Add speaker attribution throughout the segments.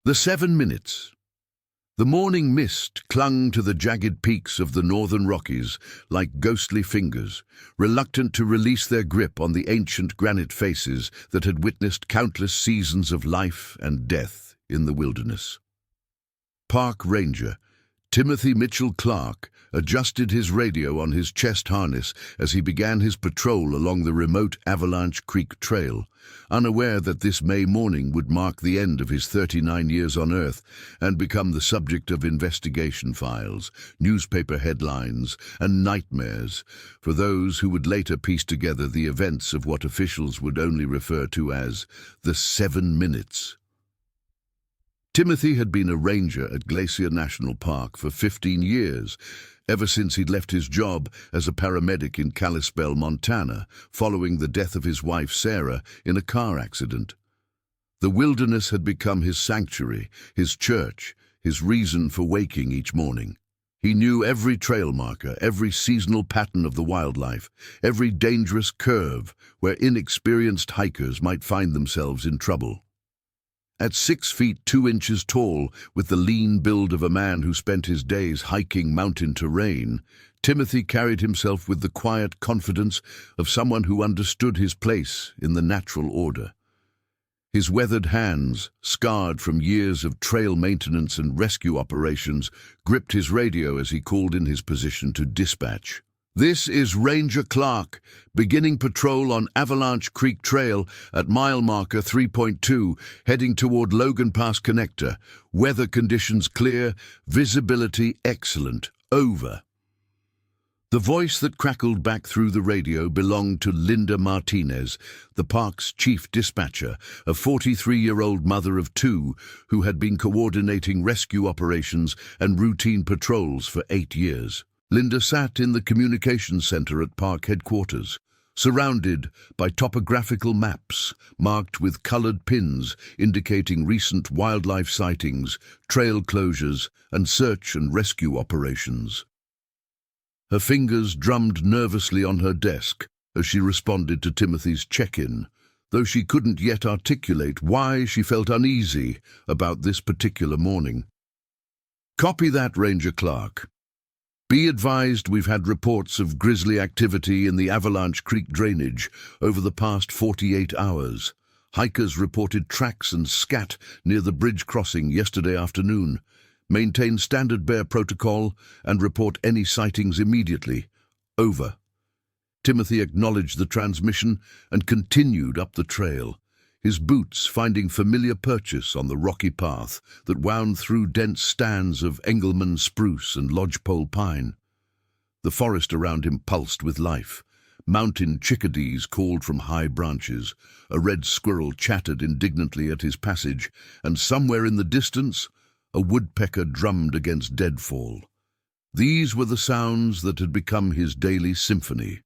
Speaker 1: The 7 minutes. The morning mist clung to the jagged peaks of the northern Rockies like ghostly fingers, reluctant to release their grip on the ancient granite faces that had witnessed countless seasons of life and death in the wilderness. Park Ranger Timothy Mitchell Clark adjusted his radio on his chest harness as he began his patrol along the remote Avalanche Creek Trail, unaware that this May morning would mark the end of his 39 years on Earth and become the subject of investigation files, newspaper headlines, and nightmares for those who would later piece together the events of what officials would only refer to as the 7 minutes. Timothy had been a ranger at Glacier National Park for 15 years, ever since he'd left his job as a paramedic in Kalispell, Montana, following the death of his wife Sarah in a car accident. The wilderness had become his sanctuary, his church, his reason for waking each morning. He knew every trail marker, every seasonal pattern of the wildlife, every dangerous curve where inexperienced hikers might find themselves in trouble. At 6 feet 2 inches tall, with the lean build of a man who spent his days hiking mountain terrain, Timothy carried himself with the quiet confidence of someone who understood his place in the natural order. His weathered hands, scarred from years of trail maintenance and rescue operations, gripped his radio as he called in his position to dispatch. "This is Ranger Clark, beginning patrol on Avalanche Creek Trail at mile marker 3.2, heading toward Logan Pass Connector. Weather conditions clear, visibility excellent. Over." The voice that crackled back through the radio belonged to Linda Martinez, the park's chief dispatcher, a 43-year-old mother of 2 who had been coordinating rescue operations and routine patrols for 8 years. Linda sat in the communications center at park headquarters, surrounded by topographical maps marked with colored pins indicating recent wildlife sightings, trail closures, and search and rescue operations. Her fingers drummed nervously on her desk as she responded to Timothy's check-in, though she couldn't yet articulate why she felt uneasy about this particular morning. "Copy that, Ranger Clark. Be advised we've had reports of grisly activity in the Avalanche Creek drainage over the past 48 hours. Hikers reported tracks and scat near the bridge crossing yesterday afternoon. Maintain standard bear protocol and report any sightings immediately. Over." Timothy acknowledged the transmission and continued up the trail, his boots finding familiar purchase on the rocky path that wound through dense stands of Engelmann spruce and lodgepole pine. The forest around him pulsed with life. Mountain chickadees called from high branches, a red squirrel chattered indignantly at his passage, and somewhere in the distance, a woodpecker drummed against deadfall. These were the sounds that had become his daily symphony,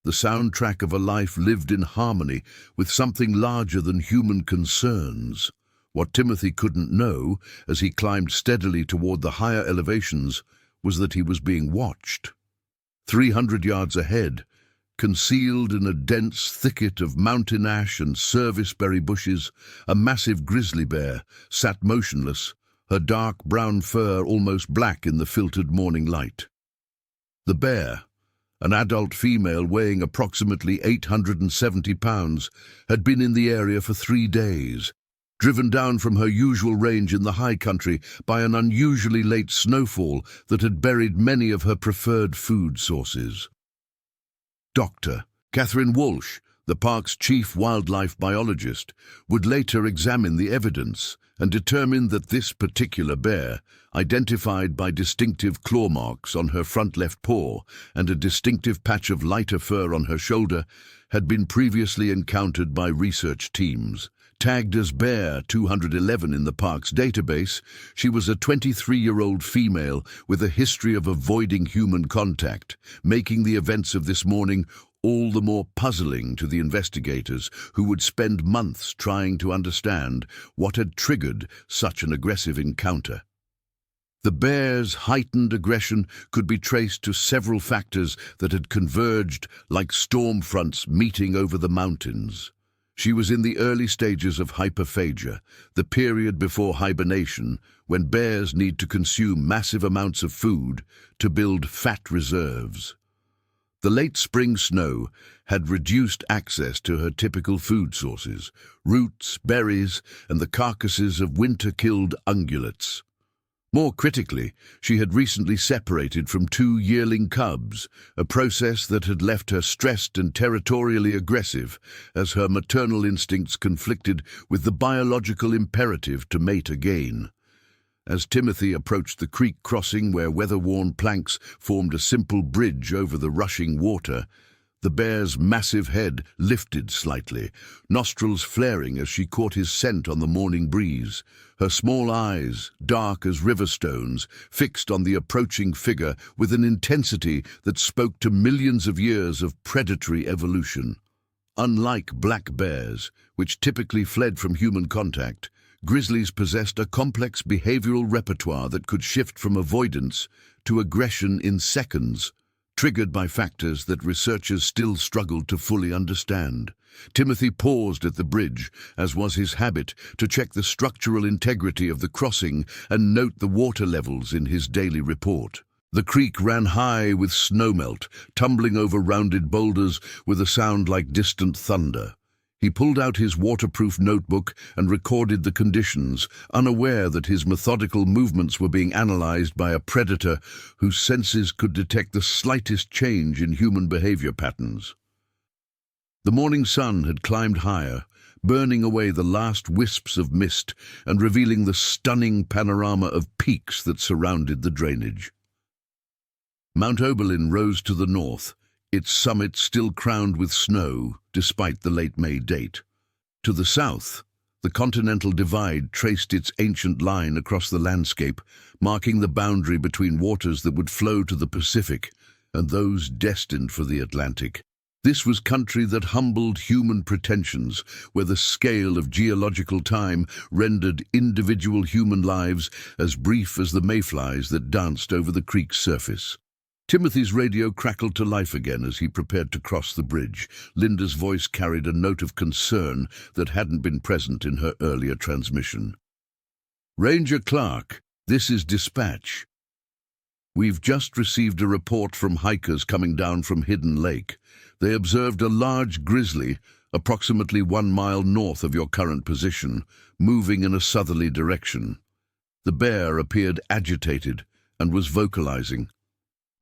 Speaker 1: the soundtrack of a life lived in harmony with something larger than human concerns. What Timothy couldn't know, as he climbed steadily toward the higher elevations, was that he was being watched. 300 yards ahead, concealed in a dense thicket of mountain ash and serviceberry bushes, a massive grizzly bear sat motionless, her dark brown fur almost black in the filtered morning light. The bear, an adult female weighing approximately 870 pounds, had been in the area for 3 days, driven down from her usual range in the high country by an unusually late snowfall that had buried many of her preferred food sources. Dr. Catherine Walsh, the park's chief wildlife biologist, would later examine the evidence and determine that this particular bear, identified by distinctive claw marks on her front left paw and a distinctive patch of lighter fur on her shoulder, had been previously encountered by research teams. Tagged as Bear 211 in the park's database, she was a 23-year-old female with a history of avoiding human contact, making the events of this morning all the more puzzling to the investigators who would spend months trying to understand what had triggered such an aggressive encounter. The bear's heightened aggression could be traced to several factors that had converged like storm fronts meeting over the mountains. She was in the early stages of hyperphagia, the period before hibernation when bears need to consume massive amounts of food to build fat reserves. The late spring snow had reduced access to her typical food sources, roots, berries, and the carcasses of winter-killed ungulates. More critically, she had recently separated from 2 yearling cubs, a process that had left her stressed and territorially aggressive as her maternal instincts conflicted with the biological imperative to mate again. As Timothy approached the creek crossing where weather-worn planks formed a simple bridge over the rushing water, the bear's massive head lifted slightly, nostrils flaring as she caught his scent on the morning breeze. Her small eyes, dark as river stones, fixed on the approaching figure with an intensity that spoke to millions of years of predatory evolution. Unlike black bears, which typically fled from human contact, grizzlies possessed a complex behavioral repertoire that could shift from avoidance to aggression in seconds, triggered by factors that researchers still struggled to fully understand. Timothy paused at the bridge, as was his habit, to check the structural integrity of the crossing and note the water levels in his daily report. The creek ran high with snowmelt, tumbling over rounded boulders with a sound like distant thunder. He pulled out his waterproof notebook and recorded the conditions, unaware that his methodical movements were being analyzed by a predator whose senses could detect the slightest change in human behavior patterns. The morning sun had climbed higher, burning away the last wisps of mist and revealing the stunning panorama of peaks that surrounded the drainage. Mount Oberlin rose to the north, its summit still crowned with snow despite the late May date. To the south, the Continental Divide traced its ancient line across the landscape, marking the boundary between waters that would flow to the Pacific and those destined for the Atlantic. This was country that humbled human pretensions, where the scale of geological time rendered individual human lives as brief as the mayflies that danced over the creek's surface. Timothy's radio crackled to life again as he prepared to cross the bridge. Linda's voice carried a note of concern that hadn't been present in her earlier transmission. "Ranger Clark, this is dispatch. We've just received a report from hikers coming down from Hidden Lake. They observed a large grizzly, approximately 1 mile north of your current position, moving in a southerly direction. The bear appeared agitated and was vocalizing.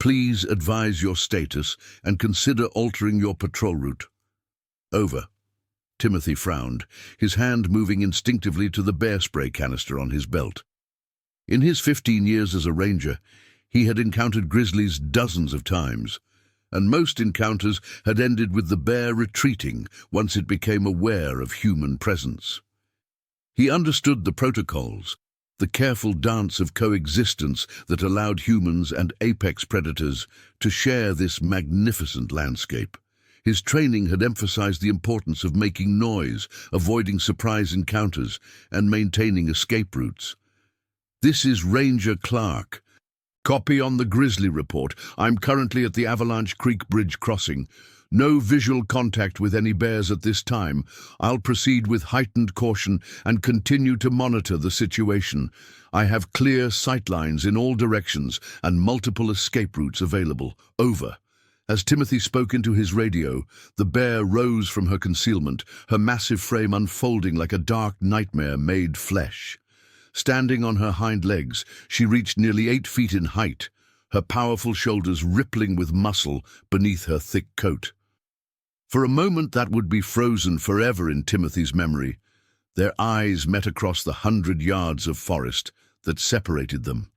Speaker 1: Please advise your status and consider altering your patrol route." Over. Timothy frowned, his hand moving instinctively to the bear spray canister on his belt. In his 15 years as a ranger, he had encountered grizzlies dozens of times, and most encounters had ended with the bear retreating once it became aware of human presence. He understood the protocols, the careful dance of coexistence that allowed humans and apex predators to share this magnificent landscape. His training had emphasized the importance of making noise, avoiding surprise encounters, and maintaining escape routes. "This is Ranger Clark. Copy on the grizzly report. I'm currently at the Avalanche Creek Bridge crossing. No visual contact with any bears at this time. I'll proceed with heightened caution and continue to monitor the situation. I have clear sightlines in all directions and multiple escape routes available. Over." As Timothy spoke into his radio, the bear rose from her concealment, her massive frame unfolding like a dark nightmare made flesh. Standing on her hind legs, she reached nearly 8 feet in height, her powerful shoulders rippling with muscle beneath her thick coat. For a moment that would be frozen forever in Timothy's memory. Their eyes met across the 100 yards of forest that separated them.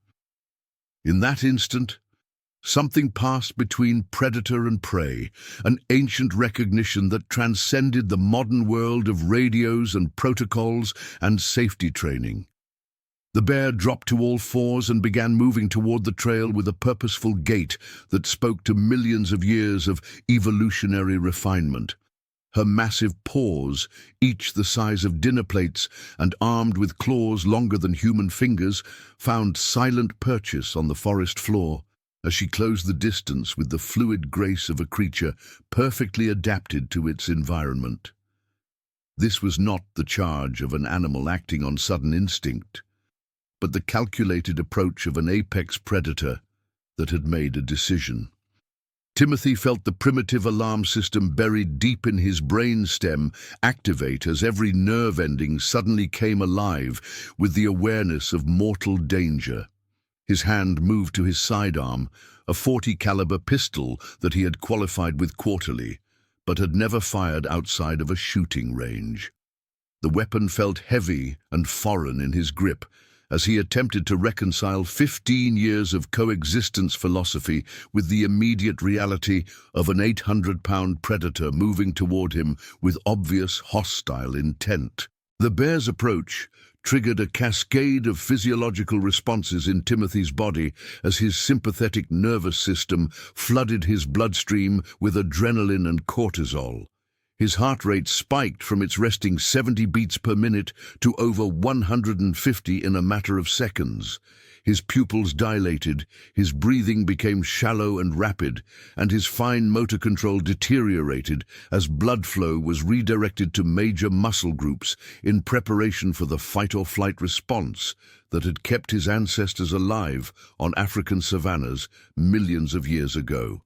Speaker 1: In that instant, something passed between predator and prey, an ancient recognition that transcended the modern world of radios and protocols and safety training. The bear dropped to all fours and began moving toward the trail with a purposeful gait that spoke to millions of years of evolutionary refinement. Her massive paws, each the size of dinner plates and armed with claws longer than human fingers, found silent purchase on the forest floor as she closed the distance with the fluid grace of a creature perfectly adapted to its environment. This was not the charge of an animal acting on sudden instinct, but the calculated approach of an apex predator that had made a decision. Timothy felt the primitive alarm system buried deep in his brain stem activate as every nerve ending suddenly came alive with the awareness of mortal danger. His hand moved to his sidearm, a .40 caliber pistol that he had qualified with quarterly, but had never fired outside of a shooting range. The weapon felt heavy and foreign in his grip, as he attempted to reconcile 15 years of coexistence philosophy with the immediate reality of an 800-pound predator moving toward him with obvious hostile intent. The bear's approach triggered a cascade of physiological responses in Timothy's body as his sympathetic nervous system flooded his bloodstream with adrenaline and cortisol. His heart rate spiked from its resting 70 beats per minute to over 150 in a matter of seconds. His pupils dilated, his breathing became shallow and rapid, and his fine motor control deteriorated as blood flow was redirected to major muscle groups in preparation for the fight-or-flight response that had kept his ancestors alive on African savannas millions of years ago.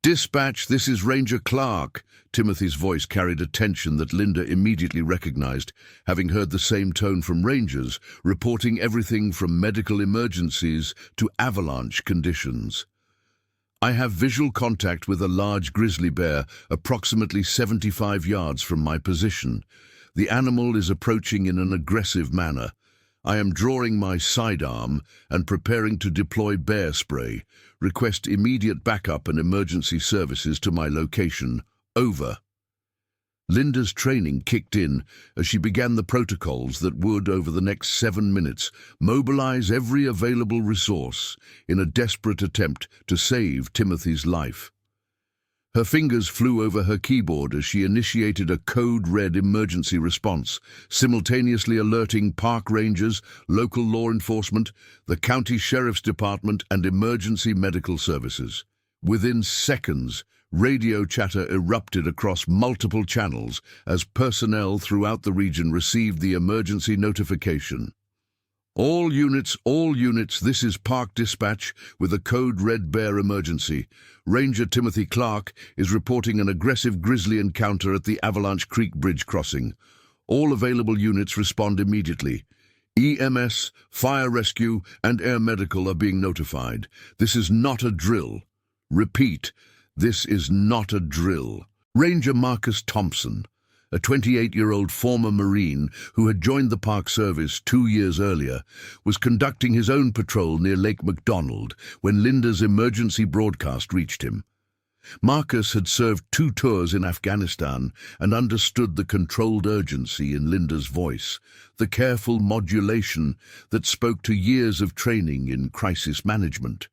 Speaker 1: "Dispatch, this is Ranger Clark." Timothy's voice carried a tension that Linda immediately recognized, having heard the same tone from Rangers, reporting everything from medical emergencies to avalanche conditions. "I have visual contact with a large grizzly bear approximately 75 yards from my position. The animal is approaching in an aggressive manner. I am drawing my sidearm and preparing to deploy bear spray. Request immediate backup and emergency services to my location. Over." Linda's training kicked in as she began the protocols that would, over the next 7 minutes, mobilize every available resource in a desperate attempt to save Timothy's life. Her fingers flew over her keyboard as she initiated a code-red emergency response, simultaneously alerting park rangers, local law enforcement, the county sheriff's department, and emergency medical services. Within seconds, radio chatter erupted across multiple channels as personnel throughout the region received the emergency notification. All units, this is Park Dispatch with a code Red Bear emergency. Ranger Timothy Clark is reporting an aggressive grizzly encounter at the Avalanche Creek Bridge crossing. All available units respond immediately. EMS, fire rescue, and air medical are being notified. This is not a drill. Repeat, this is not a drill. Ranger Marcus Thompson, a 28-year-old former Marine who had joined the Park Service 2 years earlier, was conducting his own patrol near Lake McDonald when Linda's emergency broadcast reached him. Marcus had served 2 tours in Afghanistan and understood the controlled urgency in Linda's voice, the careful modulation that spoke to years of training in crisis management.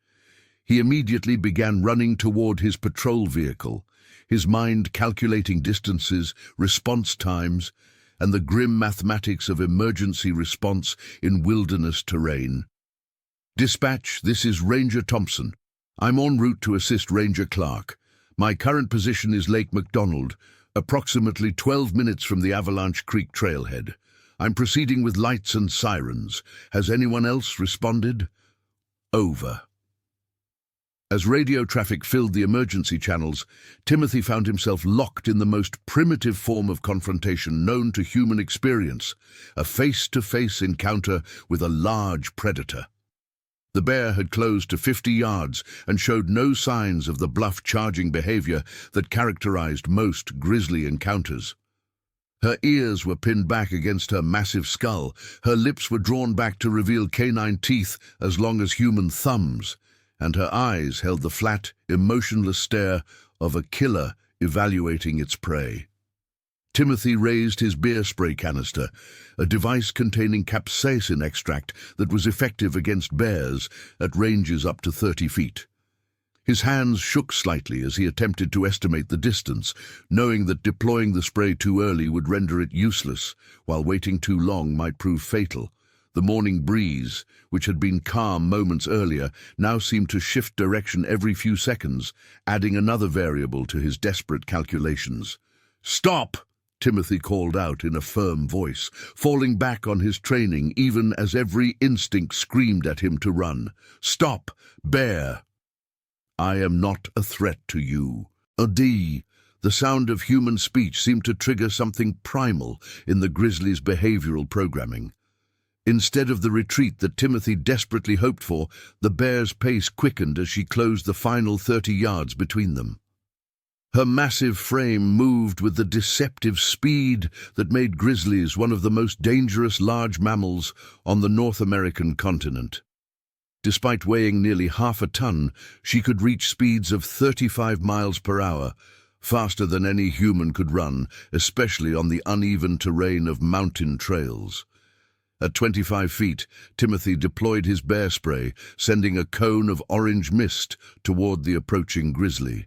Speaker 1: He immediately began running toward his patrol vehicle, his mind calculating distances, response times, and the grim mathematics of emergency response in wilderness terrain. "Dispatch, this is Ranger Thompson. I'm en route to assist Ranger Clark. My current position is Lake McDonald, approximately 12 minutes from the Avalanche Creek trailhead. I'm proceeding with lights and sirens. Has anyone else responded?" Over. As radio traffic filled the emergency channels, Timothy found himself locked in the most primitive form of confrontation known to human experience, a face-to-face encounter with a large predator. The bear had closed to 50 yards and showed no signs of the bluff charging behavior that characterized most grizzly encounters. Her ears were pinned back against her massive skull, her lips were drawn back to reveal canine teeth as long as human thumbs, and her eyes held the flat, emotionless stare of a killer evaluating its prey. Timothy raised his bear spray canister, a device containing capsaicin extract that was effective against bears at ranges up to 30 feet. His hands shook slightly as he attempted to estimate the distance, knowing that deploying the spray too early would render it useless, while waiting too long might prove fatal. The morning breeze, which had been calm moments earlier, now seemed to shift direction every few seconds, adding another variable to his desperate calculations. "Stop!" Timothy called out in a firm voice, falling back on his training even as every instinct screamed at him to run. "Stop, bear! I am not a threat to you." "Adi!" The sound of human speech seemed to trigger something primal in the grizzly's behavioral programming. Instead of the retreat that Timothy desperately hoped for, the bear's pace quickened as she closed the final 30 yards between them. Her massive frame moved with the deceptive speed that made grizzlies one of the most dangerous large mammals on the North American continent. Despite weighing nearly half a ton, she could reach speeds of 35 miles per hour, faster than any human could run, especially on the uneven terrain of mountain trails. At 25 feet, Timothy deployed his bear spray, sending a cone of orange mist toward the approaching grizzly.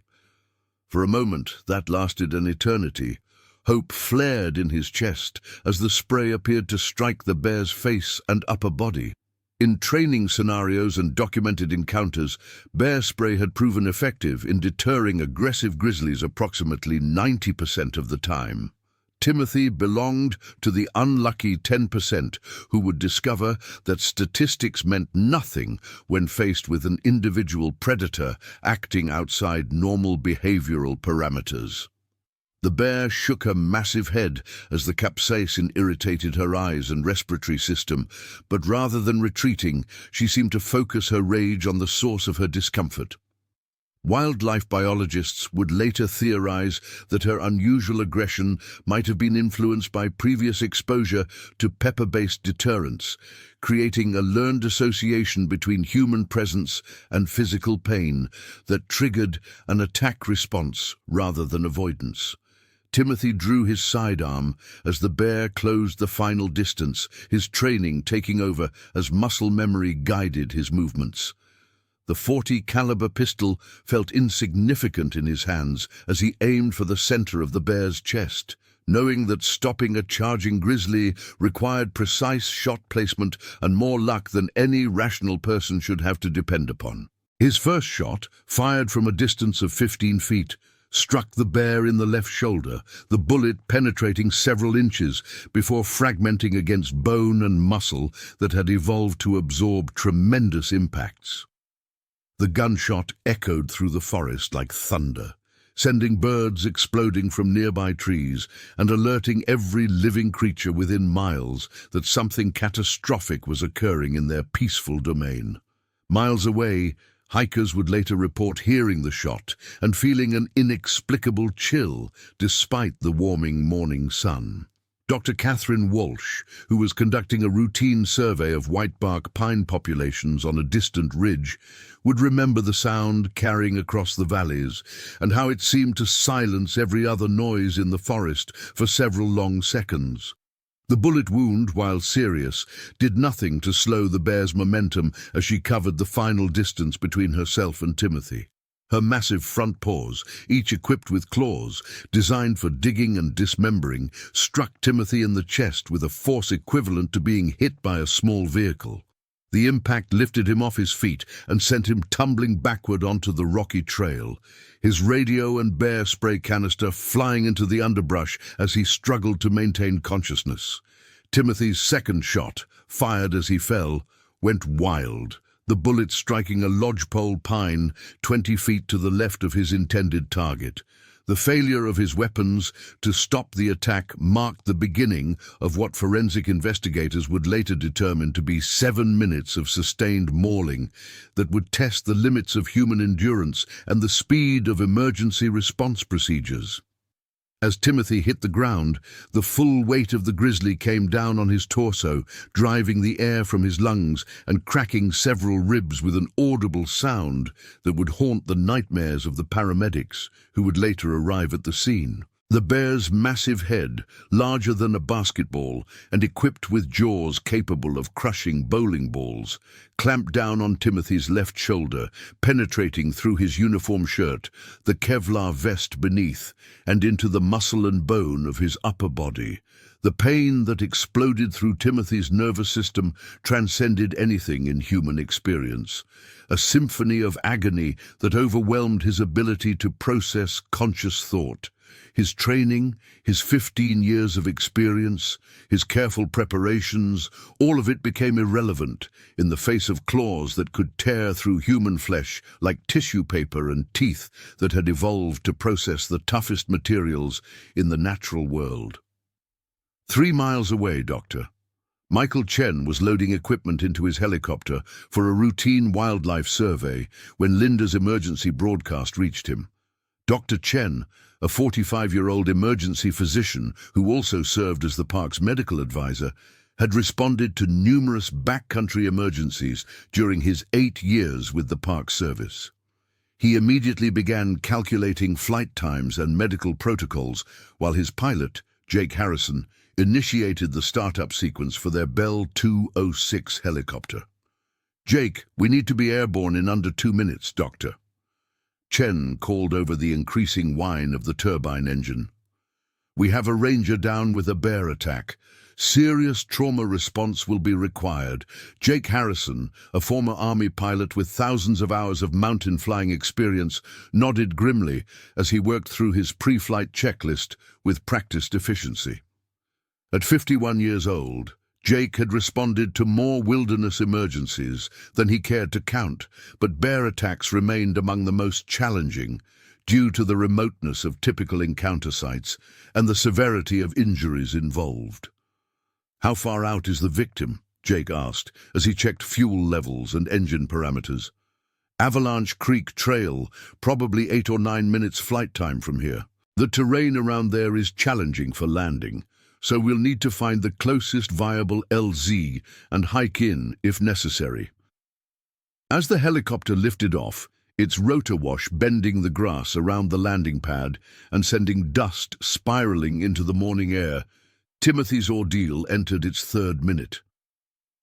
Speaker 1: For a moment, that lasted an eternity. Hope flared in his chest as the spray appeared to strike the bear's face and upper body. In training scenarios and documented encounters, bear spray had proven effective in deterring aggressive grizzlies approximately 90% of the time. Timothy belonged to the unlucky 10% who would discover that statistics meant nothing when faced with an individual predator acting outside normal behavioral parameters. The bear shook her massive head as the capsaicin irritated her eyes and respiratory system, but rather than retreating, she seemed to focus her rage on the source of her discomfort. Wildlife biologists would later theorize that her unusual aggression might have been influenced by previous exposure to pepper-based deterrents, creating a learned association between human presence and physical pain that triggered an attack response rather than avoidance. Timothy drew his sidearm as the bear closed the final distance, his training taking over as muscle memory guided his movements. The .40 caliber pistol felt insignificant in his hands as he aimed for the center of the bear's chest, knowing that stopping a charging grizzly required precise shot placement and more luck than any rational person should have to depend upon. His first shot, fired from a distance of 15 feet, struck the bear in the left shoulder, the bullet penetrating several inches before fragmenting against bone and muscle that had evolved to absorb tremendous impacts. The gunshot echoed through the forest like thunder, sending birds exploding from nearby trees and alerting every living creature within miles that something catastrophic was occurring in their peaceful domain. Miles away, hikers would later report hearing the shot and feeling an inexplicable chill despite the warming morning sun. Dr. Catherine Walsh, who was conducting a routine survey of whitebark pine populations on a distant ridge, would remember the sound carrying across the valleys and how it seemed to silence every other noise in the forest for several long seconds. The bullet wound, while serious, did nothing to slow the bear's momentum as she covered the final distance between herself and Timothy. Her massive front paws, each equipped with claws, designed for digging and dismembering, struck Timothy in the chest with a force equivalent to being hit by a small vehicle. The impact lifted him off his feet and sent him tumbling backward onto the rocky trail, his radio and bear spray canister flying into the underbrush as he struggled to maintain consciousness. Timothy's second shot, fired as he fell, went wild, the bullet striking a lodgepole pine 20 feet to the left of his intended target. The failure of his weapons to stop the attack marked the beginning of what forensic investigators would later determine to be 7 minutes of sustained mauling that would test the limits of human endurance and the speed of emergency response procedures. As Timothy hit the ground, the full weight of the grizzly came down on his torso, driving the air from his lungs and cracking several ribs with an audible sound that would haunt the nightmares of the paramedics who would later arrive at the scene. The bear's massive head, larger than a basketball and equipped with jaws capable of crushing bowling balls, clamped down on Timothy's left shoulder, penetrating through his uniform shirt, the Kevlar vest beneath, and into the muscle and bone of his upper body. The pain that exploded through Timothy's nervous system transcended anything in human experience, a symphony of agony that overwhelmed his ability to process conscious thought. his training, his 15 years of experience, his careful preparations, all of it became irrelevant in the face of claws that could tear through human flesh like tissue paper and teeth that had evolved to process the toughest materials in the natural world. 3 miles away, Doctor. Michael Chen was loading equipment into his helicopter for a routine wildlife survey when Linda's emergency broadcast reached him. Dr. Chen, a 45-year-old emergency physician who also served as the park's medical advisor, had responded to numerous backcountry emergencies during his 8 years with the park service. He immediately began calculating flight times and medical protocols while his pilot, Jake Harrison, initiated the startup sequence for their Bell 206 helicopter. "Jake, we need to be airborne in under 2 minutes, Doctor." Chen called over the increasing whine of the turbine engine. "We have a Ranger down with a bear attack. Serious trauma response will be required." Jake Harrison, a former Army pilot with thousands of hours of mountain flying experience, nodded grimly as he worked through his pre-flight checklist with practiced efficiency. At 51 years old, Jake had responded to more wilderness emergencies than he cared to count, but bear attacks remained among the most challenging due to the remoteness of typical encounter sites and the severity of injuries involved. "How far out is the victim?" Jake asked as he checked fuel levels and engine parameters. "Avalanche Creek Trail, probably 8 or 9 minutes flight time from here. The terrain around there is challenging for landing, so we'll need to find the closest viable LZ and hike in if necessary." As the helicopter lifted off, its rotor wash bending the grass around the landing pad and sending dust spiraling into the morning air, Timothy's ordeal entered its 3rd minute.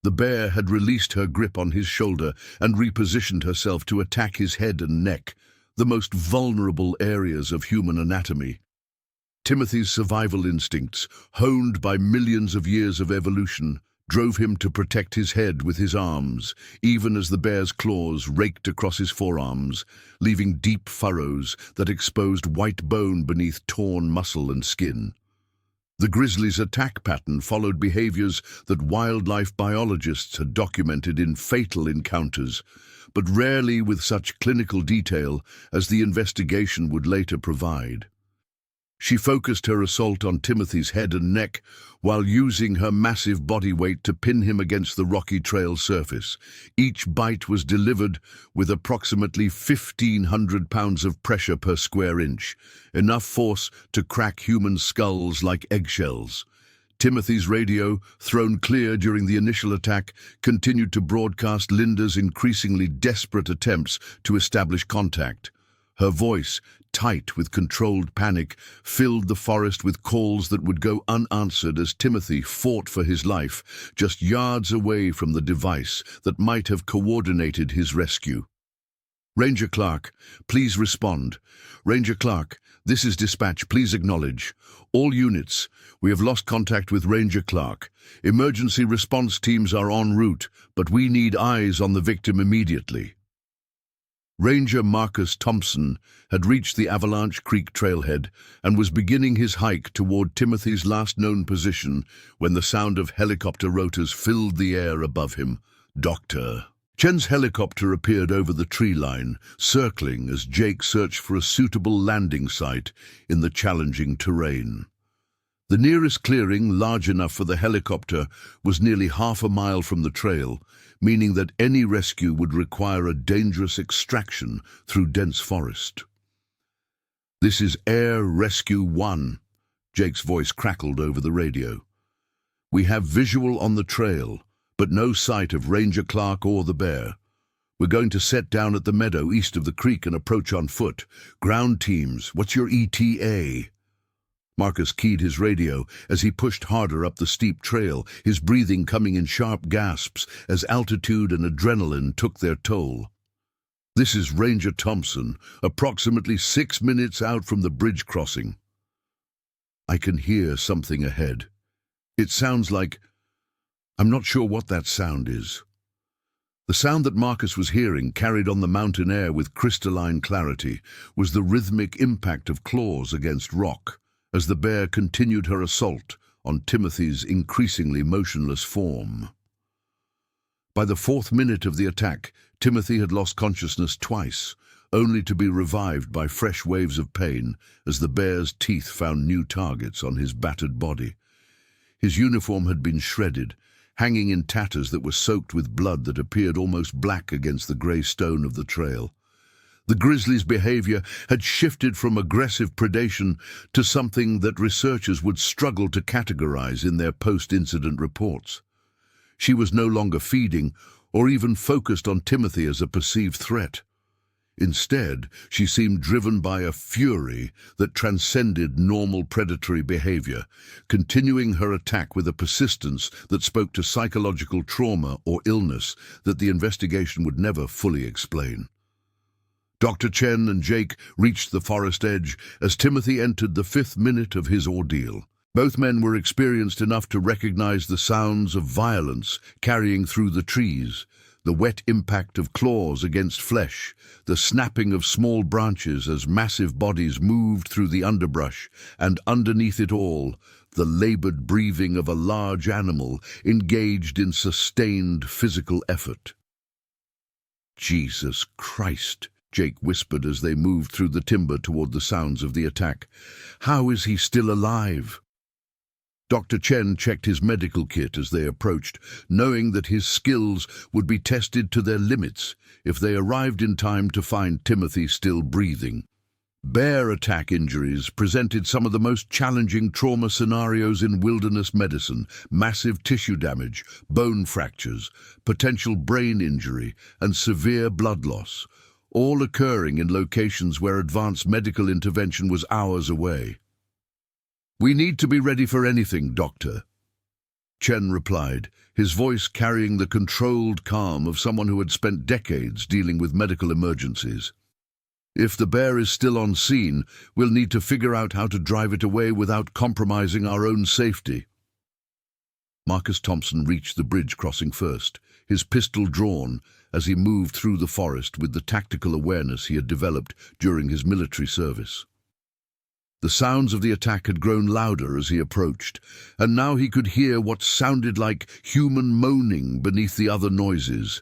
Speaker 1: The bear had released her grip on his shoulder and repositioned herself to attack his head and neck, the most vulnerable areas of human anatomy. Timothy's survival instincts, honed by millions of years of evolution, drove him to protect his head with his arms, even as the bear's claws raked across his forearms, leaving deep furrows that exposed white bone beneath torn muscle and skin. The grizzly's attack pattern followed behaviors that wildlife biologists had documented in fatal encounters, but rarely with such clinical detail as the investigation would later provide. She focused her assault on Timothy's head and neck while using her massive body weight to pin him against the rocky trail surface. Each bite was delivered with approximately 1,500 pounds of pressure per square inch, enough force to crack human skulls like eggshells. Timothy's radio, thrown clear during the initial attack, continued to broadcast Linda's increasingly desperate attempts to establish contact. Her voice, tight with controlled panic, filled the forest with calls that would go unanswered as Timothy fought for his life, just yards away from the device that might have coordinated his rescue. "Ranger Clark, please respond. Ranger Clark, this is dispatch. Please acknowledge. All units, we have lost contact with Ranger Clark. Emergency response teams are en route, but we need eyes on the victim immediately." Ranger Marcus Thompson had reached the Avalanche Creek trailhead and was beginning his hike toward Timothy's last known position when the sound of helicopter rotors filled the air above him. "Doctor." Chen's helicopter appeared over the tree line, circling as Jake searched for a suitable landing site in the challenging terrain. The nearest clearing, large enough for the helicopter, was nearly half a mile from the trail, meaning that any rescue would require a dangerous extraction through dense forest. "This is Air Rescue 1, Jake's voice crackled over the radio. "We have visual on the trail, but no sight of Ranger Clark or the bear. We're going to set down at the meadow east of the creek and approach on foot. Ground teams, what's your ETA?" Marcus keyed his radio as he pushed harder up the steep trail, his breathing coming in sharp gasps as altitude and adrenaline took their toll. "This is Ranger Thompson, approximately 6 minutes out from the bridge crossing. I can hear something ahead. It sounds like... I'm not sure what that sound is." The sound that Marcus was hearing, carried on the mountain air with crystalline clarity, was the rhythmic impact of claws against rock, as the bear continued her assault on Timothy's increasingly motionless form. By the 4th minute of the attack, Timothy had lost consciousness twice, only to be revived by fresh waves of pain as the bear's teeth found new targets on his battered body. His uniform had been shredded, hanging in tatters that were soaked with blood that appeared almost black against the grey stone of the trail. The grizzly's behavior had shifted from aggressive predation to something that researchers would struggle to categorize in their post-incident reports. She was no longer feeding or even focused on Timothy as a perceived threat. Instead, she seemed driven by a fury that transcended normal predatory behavior, continuing her attack with a persistence that spoke to psychological trauma or illness that the investigation would never fully explain. Dr. Chen and Jake reached the forest edge as Timothy entered the 5th minute of his ordeal. Both men were experienced enough to recognize the sounds of violence carrying through the trees, the wet impact of claws against flesh, the snapping of small branches as massive bodies moved through the underbrush, and underneath it all, the labored breathing of a large animal engaged in sustained physical effort. "Jesus Christ," Jake whispered as they moved through the timber toward the sounds of the attack. "How is he still alive?" Dr. Chen checked his medical kit as they approached, knowing that his skills would be tested to their limits if they arrived in time to find Timothy still breathing. Bear attack injuries presented some of the most challenging trauma scenarios in wilderness medicine: massive tissue damage, bone fractures, potential brain injury, and severe blood loss, all occurring in locations where advanced medical intervention was hours away. "We need to be ready for anything, Doctor," Chen replied, his voice carrying the controlled calm of someone who had spent decades dealing with medical emergencies. "If the bear is still on scene, we'll need to figure out how to drive it away without compromising our own safety." Marcus Thompson reached the bridge crossing first, his pistol drawn as he moved through the forest with the tactical awareness he had developed during his military service. The sounds of the attack had grown louder as he approached, and now he could hear what sounded like human moaning beneath the other noises.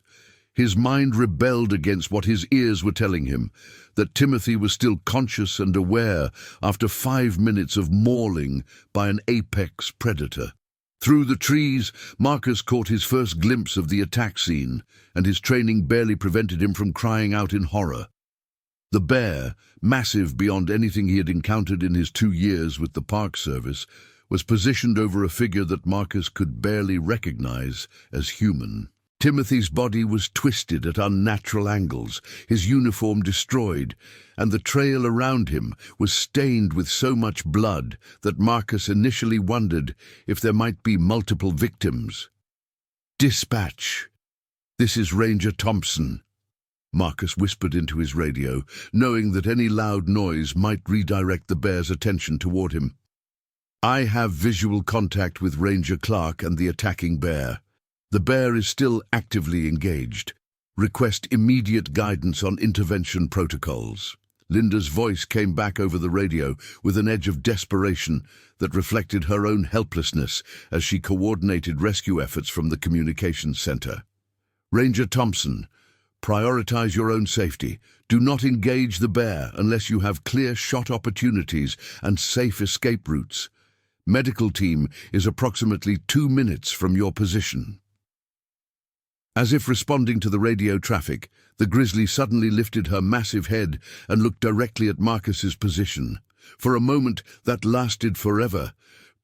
Speaker 1: His mind rebelled against what his ears were telling him, that Timothy was still conscious and aware after 5 minutes of mauling by an apex predator. Through the trees, Marcus caught his first glimpse of the attack scene, and his training barely prevented him from crying out in horror. The bear, massive beyond anything he had encountered in his 2 years with the Park Service, was positioned over a figure that Marcus could barely recognize as human. Timothy's body was twisted at unnatural angles, his uniform destroyed, and the trail around him was stained with so much blood that Marcus initially wondered if there might be multiple victims. "Dispatch. This is Ranger Thompson," Marcus whispered into his radio, knowing that any loud noise might redirect the bear's attention toward him. "I have visual contact with Ranger Clark and the attacking bear. The bear is still actively engaged. Request immediate guidance on intervention protocols." Linda's voice came back over the radio with an edge of desperation that reflected her own helplessness as she coordinated rescue efforts from the communications center. "Ranger Thompson, prioritize your own safety. Do not engage the bear unless you have clear shot opportunities and safe escape routes. Medical team is approximately 2 minutes from your position." As if responding to the radio traffic, the grizzly suddenly lifted her massive head and looked directly at Marcus's position. For a moment that lasted forever.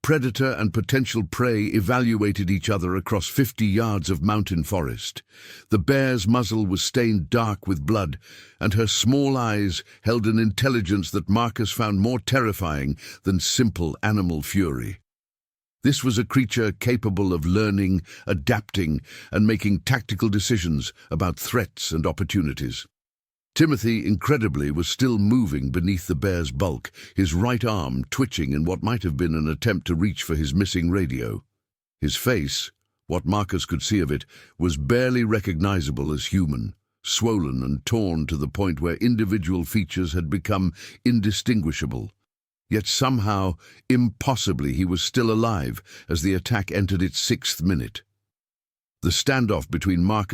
Speaker 1: Predator and potential prey evaluated each other across 50 yards of mountain forest. The bear's muzzle was stained dark with blood, and her small eyes held an intelligence that Marcus found more terrifying than simple animal fury. This was a creature capable of learning, adapting, and making tactical decisions about threats and opportunities. Timothy, incredibly, was still moving beneath the bear's bulk, his right arm twitching in what might have been an attempt to reach for his missing radio. His face, What Marcus could see of it was barely recognizable as human, swollen and torn to the point where individual features had become indistinguishable. Yet somehow, impossibly, he was still alive as the attack entered its 6th minute. The standoff between Marcus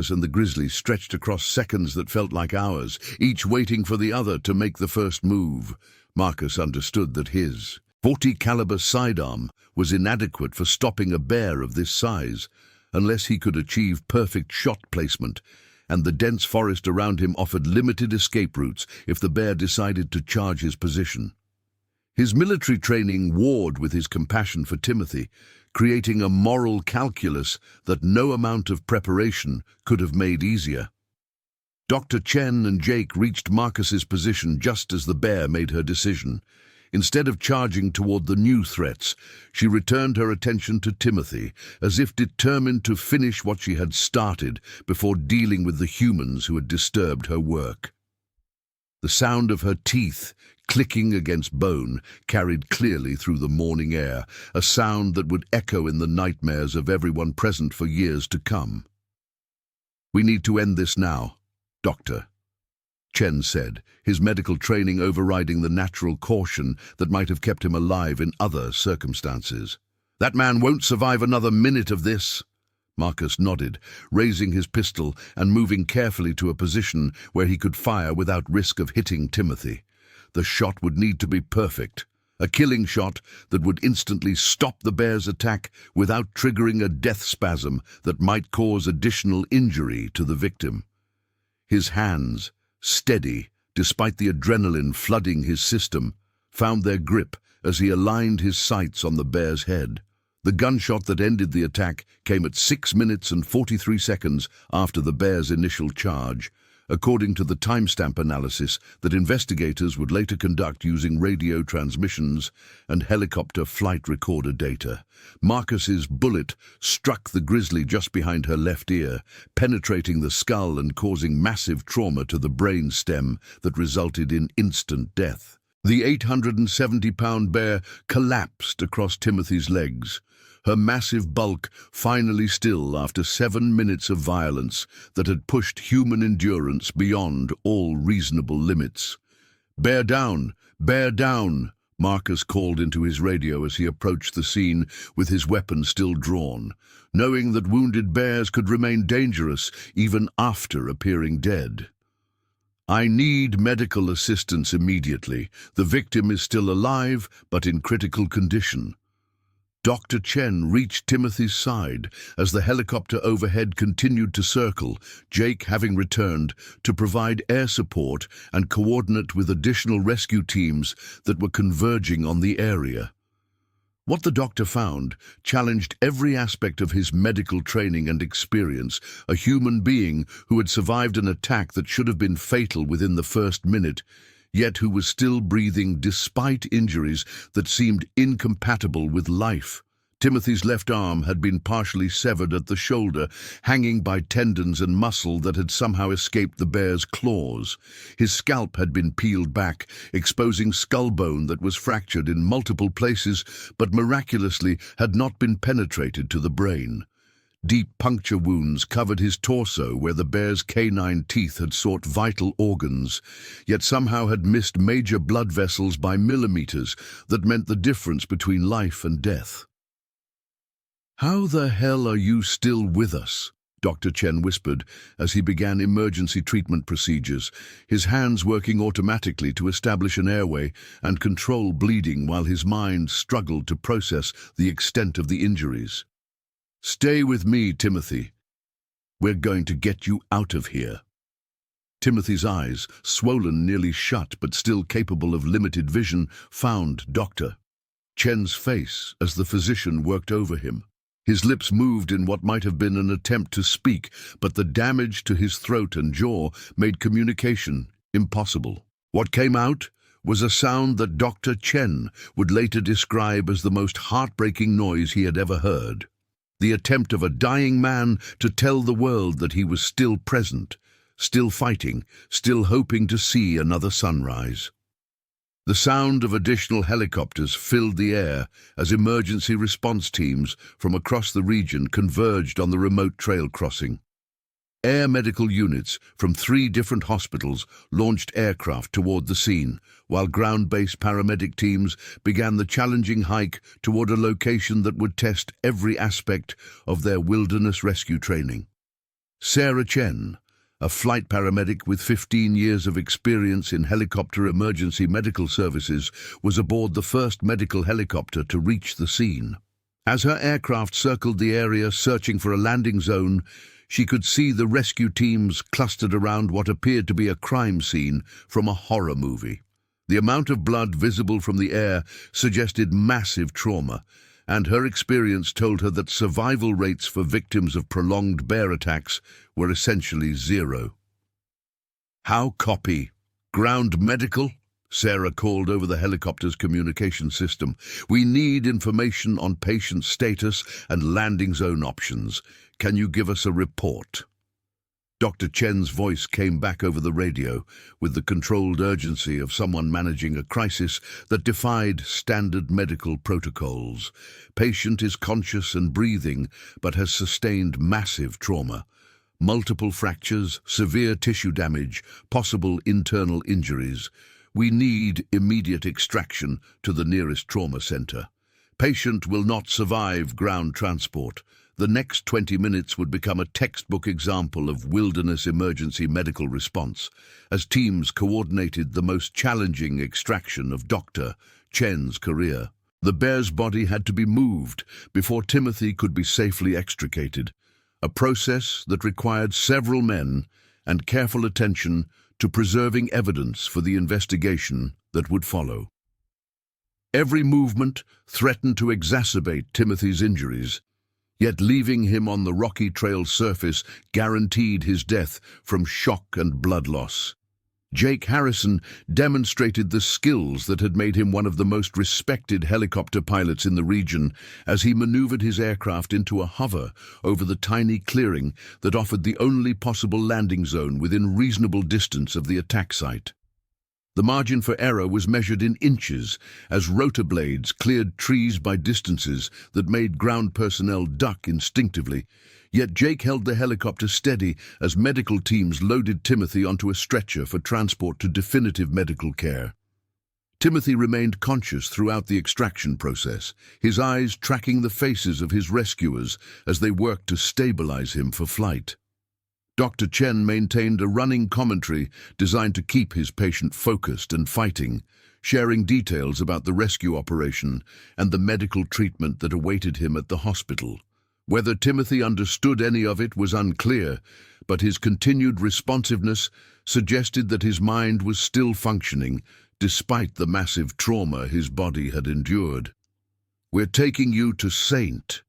Speaker 1: and the grizzly stretched across seconds that felt like hours, each waiting for the other to make the first move. Marcus understood that his .40 caliber sidearm was inadequate for stopping a bear of this size, unless he could achieve perfect shot placement, and the dense forest around him offered limited escape routes if the bear decided to charge his position. His military training warred with his compassion for Timothy, creating a moral calculus that no amount of preparation could have made easier. Dr. Chen and Jake reached Marcus's position just as the bear made her decision. Instead of charging toward the new threats, she returned her attention to Timothy, as if determined to finish what she had started before dealing with the humans who had disturbed her work. The sound of her teeth clicking against bone carried clearly through the morning air, a sound that would echo in the nightmares of everyone present for years to come. "We need to end this now, Doctor," Chen said, his medical training overriding the natural caution that might have kept him alive in other circumstances. "That man won't survive another minute of this." Marcus nodded, raising his pistol and moving carefully to a position where he could fire without risk of hitting Timothy. The shot would need to be perfect, a killing shot that would instantly stop the bear's attack without triggering a death spasm that might cause additional injury to the victim. His hands, steady despite the adrenaline flooding his system, found their grip as he aligned his sights on the bear's head. The gunshot that ended the attack came at 6 minutes and 43 seconds after the bear's initial charge, according to the timestamp analysis that investigators would later conduct using radio transmissions and helicopter flight recorder data. Marcus's bullet struck the grizzly just behind her left ear, penetrating the skull and causing massive trauma to the brain stem that resulted in instant death. The 870-pound bear collapsed across Timothy's legs, her massive bulk finally still after 7 minutes of violence that had pushed human endurance beyond all reasonable limits. "Bear down! Bear down!" Marcus called into his radio as he approached the scene with his weapon still drawn, knowing that wounded bears could remain dangerous even after appearing dead. "I need medical assistance immediately. The victim is still alive, but in critical condition." Dr. Chen reached Timothy's side as the helicopter overhead continued to circle, Jake having returned to provide air support and coordinate with additional rescue teams that were converging on the area. What the doctor found challenged every aspect of his medical training and experience, a human being who had survived an attack that should have been fatal within the first minute, yet who was still breathing despite injuries that seemed incompatible with life. Timothy's left arm had been partially severed at the shoulder, hanging by tendons and muscle that had somehow escaped the bear's claws. His scalp had been peeled back, exposing skull bone that was fractured in multiple places, but miraculously had not been penetrated to the brain. Deep puncture wounds covered his torso where the bear's canine teeth had sought vital organs, yet somehow had missed major blood vessels by millimeters that meant the difference between life and death. "How the hell are you still with us?" Dr. Chen whispered as he began emergency treatment procedures, his hands working automatically to establish an airway and control bleeding while his mind struggled to process the extent of the injuries. "Stay with me, Timothy. We're going to get you out of here." Timothy's eyes, swollen nearly shut but still capable of limited vision, found Dr. Chen's face as the physician worked over him. His lips moved in what might have been an attempt to speak, but the damage to his throat and jaw made communication impossible. What came out was a sound that Dr. Chen would later describe as the most heartbreaking noise he had ever heard. The attempt of a dying man to tell the world that he was still present, still fighting, still hoping to see another sunrise. The sound of additional helicopters filled the air as emergency response teams from across the region converged on the remote trail crossing. Air medical units from 3 different hospitals launched aircraft toward the scene, while ground-based paramedic teams began the challenging hike toward a location that would test every aspect of their wilderness rescue training. Sarah Chen, a flight paramedic with 15 years of experience in helicopter emergency medical services, was aboard the first medical helicopter to reach the scene. As her aircraft circled the area searching for a landing zone, she could see the rescue teams clustered around what appeared to be a crime scene from a horror movie. The amount of blood visible from the air suggested massive trauma, and her experience told her that survival rates for victims of prolonged bear attacks were essentially 0. "How copy? Ground medical?" Sarah called over the helicopter's communication system. "We need information on patient status and landing zone options. Can you give us a report?" Dr. Chen's voice came back over the radio with the controlled urgency of someone managing a crisis that defied standard medical protocols. "Patient is conscious and breathing, but has sustained massive trauma. Multiple fractures, severe tissue damage, possible internal injuries. We need immediate extraction to the nearest trauma center. Patient will not survive ground transport." The next 20 minutes would become a textbook example of wilderness emergency medical response, as teams coordinated the most challenging extraction of Dr. Chen's career. The bear's body had to be moved before Timothy could be safely extricated, a process that required several men and careful attention to preserving evidence for the investigation that would follow. Every movement threatened to exacerbate Timothy's injuries, yet leaving him on the rocky trail surface guaranteed his death from shock and blood loss. Jake Harrison demonstrated the skills that had made him one of the most respected helicopter pilots in the region as he maneuvered his aircraft into a hover over the tiny clearing that offered the only possible landing zone within reasonable distance of the attack site. The margin for error was measured in inches as rotor blades cleared trees by distances that made ground personnel duck instinctively. Yet Jake held the helicopter steady as medical teams loaded Timothy onto a stretcher for transport to definitive medical care. Timothy remained conscious throughout the extraction process, his eyes tracking the faces of his rescuers as they worked to stabilize him for flight. Dr. Chen maintained a running commentary designed to keep his patient focused and fighting, sharing details about the rescue operation and the medical treatment that awaited him at the hospital. Whether Timothy understood any of it was unclear, but his continued responsiveness suggested that his mind was still functioning, despite the massive trauma his body had endured. "We're taking you to St.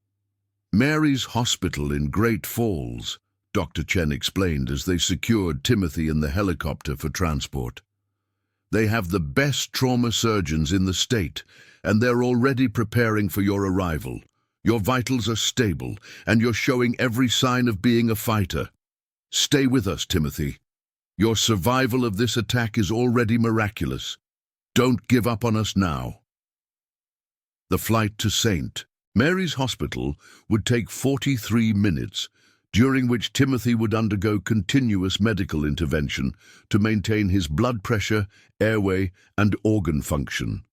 Speaker 1: Mary's Hospital in Great Falls," Dr. Chen explained as they secured Timothy in the helicopter for transport. "They have the best trauma surgeons in the state, and they're already preparing for your arrival. Your vitals are stable, and you're showing every sign of being a fighter. Stay with us, Timothy. Your survival of this attack is already miraculous. Don't give up on us now." The flight to St. Mary's Hospital would take 43 minutes, during which Timothy would undergo continuous medical intervention to maintain his blood pressure, airway, and organ function.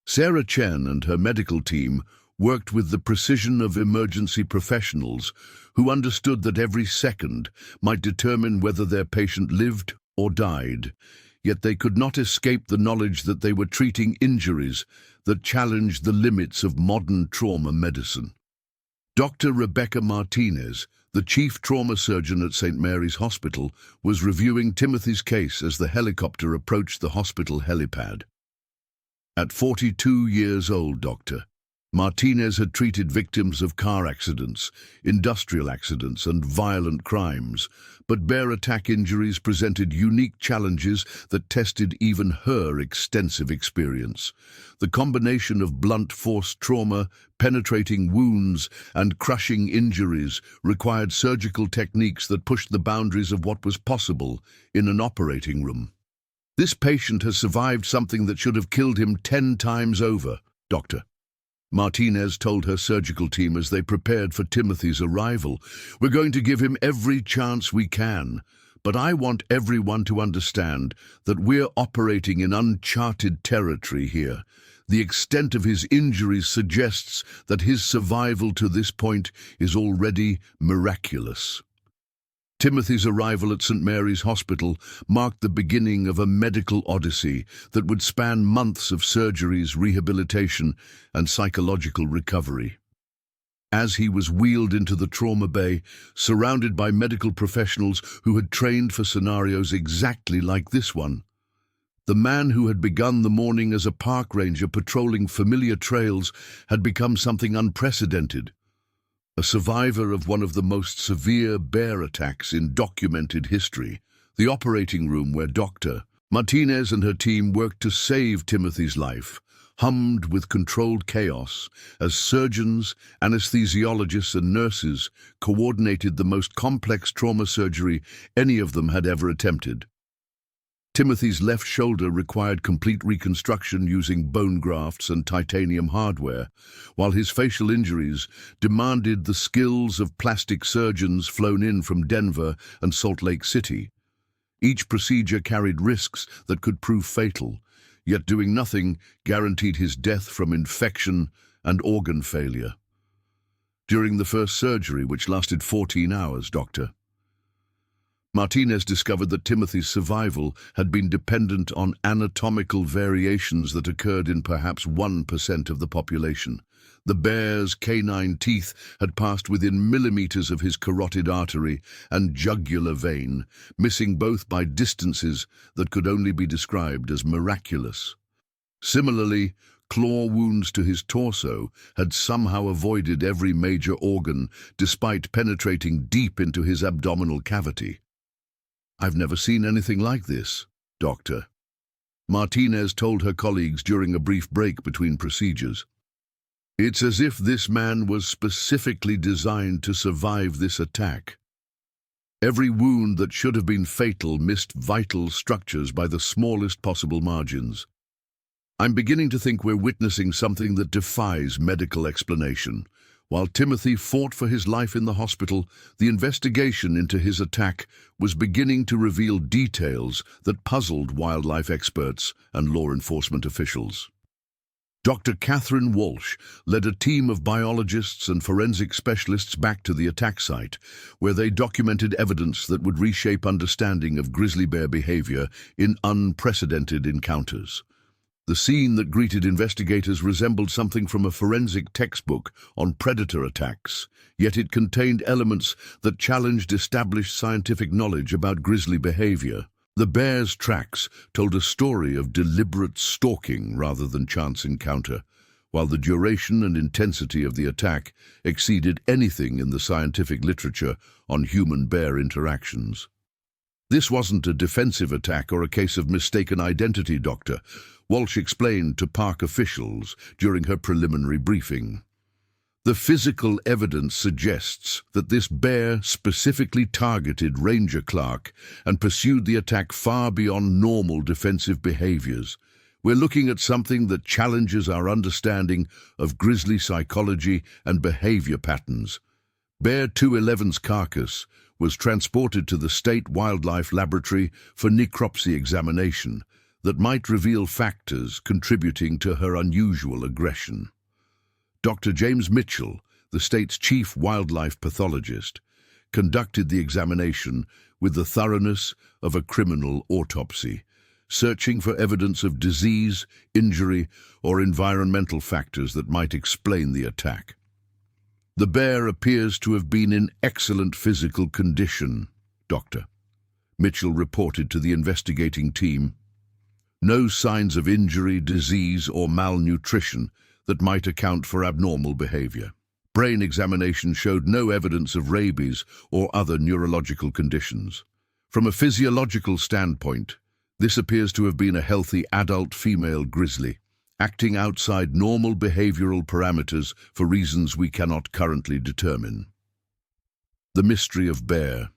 Speaker 1: Sarah Chen and her medical team worked with the precision of emergency professionals who understood that every second might determine whether their patient lived or died, yet they could not escape the knowledge that they were treating injuries that challenged the limits of modern trauma medicine. Dr. Rebecca Martinez, the chief trauma surgeon at St. Mary's Hospital, was reviewing Timothy's case as the helicopter approached the hospital helipad. "At 42 years old, Doctor, Martinez had treated victims of car accidents, industrial accidents, and violent crimes, but bear attack injuries presented unique challenges that tested even her extensive experience. The combination of blunt force trauma, penetrating wounds, and crushing injuries required surgical techniques that pushed the boundaries of what was possible in an operating room. "This patient has survived something that should have killed him 10 times over, Doctor," Martinez told her surgical team as they prepared for Timothy's arrival. "We're going to give him every chance we can, but I want everyone to understand that we're operating in uncharted territory here. The extent of his injuries suggests that his survival to this point is already miraculous." Timothy's arrival at St. Mary's Hospital marked the beginning of a medical odyssey that would span months of surgeries, rehabilitation, and psychological recovery. As he was wheeled into the trauma bay, surrounded by medical professionals who had trained for scenarios exactly like this one, the man who had begun the morning as a park ranger patrolling familiar trails had become something unprecedented. A survivor of one of the most severe bear attacks in documented history, the operating room where Dr. Martinez and her team worked to save Timothy's life, hummed with controlled chaos as surgeons, anesthesiologists, and nurses coordinated the most complex trauma surgery any of them had ever attempted. Timothy's left shoulder required complete reconstruction using bone grafts and titanium hardware, while his facial injuries demanded the skills of plastic surgeons flown in from Denver and Salt Lake City. Each procedure carried risks that could prove fatal, yet doing nothing guaranteed his death from infection and organ failure. During the first surgery, which lasted 14 hours, Dr. Martinez discovered that Timothy's survival had been dependent on anatomical variations that occurred in perhaps 1% of the population. The bear's canine teeth had passed within millimeters of his carotid artery and jugular vein, missing both by distances that could only be described as miraculous. Similarly, claw wounds to his torso had somehow avoided every major organ despite penetrating deep into his abdominal cavity. "I've never seen anything like this, Doctor," Martinez told her colleagues during a brief break between procedures. "It's as if this man was specifically designed to survive this attack. Every wound that should have been fatal missed vital structures by the smallest possible margins. I'm beginning to think we're witnessing something that defies medical explanation." While Timothy fought for his life in the hospital, the investigation into his attack was beginning to reveal details that puzzled wildlife experts and law enforcement officials. Dr. Catherine Walsh led a team of biologists and forensic specialists back to the attack site, where they documented evidence that would reshape understanding of grizzly bear behavior in unprecedented encounters. The scene that greeted investigators resembled something from a forensic textbook on predator attacks, yet it contained elements that challenged established scientific knowledge about grizzly behavior. The bear's tracks told a story of deliberate stalking rather than chance encounter, while the duration and intensity of the attack exceeded anything in the scientific literature on human-bear interactions. "This wasn't a defensive attack or a case of mistaken identity, Doctor," Walsh explained to park officials during her preliminary briefing. "The physical evidence suggests that this bear specifically targeted Ranger Clark and pursued the attack far beyond normal defensive behaviors. We're looking at something that challenges our understanding of grizzly psychology and behavior patterns." Bear 211's carcass was transported to the State Wildlife Laboratory for necropsy examination that might reveal factors contributing to her unusual aggression. Dr. James Mitchell, the state's chief wildlife pathologist, conducted the examination with the thoroughness of a criminal autopsy, searching for evidence of disease, injury, or environmental factors that might explain the attack. "The bear appears to have been in excellent physical condition, Doctor," Mitchell reported to the investigating team. "No signs of injury, disease, or malnutrition that might account for abnormal behavior. Brain examination showed no evidence of rabies or other neurological conditions. From a physiological standpoint, this appears to have been a healthy adult female grizzly, acting outside normal behavioral parameters for reasons we cannot currently determine. The mystery of Bear.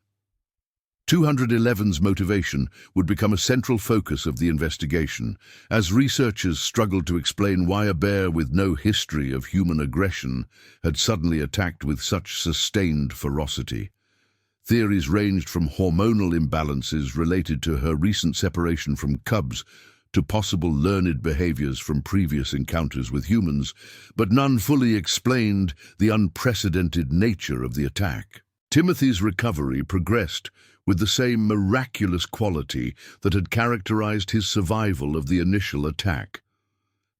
Speaker 1: 211's motivation would become a central focus of the investigation, as researchers struggled to explain why a bear with no history of human aggression had suddenly attacked with such sustained ferocity. Theories ranged from hormonal imbalances related to her recent separation from cubs to possible learned behaviors from previous encounters with humans, but none fully explained the unprecedented nature of the attack. Timothy's recovery progressed with the same miraculous quality that had characterized his survival of the initial attack.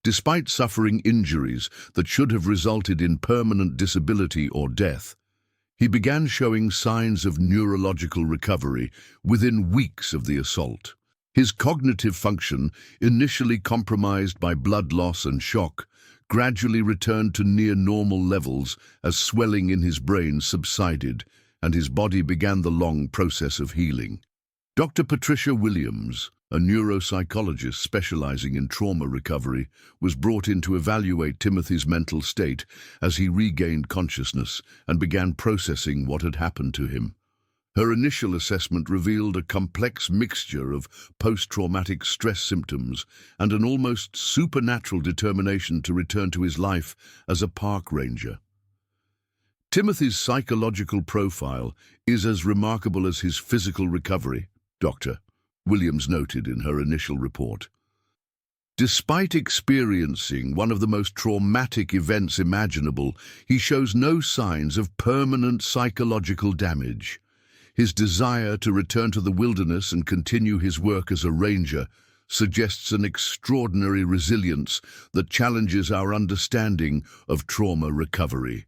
Speaker 1: Despite suffering injuries that should have resulted in permanent disability or death, he began showing signs of neurological recovery within weeks of the assault. His cognitive function, initially compromised by blood loss and shock, gradually returned to near normal levels as swelling in his brain subsided and his body began the long process of healing. Dr. Patricia Williams, a neuropsychologist specializing in trauma recovery, was brought in to evaluate Timothy's mental state as he regained consciousness and began processing what had happened to him. Her initial assessment revealed a complex mixture of post-traumatic stress symptoms and an almost supernatural determination to return to his life as a park ranger. Timothy's psychological profile is as remarkable as his physical recovery, Dr. Williams noted in her initial report. Despite experiencing one of the most traumatic events imaginable, he shows no signs of permanent psychological damage. His desire to return to the wilderness and continue his work as a ranger suggests an extraordinary resilience that challenges our understanding of trauma recovery.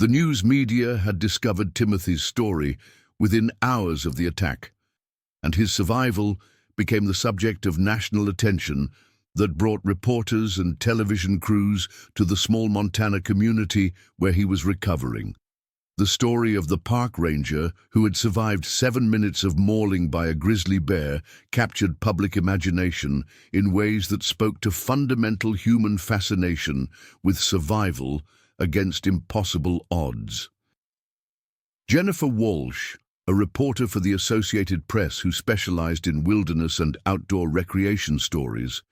Speaker 1: The news media had discovered Timothy's story within hours of the attack, and his survival became the subject of national attention that brought reporters and television crews to the small Montana community where he was recovering. The story of the park ranger who had survived 7 minutes of mauling by a grizzly bear captured public imagination in ways that spoke to fundamental human fascination with survival against impossible odds. Jennifer Walsh, a reporter for the Associated Press who specialized in wilderness and outdoor recreation stories,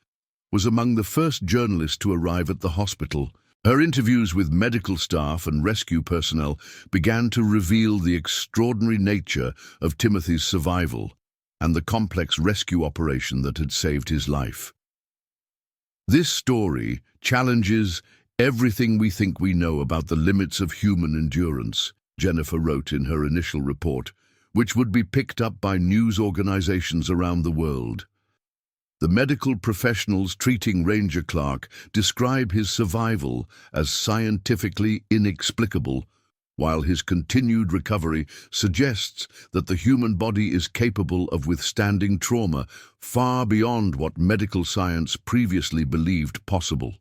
Speaker 1: was among the first journalists to arrive at the hospital. Her interviews with medical staff and rescue personnel began to reveal the extraordinary nature of Timothy's survival and the complex rescue operation that had saved his life. This story challenges everything we think we know about the limits of human endurance, Jennifer wrote in her initial report, which would be picked up by news organizations around the world. The medical professionals treating Ranger Clark describe his survival as scientifically inexplicable, while his continued recovery suggests that the human body is capable of withstanding trauma far beyond what medical science previously believed possible.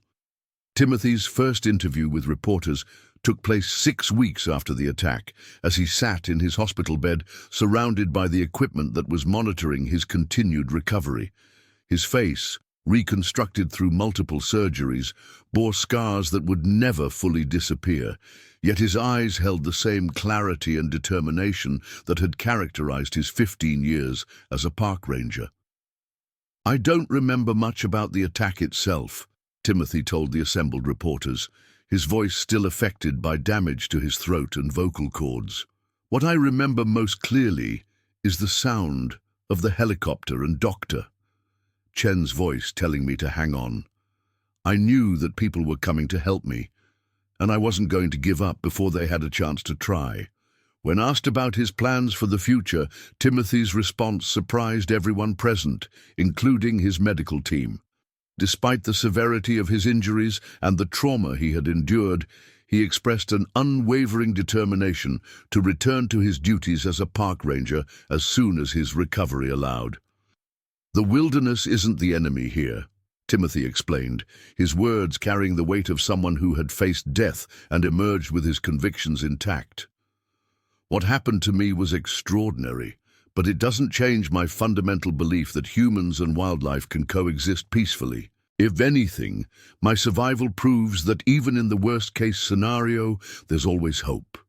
Speaker 1: Timothy's first interview with reporters took place 6 weeks after the attack, as he sat in his hospital bed surrounded by the equipment that was monitoring his continued recovery. His face, reconstructed through multiple surgeries, bore scars that would never fully disappear, yet his eyes held the same clarity and determination that had characterized his 15 years as a park ranger. "I don't remember much about the attack itself," Timothy told the assembled reporters, his voice still affected by damage to his throat and vocal cords. "What I remember most clearly is the sound of the helicopter and doctor. Chen's voice telling me to hang on. I knew that people were coming to help me, and I wasn't going to give up before they had a chance to try." When asked about his plans for the future, Timothy's response surprised everyone present, including his medical team. Despite the severity of his injuries and the trauma he had endured, he expressed an unwavering determination to return to his duties as a park ranger as soon as his recovery allowed. "The wilderness isn't the enemy here," Timothy explained, his words carrying the weight of someone who had faced death and emerged with his convictions intact. What happened to me was extraordinary, but it doesn't change my fundamental belief that humans and wildlife can coexist peacefully. If anything, my survival proves that even in the worst-case scenario, there's always hope.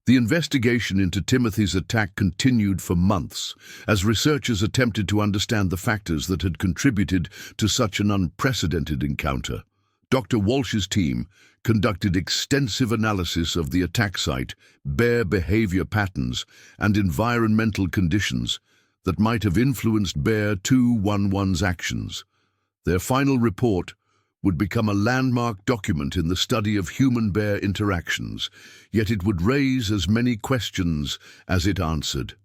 Speaker 1: The investigation into Timothy's attack continued for months, as researchers attempted to understand the factors that had contributed to such an unprecedented encounter. Dr. Walsh's team conducted extensive analysis of the attack site, bear behavior patterns, and environmental conditions that might have influenced Bear 211's actions. Their final report would become a landmark document in the study of human-bear interactions, yet it would raise as many questions as it answered.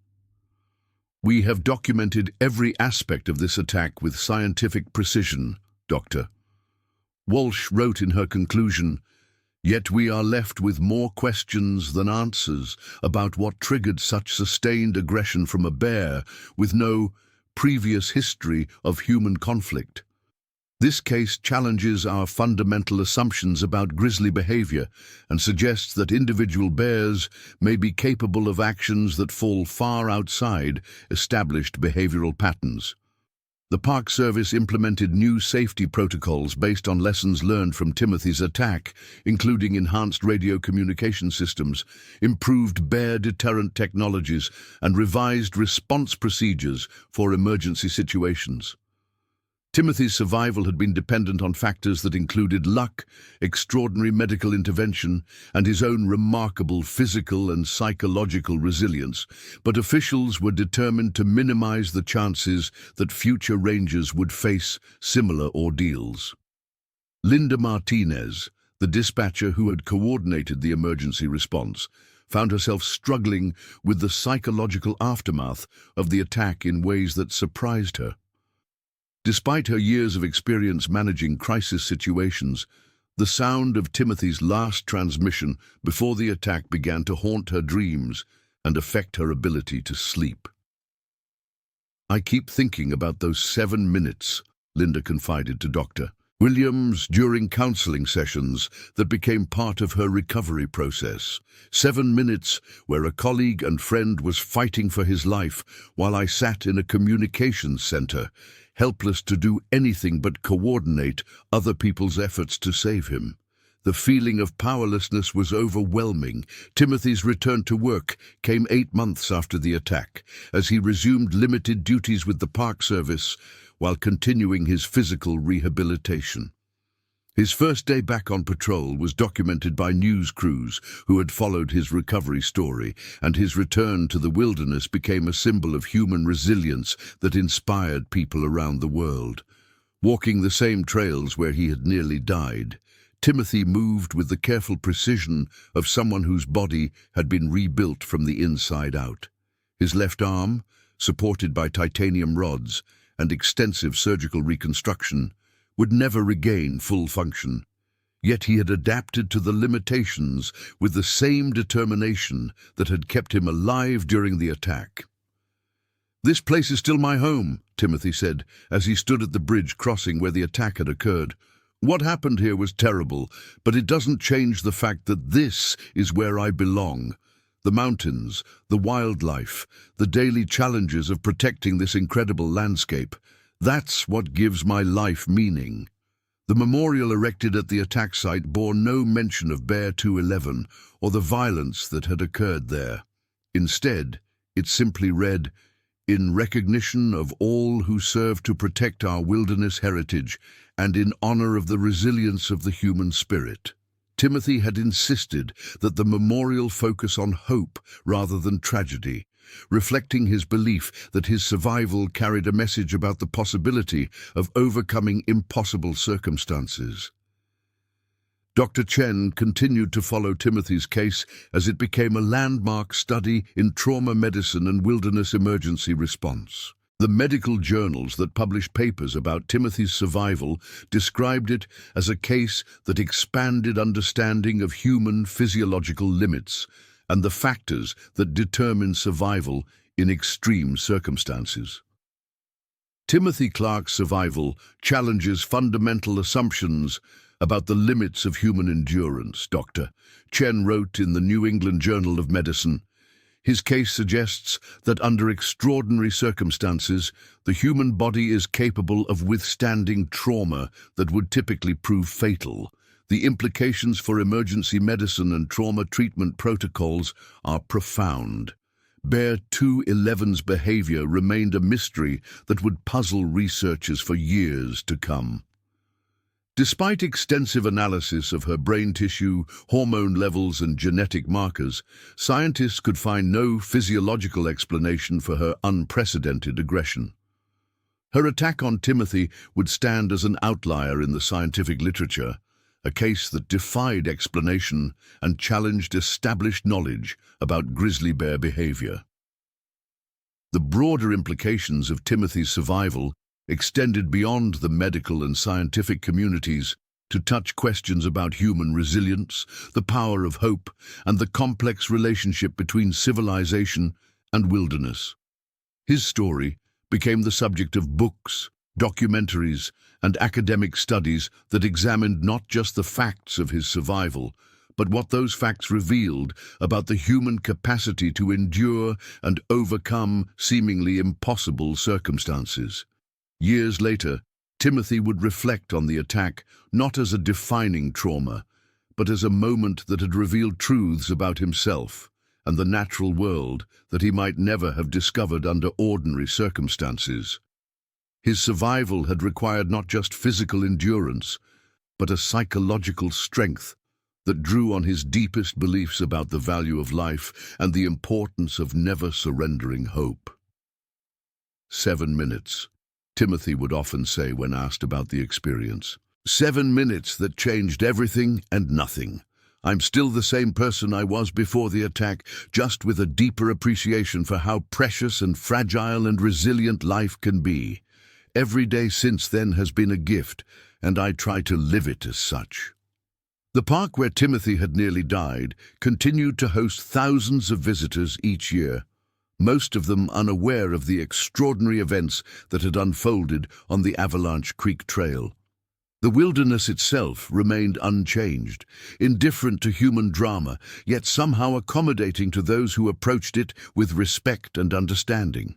Speaker 1: "We have documented every aspect of this attack with scientific precision, Doctor," Walsh wrote in her conclusion, "yet we are left with more questions than answers about what triggered such sustained aggression from a bear with no previous history of human conflict. This case challenges our fundamental assumptions about grizzly behavior and suggests that individual bears may be capable of actions that fall far outside established behavioral patterns." The Park Service implemented new safety protocols based on lessons learned from Timothy's attack, including enhanced radio communication systems, improved bear deterrent technologies, and revised response procedures for emergency situations. Timothy's survival had been dependent on factors that included luck, extraordinary medical intervention, and his own remarkable physical and psychological resilience, but officials were determined to minimize the chances that future rangers would face similar ordeals. Linda Martinez, the dispatcher who had coordinated the emergency response, found herself struggling with the psychological aftermath of the attack in ways that surprised her. Despite her years of experience managing crisis situations, the sound of Timothy's last transmission before the attack began to haunt her dreams and affect her ability to sleep. "I keep thinking about those 7 minutes," Linda confided to Dr. Williams during counseling sessions that became part of her recovery process. 7 minutes where a colleague and friend was fighting for his life while I sat in a communications center, helpless to do anything but coordinate other people's efforts to save him. The feeling of powerlessness was overwhelming. Timothy's return to work came 8 months after the attack, as he resumed limited duties with the Park Service while continuing his physical rehabilitation. His first day back on patrol was documented by news crews who had followed his recovery story, and his return to the wilderness became a symbol of human resilience that inspired people around the world. Walking the same trails where he had nearly died, Timothy moved with the careful precision of someone whose body had been rebuilt from the inside out. His left arm, supported by titanium rods and extensive surgical reconstruction, would never regain full function. Yet he had adapted to the limitations with the same determination that had kept him alive during the attack. "This place is still my home," Timothy said, as he stood at the bridge crossing where the attack had occurred. "What happened here was terrible, but it doesn't change the fact that this is where I belong. The mountains, the wildlife, the daily challenges of protecting this incredible landscape. That's what gives my life meaning." The memorial erected at the attack site bore no mention of Bear 211 or the violence that had occurred there. Instead, it simply read, "In recognition of all who serve to protect our wilderness heritage and in honor of the resilience of the human spirit." Timothy had insisted that the memorial focus on hope rather than tragedy, reflecting his belief that his survival carried a message about the possibility of overcoming impossible circumstances. Dr. Chen continued to follow Timothy's case as it became a landmark study in trauma medicine and wilderness emergency response. The medical journals that published papers about Timothy's survival described it as a case that expanded understanding of human physiological limits and the factors that determine survival in extreme circumstances. Timothy Clark's survival challenges fundamental assumptions about the limits of human endurance, Dr. Chen wrote in the New England Journal of Medicine. His case suggests that under extraordinary circumstances, the human body is capable of withstanding trauma that would typically prove fatal. The implications for emergency medicine and trauma treatment protocols are profound. Bear 211's behavior remained a mystery that would puzzle researchers for years to come. Despite extensive analysis of her brain tissue, hormone levels, and genetic markers, scientists could find no physiological explanation for her unprecedented aggression. Her attack on Timothy would stand as an outlier in the scientific literature, a case that defied explanation and challenged established knowledge about grizzly bear behavior. The broader implications of Timothy's survival extended beyond the medical and scientific communities to touch questions about human resilience, the power of hope, and the complex relationship between civilization and wilderness. His story became the subject of books, documentaries, and academic studies that examined not just the facts of his survival, but what those facts revealed about the human capacity to endure and overcome seemingly impossible circumstances. Years later, Timothy would reflect on the attack not as a defining trauma, but as a moment that had revealed truths about himself and the natural world that he might never have discovered under ordinary circumstances. His survival had required not just physical endurance, but a psychological strength that drew on his deepest beliefs about the value of life and the importance of never surrendering hope. 7 minutes, Timothy would often say when asked about the experience. 7 minutes that changed everything and nothing. I'm still the same person I was before the attack, just with a deeper appreciation for how precious and fragile and resilient life can be. Every day since then has been a gift, and I try to live it as such. The park where Timothy had nearly died continued to host thousands of visitors each year, most of them unaware of the extraordinary events that had unfolded on the Avalanche Creek Trail. The wilderness itself remained unchanged, indifferent to human drama, yet somehow accommodating to those who approached it with respect and understanding.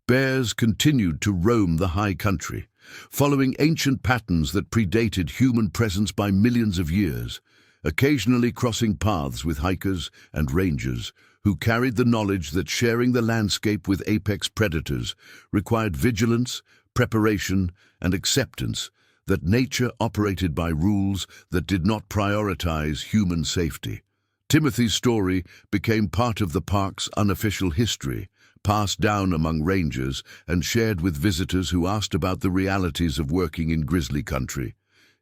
Speaker 1: Bears continued to roam the high country, following ancient patterns that predated human presence by millions of years, occasionally crossing paths with hikers and rangers who carried the knowledge that sharing the landscape with apex predators required vigilance, preparation, and acceptance that nature operated by rules that did not prioritize human safety. Timothy's story became part of the park's unofficial history, passed down among rangers and shared with visitors who asked about the realities of working in grizzly country.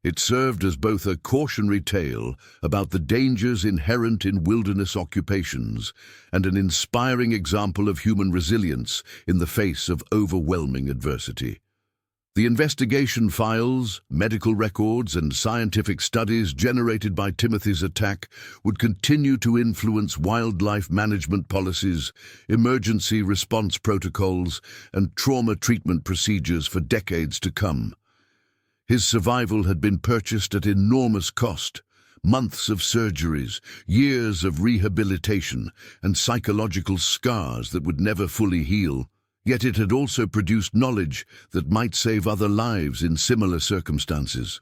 Speaker 1: It served as both a cautionary tale about the dangers inherent in wilderness occupations and an inspiring example of human resilience in the face of overwhelming adversity. The investigation files, medical records, and scientific studies generated by Timothy's attack would continue to influence wildlife management policies, emergency response protocols, and trauma treatment procedures for decades to come. His survival had been purchased at enormous cost, months of surgeries, years of rehabilitation, and psychological scars that would never fully heal. Yet it had also produced knowledge that might save other lives in similar circumstances.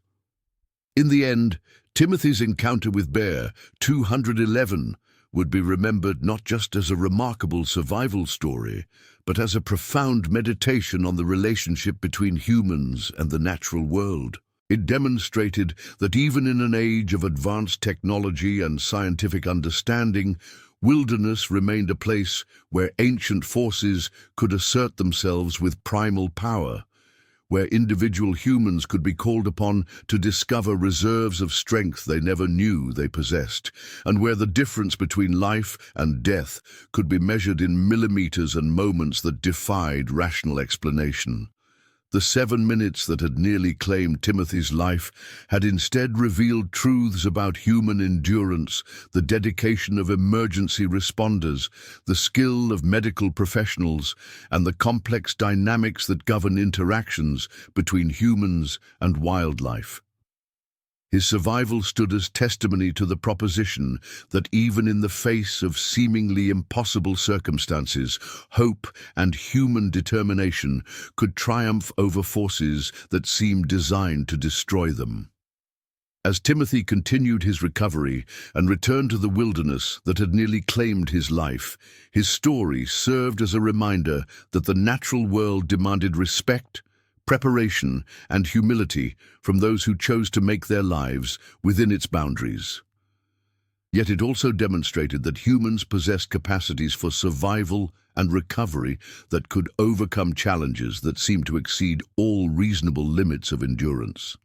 Speaker 1: In the end, Timothy's encounter with Bear 211 would be remembered not just as a remarkable survival story, but as a profound meditation on the relationship between humans and the natural world. It demonstrated that even in an age of advanced technology and scientific understanding, wilderness remained a place where ancient forces could assert themselves with primal power, where individual humans could be called upon to discover reserves of strength they never knew they possessed, and where the difference between life and death could be measured in millimeters and moments that defied rational explanation. The 7 minutes that had nearly claimed Timothy's life had instead revealed truths about human endurance, the dedication of emergency responders, the skill of medical professionals, and the complex dynamics that govern interactions between humans and wildlife. His survival stood as testimony to the proposition that even in the face of seemingly impossible circumstances, hope and human determination could triumph over forces that seemed designed to destroy them. As Timothy continued his recovery and returned to the wilderness that had nearly claimed his life, his story served as a reminder that the natural world demanded respect, preparation, and humility from those who chose to make their lives within its boundaries. Yet it also demonstrated that humans possessed capacities for survival and recovery that could overcome challenges that seemed to exceed all reasonable limits of endurance.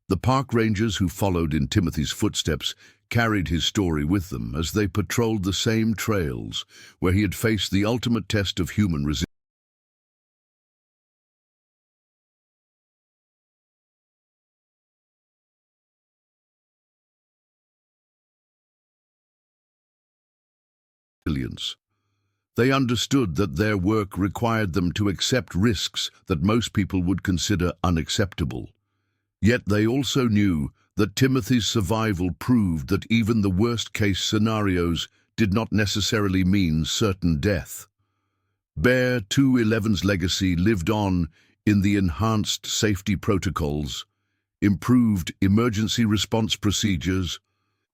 Speaker 1: The park rangers who followed in Timothy's footsteps carried his story with them as they patrolled the same trails where he had faced the ultimate test of human resilience. They understood that their work required them to accept risks that most people would consider unacceptable. Yet they also knew that Timothy's survival proved that even the worst-case scenarios did not necessarily mean certain death. Bear 211's legacy lived on in the enhanced safety protocols, improved emergency response procedures,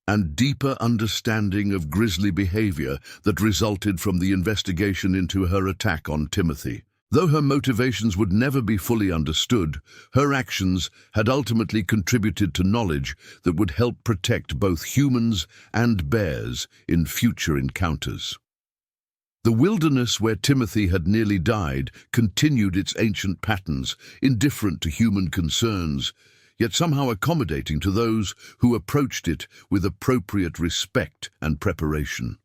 Speaker 1: and deeper understanding of grisly behavior that resulted from the investigation into her attack on Timothy. Though her motivations would never be fully understood, her actions had ultimately contributed to knowledge that would help protect both humans and bears in future encounters. The wilderness where Timothy had nearly died continued its ancient patterns, indifferent to human concerns, yet somehow accommodating to those who approached it with appropriate respect and preparation.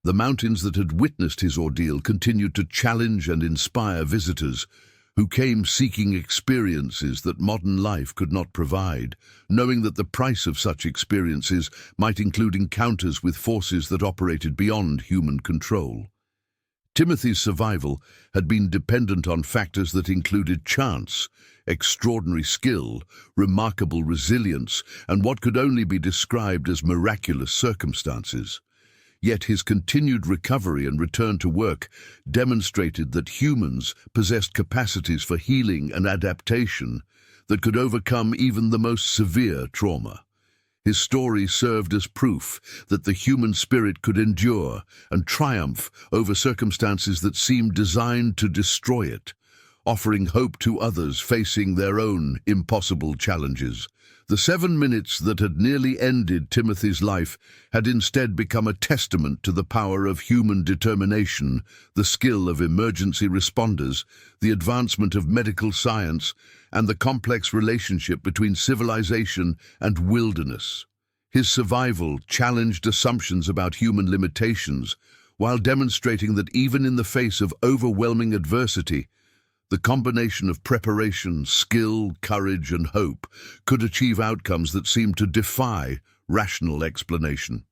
Speaker 1: The mountains that had witnessed his ordeal continued to challenge and inspire visitors who came seeking experiences that modern life could not provide, knowing that the price of such experiences might include encounters with forces that operated beyond human control. Timothy's survival had been dependent on factors that included chance, extraordinary skill, remarkable resilience, and what could only be described as miraculous circumstances. Yet his continued recovery and return to work demonstrated that humans possessed capacities for healing and adaptation that could overcome even the most severe trauma. His story served as proof that the human spirit could endure and triumph over circumstances that seemed designed to destroy it, offering hope to others facing their own impossible challenges. The 7 minutes that had nearly ended Timothy's life had instead become a testament to the power of human determination, the skill of emergency responders, the advancement of medical science, and the complex relationship between civilization and wilderness. His survival challenged assumptions about human limitations, while demonstrating that even in the face of overwhelming adversity, the combination of preparation, skill, courage, and hope could achieve outcomes that seemed to defy rational explanation.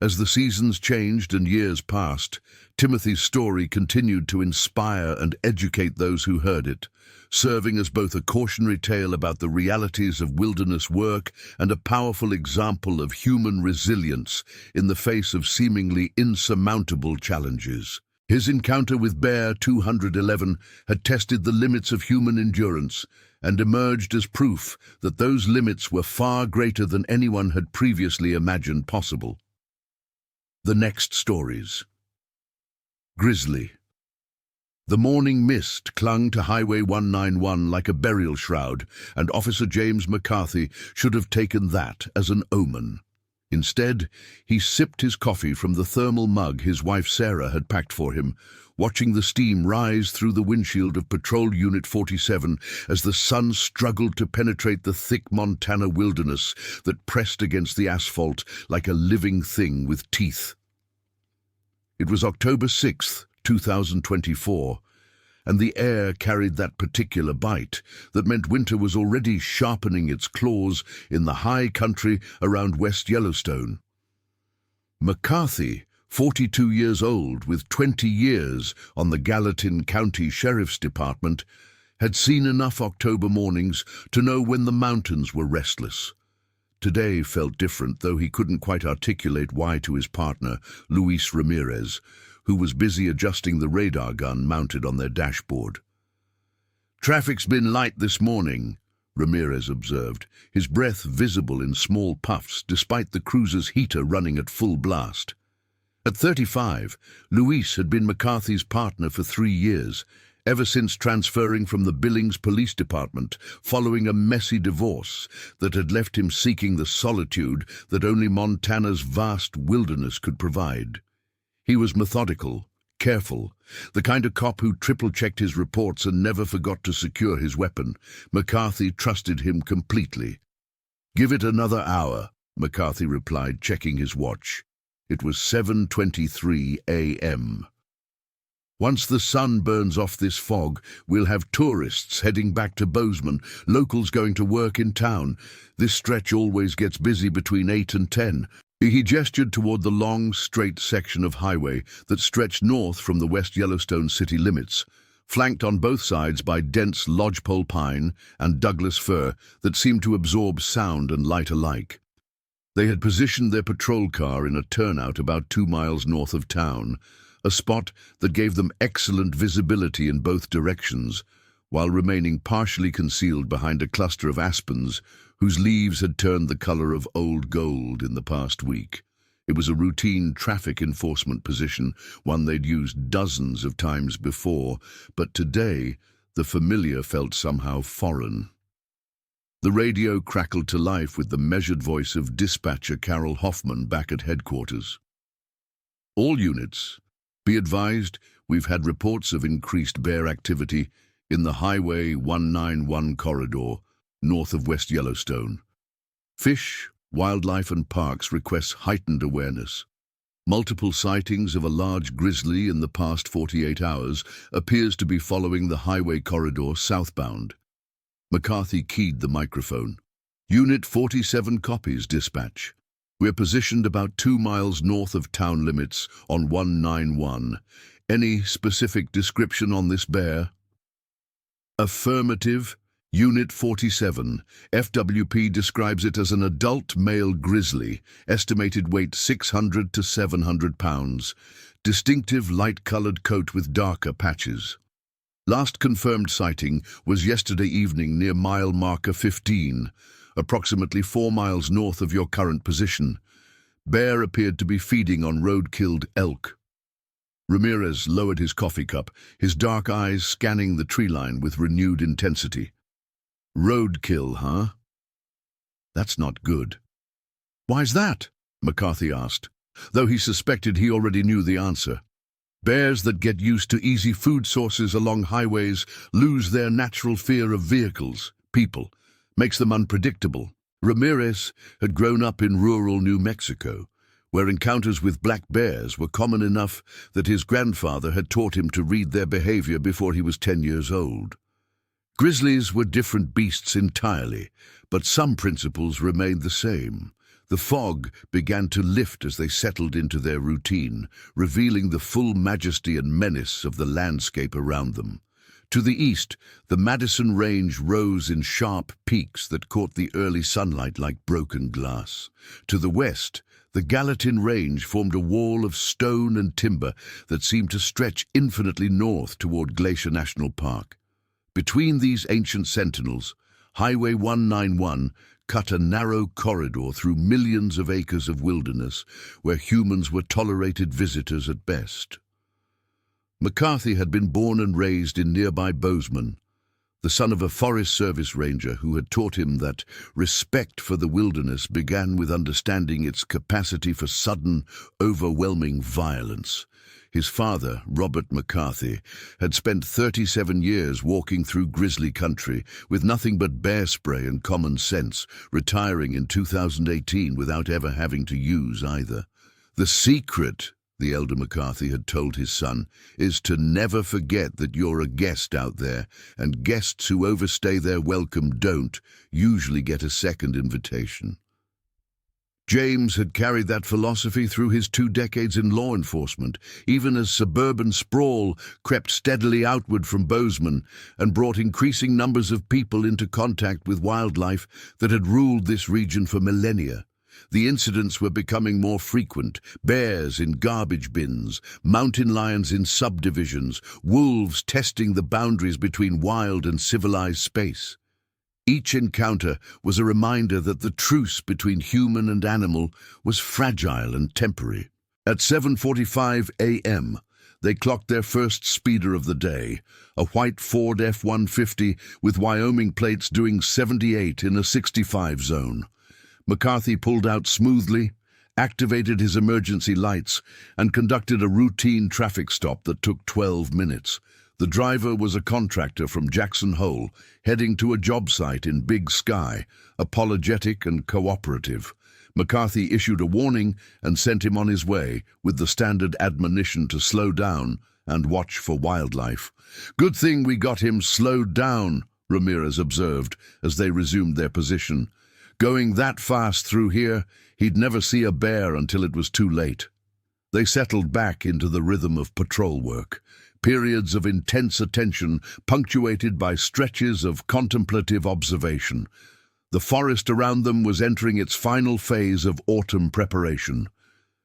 Speaker 1: As the seasons changed and years passed, Timothy's story continued to inspire and educate those who heard it, serving as both a cautionary tale about the realities of wilderness work and a powerful example of human resilience in the face of seemingly insurmountable challenges. His encounter with Bear 211 had tested the limits of human endurance and emerged as proof that those limits were far greater than anyone had previously imagined possible. The next stories. Grizzly. The morning mist clung to Highway 191 like a burial shroud, and Officer James McCarthy should have taken that as an omen. Instead, he sipped his coffee from the thermal mug his wife Sarah had packed for him, watching the steam rise through the windshield of Patrol Unit 47 as the sun struggled to penetrate the thick Montana wilderness that pressed against the asphalt like a living thing with teeth. It was October 6th, 2024, and the air carried that particular bite that meant winter was already sharpening its claws in the high country around West Yellowstone. McCarthy, 42 years old with 20 years on the Gallatin County Sheriff's Department, had seen enough October mornings to know when the mountains were restless. Today felt different, though he couldn't quite articulate why to his partner, Luis Ramirez, who was busy adjusting the radar gun mounted on their dashboard. "Traffic's been light this morning," Ramirez observed, his breath visible in small puffs despite the cruiser's heater running at full blast. At 35, Luis had been McCarthy's partner for 3 years, ever since transferring from the Billings Police Department following a messy divorce that had left him seeking the solitude that only Montana's vast wilderness could provide. He was methodical, careful, the kind of cop who triple-checked his reports and never forgot to secure his weapon. McCarthy trusted him completely. "Give it another hour," McCarthy replied, checking his watch. It was 7:23 a.m. "Once the sun burns off this fog, we'll have tourists heading back to Bozeman, locals going to work in town. This stretch always gets busy between 8 and 10. He gestured toward the long, straight section of highway that stretched north from the West Yellowstone city limits, flanked on both sides by dense lodgepole pine and Douglas fir that seemed to absorb sound and light alike. They had positioned their patrol car in a turnout about 2 miles north of town, a spot that gave them excellent visibility in both directions, while remaining partially concealed behind a cluster of aspens whose leaves had turned the color of old gold in the past week. It was a routine traffic enforcement position, one they'd used dozens of times before, but today the familiar felt somehow foreign. The radio crackled to life with the measured voice of dispatcher Carol Hoffman back at headquarters. "All units, be advised, we've had reports of increased bear activity in the Highway 191 corridor north of West Yellowstone. Fish, Wildlife and Parks requests heightened awareness. Multiple sightings of a large grizzly in the past 48 hours appears to be following the highway corridor southbound." McCarthy keyed the microphone. "Unit 47 copies, dispatch. We're positioned about 2 miles north of town limits on 191. Any specific description on this bear?" "Affirmative. Unit 47. FWP describes it as an adult male grizzly, estimated weight 600 to 700 pounds, distinctive light-colored coat with darker patches. Last confirmed sighting was yesterday evening near mile marker 15, approximately 4 miles north of your current position. Bear appeared to be feeding on road-killed elk." Ramirez lowered his coffee cup, his dark eyes scanning the tree line with renewed intensity. "Roadkill, huh? That's not good." "Why's that?" McCarthy asked, though he suspected he already knew the answer. "Bears that get used to easy food sources along highways lose their natural fear of vehicles, people, makes them unpredictable." Ramirez had grown up in rural New Mexico, where encounters with black bears were common enough that his grandfather had taught him to read their behavior before he was 10 years old. Grizzlies were different beasts entirely, but some principles remained the same. The fog began to lift as they settled into their routine, revealing the full majesty and menace of the landscape around them. To the east, the Madison Range rose in sharp peaks that caught the early sunlight like broken glass. To the west, the Gallatin Range formed a wall of stone and timber that seemed to stretch infinitely north toward Glacier National Park. Between these ancient sentinels, Highway 191 cut a narrow corridor through millions of acres of wilderness where humans were tolerated visitors at best. McCarthy had been born and raised in nearby Bozeman, the son of a Forest Service ranger who had taught him that respect for the wilderness began with understanding its capacity for sudden, overwhelming violence. His father, Robert McCarthy, had spent 37 years walking through grizzly country with nothing but bear spray and common sense, retiring in 2018 without ever having to use either. The secret, the elder McCarthy had told his son, is to never forget that you're a guest out there, and guests who overstay their welcome don't usually get a second invitation. James had carried that philosophy through his 2 decades in law enforcement, even as suburban sprawl crept steadily outward from Bozeman and brought increasing numbers of people into contact with wildlife that had ruled this region for millennia. The incidents were becoming more frequent: bears in garbage bins, mountain lions in subdivisions, wolves testing the boundaries between wild and civilized space. Each encounter was a reminder that the truce between human and animal was fragile and temporary. At 7:45 a.m., they clocked their first speeder of the day, a white Ford F-150 with Wyoming plates doing 78 in a 65 zone. McCarthy pulled out smoothly, activated his emergency lights, and conducted a routine traffic stop that took 12 minutes. The driver was a contractor from Jackson Hole, heading to a job site in Big Sky, apologetic and cooperative. McCarthy issued a warning and sent him on his way, with the standard admonition to slow down and watch for wildlife. "Good thing we got him slowed down," Ramirez observed as they resumed their position. "Going that fast through here, he'd never see a bear until it was too late." They settled back into the rhythm of patrol work, periods of intense attention punctuated by stretches of contemplative observation. The forest around them was entering its final phase of autumn preparation.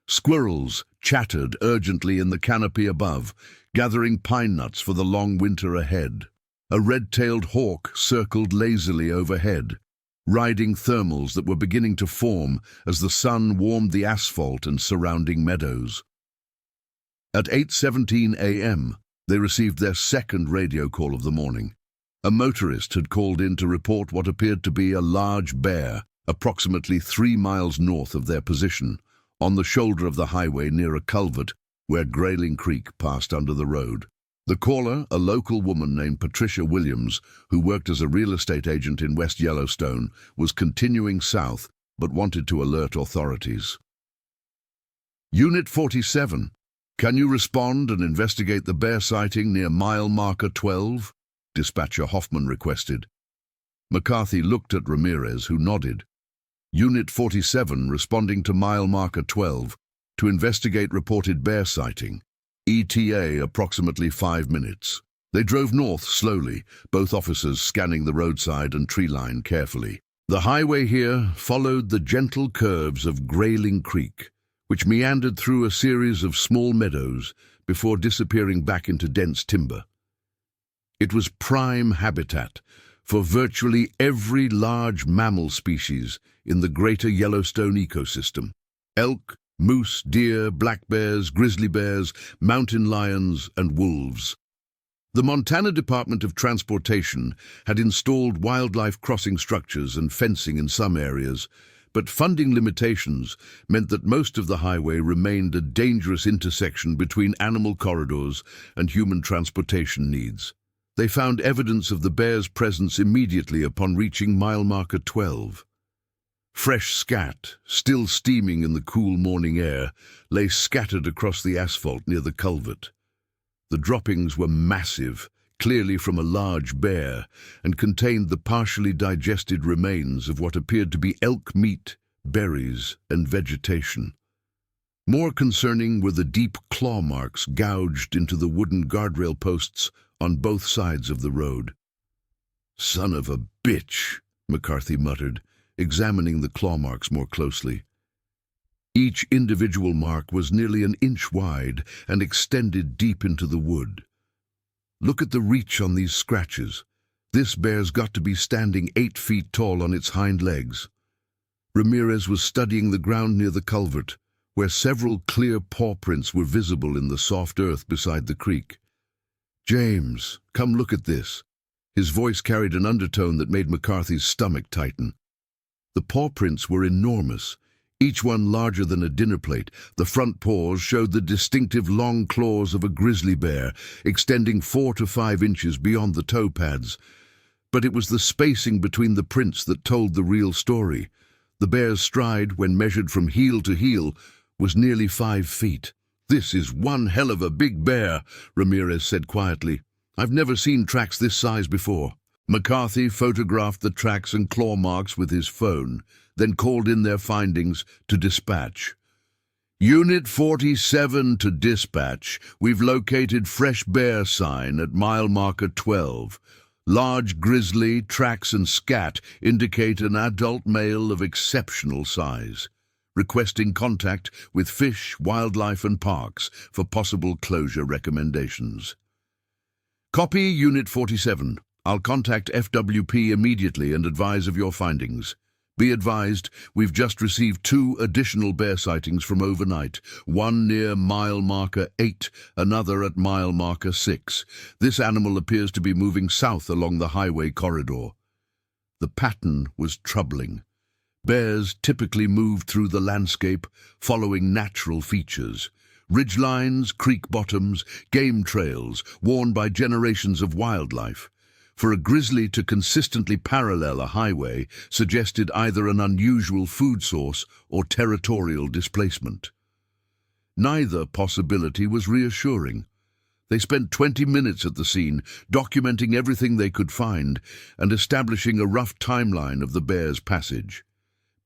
Speaker 1: Squirrels chattered urgently in the canopy above, gathering pine nuts for the long winter ahead. A red-tailed hawk circled lazily overhead, riding thermals that were beginning to form as the sun warmed the asphalt and surrounding meadows. At 8:17 a.m., they received their second radio call of the morning. A motorist had called in to report what appeared to be a large bear, approximately 3 miles north of their position, on the shoulder of the highway near a culvert where Grayling Creek passed under the road. The caller, a local woman named Patricia Williams, who worked as a real estate agent in West Yellowstone, was continuing south but wanted to alert authorities. "Unit 47, can you respond and investigate the bear sighting near mile marker 12? Dispatcher Hoffman requested. McCarthy looked at Ramirez, who nodded. "Unit 47 responding to mile marker 12 to investigate reported bear sighting. ETA approximately 5 minutes. They drove north slowly, both officers scanning the roadside and tree line carefully. The highway here followed the gentle curves of Grayling Creek, which meandered through a series of small meadows before disappearing back into dense timber. It was prime habitat for virtually every large mammal species in the greater Yellowstone ecosystem: elk, moose, deer, black bears, grizzly bears, mountain lions, and wolves. The Montana Department of Transportation had installed wildlife crossing structures and fencing in some areas, but funding limitations meant that most of the highway remained a dangerous intersection between animal corridors and human transportation needs. They found evidence of the bear's presence immediately upon reaching mile marker 12. Fresh scat, still steaming in the cool morning air, lay scattered across the asphalt near the culvert. The droppings were massive, clearly from a large bear, and contained the partially digested remains of what appeared to be elk meat, berries, and vegetation. More concerning were the deep claw marks gouged into the wooden guardrail posts on both sides of the road. "Son of a bitch," McCarthy muttered, examining the claw marks more closely. Each individual mark was nearly an inch wide and extended deep into the wood. "Look at the reach on these scratches. This bear's got to be standing 8 feet tall on its hind legs." Ramirez was studying the ground near the culvert, where several clear paw prints were visible in the soft earth beside the creek. "James, come look at this." His voice carried an undertone that made McCarthy's stomach tighten. The paw prints were enormous, each one larger than a dinner plate. The front paws showed the distinctive long claws of a grizzly bear, extending 4 to 5 inches beyond the toe pads. But it was the spacing between the prints that told the real story. The bear's stride, when measured from heel to heel, was nearly 5 feet. "This is one hell of a big bear," Ramirez said quietly. "I've never seen tracks this size before." McCarthy photographed the tracks and claw marks with his phone, then called in their findings to dispatch. "Unit 47 to dispatch. We've located fresh bear sign at mile marker 12. Large grizzly, tracks and scat indicate an adult male of exceptional size. Requesting contact with Fish, Wildlife and Parks for possible closure recommendations." "Copy, Unit 47. I'll contact FWP immediately and advise of your findings. Be advised, we've just received 2 additional bear sightings from overnight, one near mile marker 8, another at mile marker 6. This animal appears to be moving south along the highway corridor." The pattern was troubling. Bears typically moved through the landscape, following natural features. Ridgelines, creek bottoms, game trails, worn by generations of wildlife. For a grizzly to consistently parallel a highway suggested either an unusual food source or territorial displacement. Neither possibility was reassuring. They spent 20 minutes at the scene, documenting everything they could find and establishing a rough timeline of the bear's passage.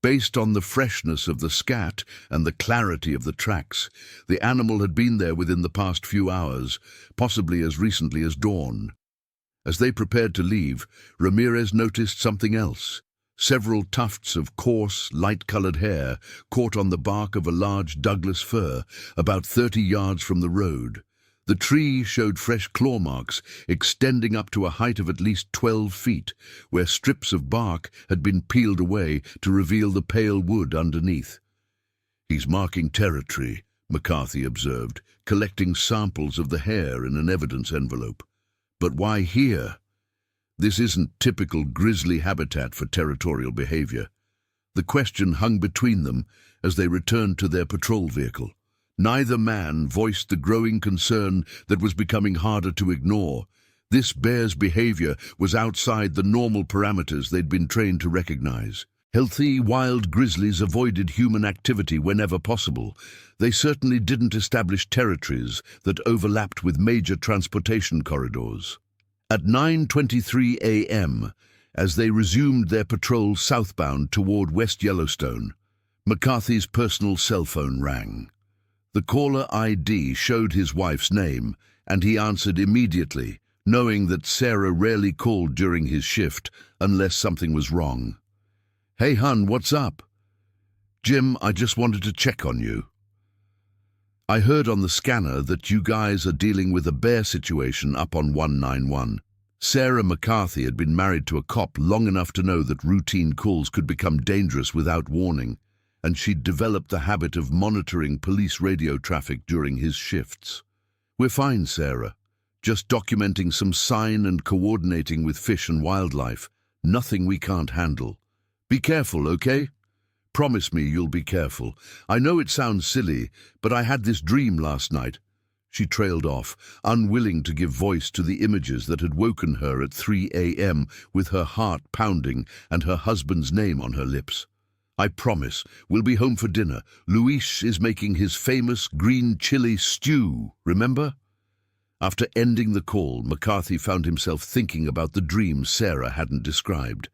Speaker 1: Based on the freshness of the scat and the clarity of the tracks, the animal had been there within the past few hours, possibly as recently as dawn. As they prepared to leave, Ramirez noticed something else. Several tufts of coarse, light-colored hair caught on the bark of a large Douglas fir about 30 yards from the road. The tree showed fresh claw marks extending up to a height of at least 12 feet, where strips of bark had been peeled away to reveal the pale wood underneath. "He's marking territory," McCarthy observed, collecting samples of the hair in an evidence envelope. "But why here? This isn't typical grizzly habitat for territorial behavior." The question hung between them as they returned to their patrol vehicle. Neither man voiced the growing concern that was becoming harder to ignore. This bear's behavior was outside the normal parameters they'd been trained to recognize. Healthy, wild grizzlies avoided human activity whenever possible. They certainly didn't establish territories that overlapped with major transportation corridors. At 9:23 a.m., as they resumed their patrol southbound toward West Yellowstone, McCarthy's personal cell phone rang. The caller ID showed his wife's name, and he answered immediately, knowing that Sarah rarely called during his shift unless something was wrong. "Hey, hun, what's up?" "Jim, I just wanted to check on you. I heard on the scanner that you guys are dealing with a bear situation up on 191. Sarah McCarthy had been married to a cop long enough to know that routine calls could become dangerous without warning, and she'd developed the habit of monitoring police radio traffic during his shifts. "We're fine, Sarah. Just documenting some sign and coordinating with Fish and Wildlife. Nothing we can't handle. Be careful, okay? Promise me you'll be careful. I know it sounds silly, but I had this dream last night." She trailed off, unwilling to give voice to the images that had woken her at 3 a.m. with her heart pounding and her husband's name on her lips. "I promise, we'll be home for dinner. Luis is making his famous green chili stew, remember?" After ending the call, McCarthy found himself thinking about the dream Sarah hadn't described.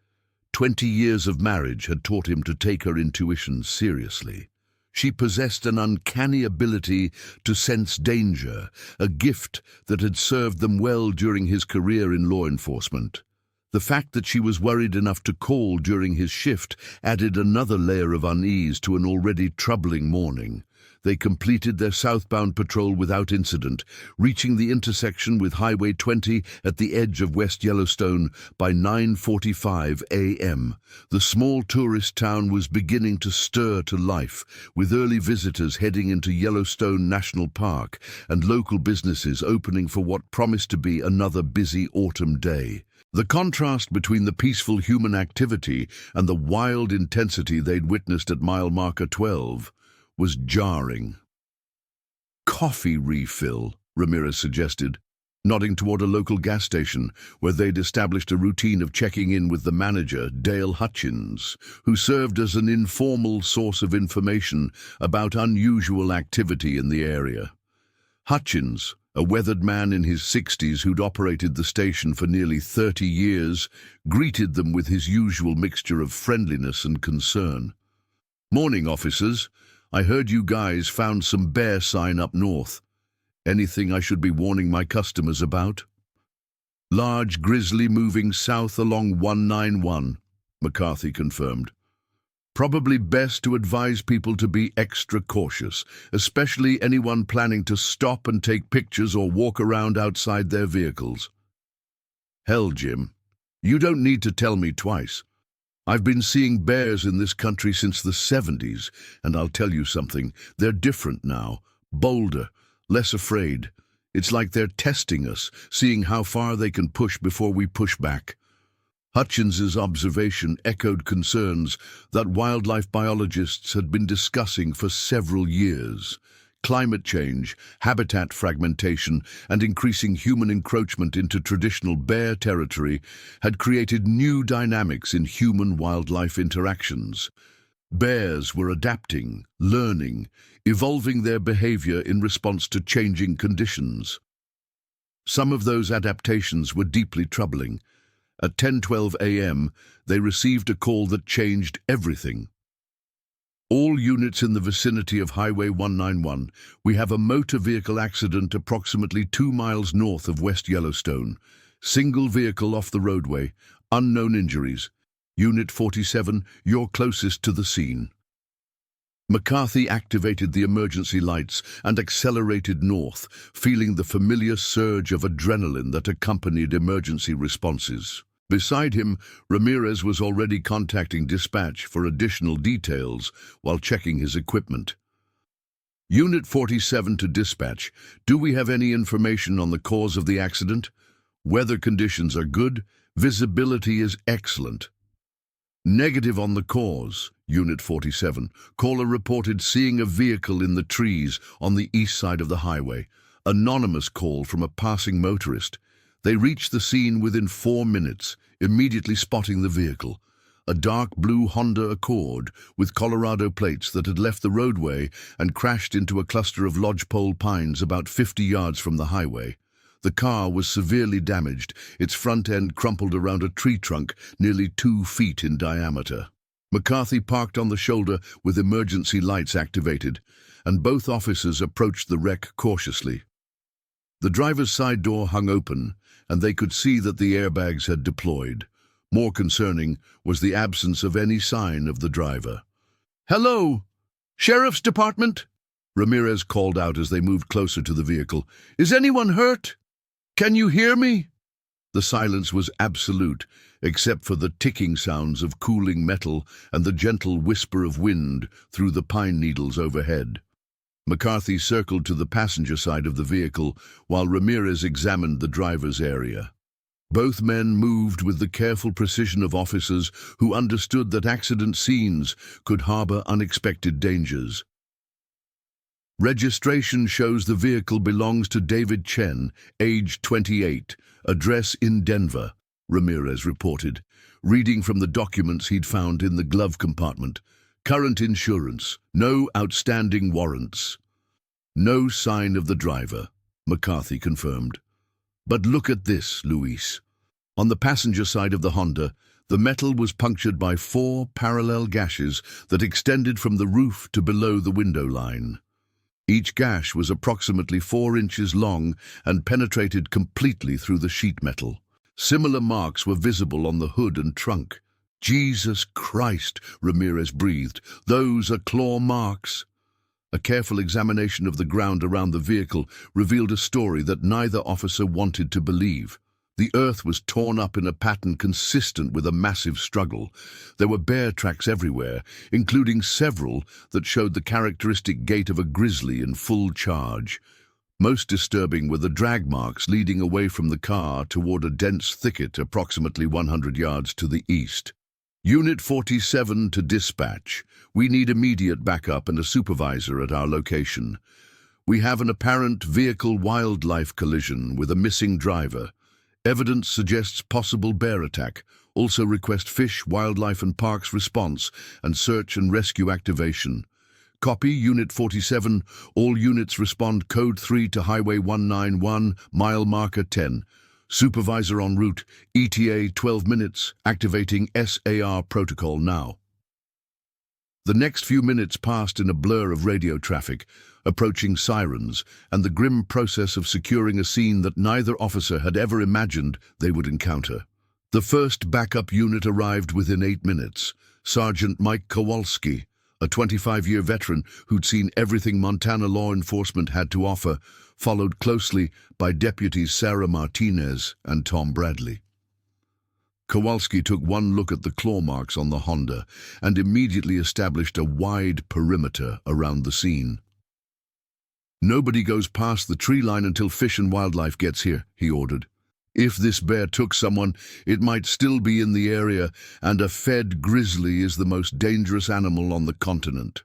Speaker 1: 20 years of marriage had taught him to take her intuition seriously. She possessed an uncanny ability to sense danger, a gift that had served them well during his career in law enforcement. The fact that she was worried enough to call during his shift added another layer of unease to an already troubling morning. They completed their southbound patrol without incident, reaching the intersection with Highway 20 at the edge of West Yellowstone by 9:45 a.m. The small tourist town was beginning to stir to life, with early visitors heading into Yellowstone National Park and local businesses opening for what promised to be another busy autumn day. The contrast between the peaceful human activity and the wild intensity they'd witnessed at mile marker 12 was jarring. "Coffee refill," Ramirez suggested, nodding toward a local gas station where they'd established a routine of checking in with the manager, Dale Hutchins, who served as an informal source of information about unusual activity in the area. Hutchins, a weathered man in his 60s who'd operated the station for nearly 30 years, greeted them with his usual mixture of friendliness and concern. "Morning, officers. I heard you guys found some bear sign up north. Anything I should be warning my customers about?" "Large grizzly moving south along 191, McCarthy confirmed. "Probably best to advise people to be extra cautious, especially anyone planning to stop and take pictures or walk around outside their vehicles." "Hell, Jim, you don't need to tell me twice. I've been seeing bears in this country since the 70s, and I'll tell you something, they're different now, bolder, less afraid. It's like they're testing us, seeing how far they can push before we push back." Hutchins's observation echoed concerns that wildlife biologists had been discussing for several years. Climate change, habitat fragmentation, and increasing human encroachment into traditional bear territory had created new dynamics in human-wildlife interactions. Bears were adapting, learning, evolving their behavior in response to changing conditions. Some of those adaptations were deeply troubling. At 10:12 a.m., they received a call that changed everything. "All units in the vicinity of Highway 191, we have a motor vehicle accident approximately 2 miles north of West Yellowstone. Single vehicle off the roadway, unknown injuries. Unit 47, you're closest to the scene." McCarthy activated the emergency lights and accelerated north, feeling the familiar surge of adrenaline that accompanied emergency responses. Beside him, Ramirez was already contacting dispatch for additional details while checking his equipment. "Unit 47 to dispatch. Do we have any information on the cause of the accident? Weather conditions are good. Visibility is excellent." "Negative on the cause, Unit 47. Caller reported seeing a vehicle in the trees on the east side of the highway. Anonymous call from a passing motorist. They reached the scene within 4 minutes, immediately spotting the vehicle. A dark blue Honda Accord with Colorado plates that had left the roadway and crashed into a cluster of lodgepole pines about 50 yards from the highway. The car was severely damaged, its front end crumpled around a tree trunk nearly 2 feet in diameter. McCarthy parked on the shoulder with emergency lights activated, and both officers approached the wreck cautiously. The driver's side door hung open, and they could see that the airbags had deployed. More concerning was the absence of any sign of the driver. "Hello, Sheriff's Department?" Ramirez called out as they moved closer to the vehicle. "Is anyone hurt? Can you hear me?" The silence was absolute, except for the ticking sounds of cooling metal and the gentle whisper of wind through the pine needles overhead. McCarthy circled to the passenger side of the vehicle while Ramirez examined the driver's area. Both men moved with the careful precision of officers who understood that accident scenes could harbor unexpected dangers. "Registration shows the vehicle belongs to David Chen, age 28, address in Denver," Ramirez reported, reading from the documents he'd found in the glove compartment. "Current insurance, no outstanding warrants." "No sign of the driver," McCarthy confirmed. "But look at this, Luis." On the passenger side of the Honda, the metal was punctured by 4 parallel gashes that extended from the roof to below the window line. Each gash was approximately 4 inches long and penetrated completely through the sheet metal. Similar marks were visible on the hood and trunk. "Jesus Christ," Ramirez breathed. "Those are claw marks." A careful examination of the ground around the vehicle revealed a story that neither officer wanted to believe. The earth was torn up in a pattern consistent with a massive struggle. There were bear tracks everywhere, including several that showed the characteristic gait of a grizzly in full charge. Most disturbing were the drag marks leading away from the car toward a dense thicket approximately 100 yards to the east. "Unit 47 to dispatch. We need immediate backup and a supervisor at our location. We have an apparent vehicle-wildlife collision with a missing driver. Evidence suggests possible bear attack. Also request Fish, Wildlife and Parks response and search and rescue activation. Copy, Unit 47. All units respond Code 3 to Highway 191, mile marker 10. Supervisor en route, ETA 12 minutes, activating SAR protocol now. The next few minutes passed in a blur of radio traffic, approaching sirens, and the grim process of securing a scene that neither officer had ever imagined they would encounter. The first backup unit arrived within 8 minutes. Sergeant Mike Kowalski, a 25-year veteran who'd seen everything Montana law enforcement had to offer, followed closely by deputies Sarah Martinez and Tom Bradley. Kowalski took one look at the claw marks on the Honda and immediately established a wide perimeter around the scene. "Nobody goes past the tree line until Fish and Wildlife gets here," he ordered. "If this bear took someone, it might still be in the area, and a fed grizzly is the most dangerous animal on the continent."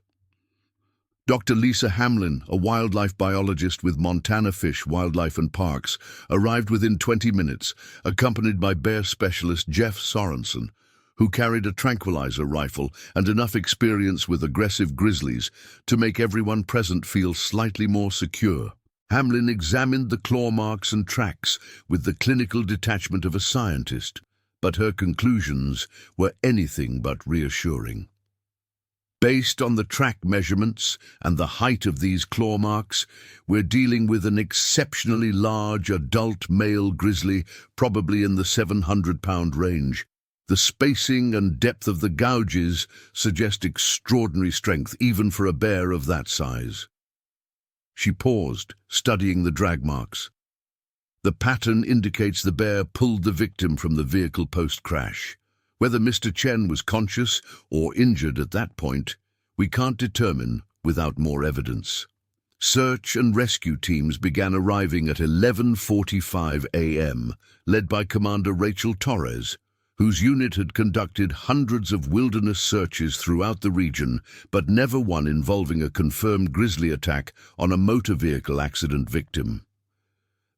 Speaker 1: Dr. Lisa Hamlin, a wildlife biologist with Montana Fish, Wildlife and Parks, arrived within 20 minutes, accompanied by bear specialist Jeff Sorensen, who carried a tranquilizer rifle and enough experience with aggressive grizzlies to make everyone present feel slightly more secure. Hamlin examined the claw marks and tracks with the clinical detachment of a scientist, but her conclusions were anything but reassuring. Based on the track measurements and the height of these claw marks, we're dealing with an exceptionally large adult male grizzly, probably in the 700-pound range. The spacing and depth of the gouges suggest extraordinary strength, even for a bear of that size. She paused, studying the drag marks. The pattern indicates the bear pulled the victim from the vehicle post-crash. Whether Mr. Chen was conscious or injured at that point, we can't determine without more evidence. Search and rescue teams began arriving at 11:45 a.m., led by Commander Rachel Torres, whose unit had conducted hundreds of wilderness searches throughout the region, but never one involving a confirmed grizzly attack on a motor vehicle accident victim.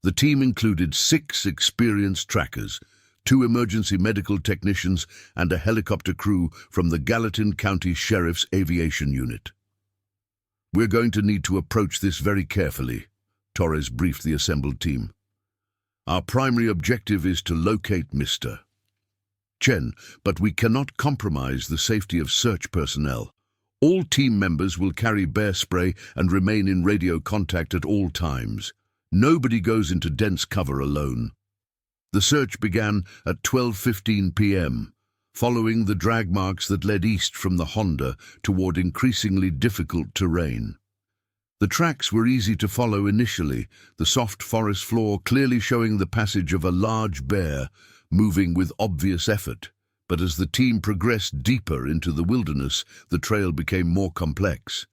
Speaker 1: The team included 6 experienced trackers, 2 emergency medical technicians, and a helicopter crew from the Gallatin County Sheriff's Aviation Unit. "We're going to need to approach this very carefully," Torres briefed the assembled team. "Our primary objective is to locate Mr. Chen, but we cannot compromise the safety of search personnel. All team members will carry bear spray and remain in radio contact at all times. Nobody goes into dense cover alone." The search began at 12:15 p.m., following the drag marks that led east from the Honda toward increasingly difficult terrain. The tracks were easy to follow initially, the soft forest floor clearly showing the passage of a large bear, moving with obvious effort. But as the team progressed deeper into the wilderness, the trail became more complex.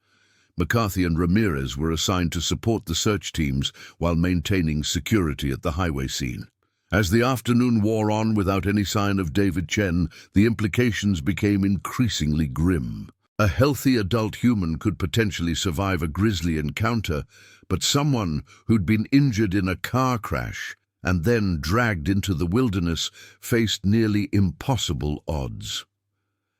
Speaker 1: McCarthy and Ramirez were assigned to support the search teams while maintaining security at the highway scene. As the afternoon wore on without any sign of David Chen, the implications became increasingly grim. A healthy adult human could potentially survive a grizzly encounter, but someone who'd been injured in a car crash and then dragged into the wilderness faced nearly impossible odds.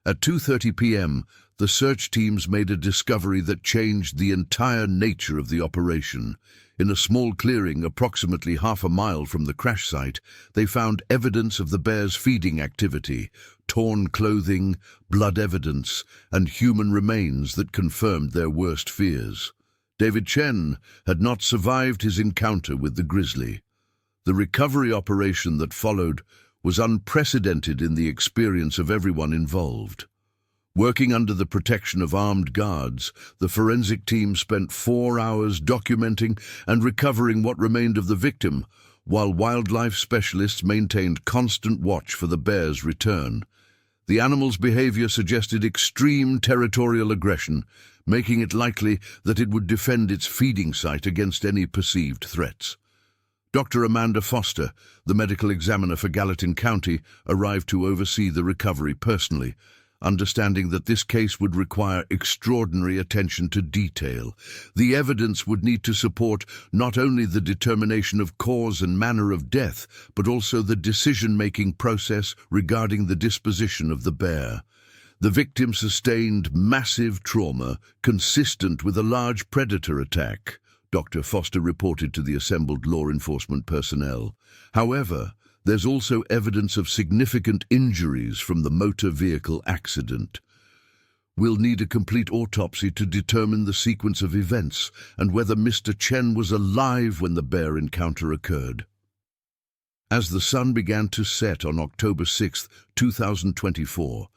Speaker 1: At 2:30 p.m., the search teams made a discovery that changed the entire nature of the operation. In a small clearing approximately half a mile from the crash site, they found evidence of the bear's feeding activity, torn clothing, blood evidence, and human remains that confirmed their worst fears. David Chen had not survived his encounter with the grizzly. The recovery operation that followed was unprecedented in the experience of everyone involved. Working under the protection of armed guards, the forensic team spent 4 hours documenting and recovering what remained of the victim, while wildlife specialists maintained constant watch for the bear's return. The animal's behavior suggested extreme territorial aggression, making it likely that it would defend its feeding site against any perceived threats. Dr. Amanda Foster, the medical examiner for Gallatin County, arrived to oversee the recovery personally, understanding that this case would require extraordinary attention to detail. The evidence would need to support not only the determination of cause and manner of death, but also the decision-making process regarding the disposition of the bear. The victim sustained massive trauma consistent with a large predator attack, Dr. Foster reported to the assembled law enforcement personnel. However, there's also evidence of significant injuries from the motor vehicle accident. We'll need a complete autopsy to determine the sequence of events and whether Mr. Chen was alive when the bear encounter occurred. As the sun began to set on October 6, 2024,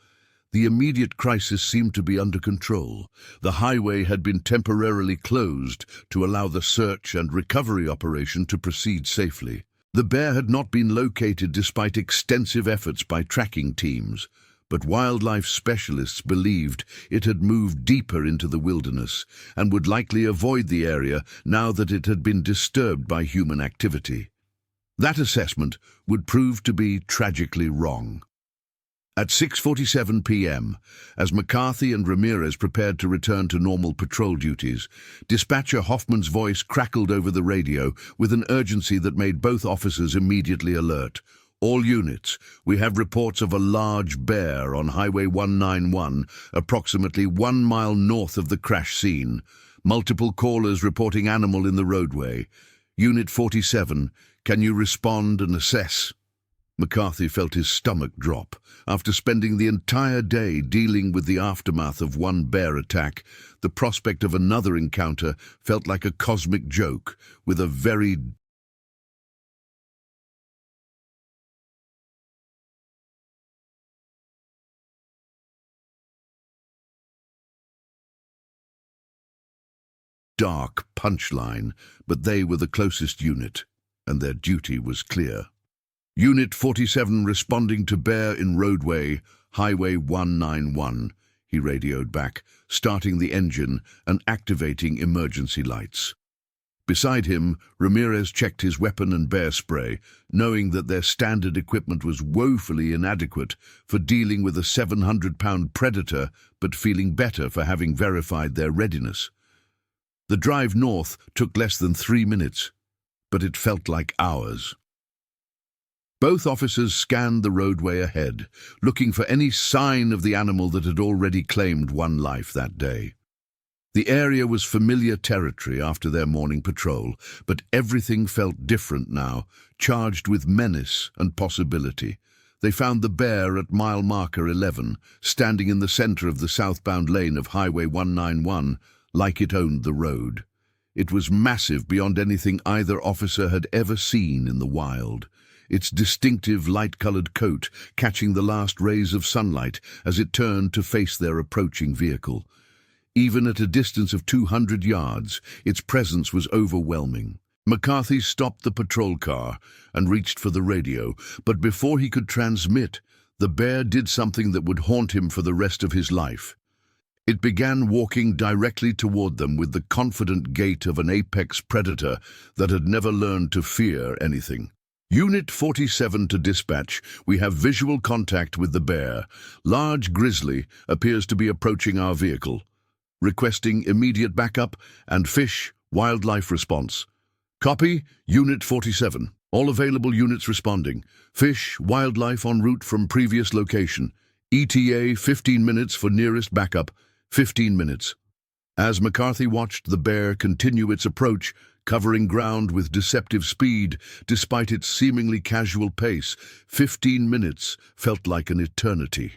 Speaker 1: the immediate crisis seemed to be under control. The highway had been temporarily closed to allow the search and recovery operation to proceed safely. The bear had not been located despite extensive efforts by tracking teams, but wildlife specialists believed it had moved deeper into the wilderness and would likely avoid the area now that it had been disturbed by human activity. That assessment would prove to be tragically wrong. At 6:47 p.m., as McCarthy and Ramirez prepared to return to normal patrol duties, dispatcher Hoffman's voice crackled over the radio with an urgency that made both officers immediately alert. All units, we have reports of a large bear on Highway 191, approximately 1 mile north of the crash scene. Multiple callers reporting animal in the roadway. Unit 47, can you respond and assess? McCarthy felt his stomach drop. After spending the entire day dealing with the aftermath of one bear attack, the prospect of another encounter felt like a cosmic joke with a very dark punchline, but they were the closest unit, and their duty was clear. Unit 47 responding to bear in roadway, Highway 191, he radioed back, starting the engine and activating emergency lights. Beside him, Ramirez checked his weapon and bear spray, knowing that their standard equipment was woefully inadequate for dealing with a 700-pound predator, but feeling better for having verified their readiness. The drive north took less than 3 minutes, but it felt like hours. Both officers scanned the roadway ahead, looking for any sign of the animal that had already claimed one life that day. The area was familiar territory after their morning patrol, but everything felt different now, charged with menace and possibility. They found the bear at mile marker 11, standing in the center of the southbound lane of Highway 191, like it owned the road. It was massive beyond anything either officer had ever seen in the wild, its distinctive light-colored coat catching the last rays of sunlight as it turned to face their approaching vehicle. Even at a distance of 200 yards, its presence was overwhelming. McCarthy stopped the patrol car and reached for the radio, but before he could transmit, the bear did something that would haunt him for the rest of his life. It began walking directly toward them with the confident gait of an apex predator that had never learned to fear anything. Unit 47 to dispatch, we have visual contact with the bear. Large grizzly appears to be approaching our vehicle. Requesting immediate backup and fish wildlife response. Copy, Unit 47. All available units responding. Fish wildlife en route from previous location. ETA 15 minutes for nearest backup. 15 minutes. As McCarthy watched the bear continue its approach, covering ground with deceptive speed, despite its seemingly casual pace, 15 minutes felt like an eternity.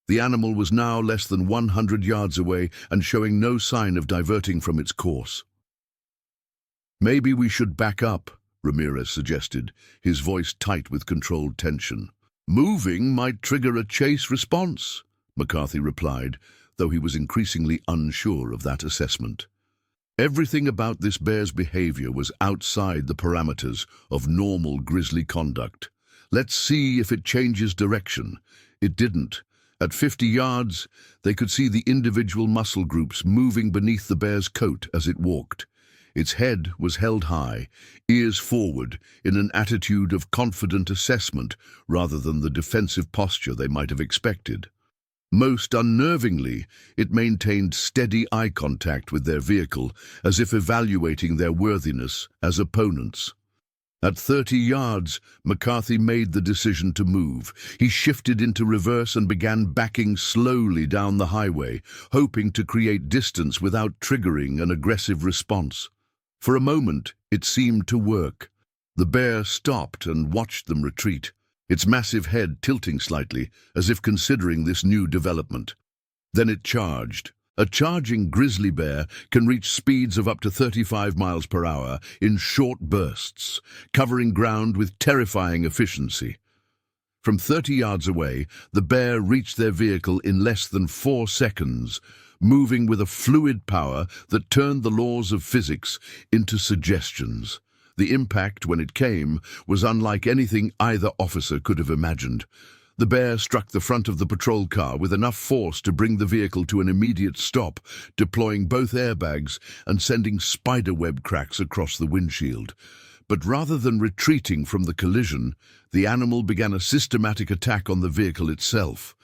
Speaker 1: The animal was now less than 100 yards away and showing no sign of diverting from its course. Maybe we should back up, Ramirez suggested, his voice tight with controlled tension. Moving might trigger a chase response, McCarthy replied, though he was increasingly unsure of that assessment. Everything about this bear's behavior was outside the parameters of normal grizzly conduct. Let's see if it changes direction. It didn't. At 50 yards, they could see the individual muscle groups moving beneath the bear's coat as it walked. Its head was held high, ears forward, in an attitude of confident assessment rather than the defensive posture they might have expected. Most unnervingly, it maintained steady eye contact with their vehicle, as if evaluating their worthiness as opponents. At 30 yards, McCarthy made the decision to move. He shifted into reverse and began backing slowly down the highway, hoping to create distance without triggering an aggressive response. For a moment, it seemed to work. The bear stopped and watched them retreat, its massive head tilting slightly, as if considering this new development. Then it charged. A charging grizzly bear can reach speeds of up to 35 miles per hour in short bursts, covering ground with terrifying efficiency. From 30 yards away, the bear reached their vehicle in less than 4 seconds, moving with a fluid power that turned the laws of physics into suggestions. The impact, when it came, was unlike anything either officer could have imagined. The bear struck the front of the patrol car with enough force to bring the vehicle to an immediate stop, deploying both airbags and sending spiderweb cracks across the windshield. But rather than retreating from the collision, the animal began a systematic attack on the vehicle itself.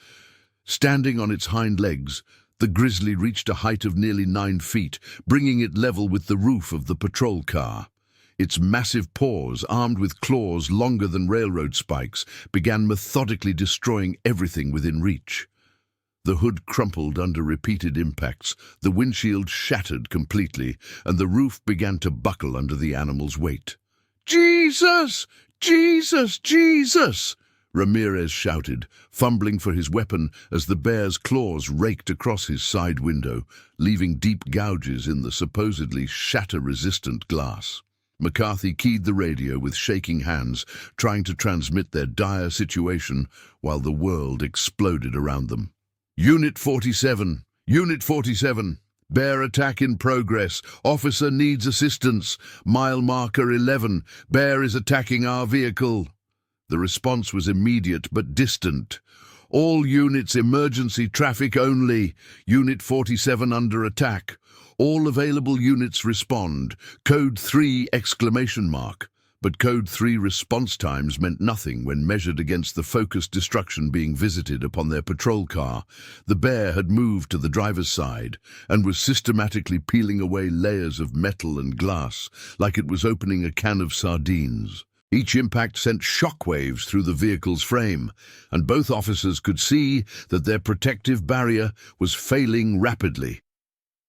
Speaker 1: Standing on its hind legs, the grizzly reached a height of nearly 9 feet, bringing it level with the roof of the patrol car. Its massive paws, armed with claws longer than railroad spikes, began methodically destroying everything within reach. The hood crumpled under repeated impacts, the windshield shattered completely, and the roof began to buckle under the animal's weight. "Jesus! Jesus! Jesus!" Ramirez shouted, fumbling for his weapon as the bear's claws raked across his side window, leaving deep gouges in the supposedly shatter-resistant glass. McCarthy keyed the radio with shaking hands, trying to transmit their dire situation while the world exploded around them. Unit 47! Unit 47! Bear attack in progress. Officer needs assistance. Mile marker 11. Bear is attacking our vehicle. The response was immediate but distant. All units, emergency traffic only. Unit 47 under attack. All available units respond. Code 3 exclamation mark. But Code 3 response times meant nothing when measured against the focused destruction being visited upon their patrol car. The bear had moved to the driver's side and was systematically peeling away layers of metal and glass, like it was opening a can of sardines. Each impact sent shockwaves through the vehicle's frame, and both officers could see that their protective barrier was failing rapidly.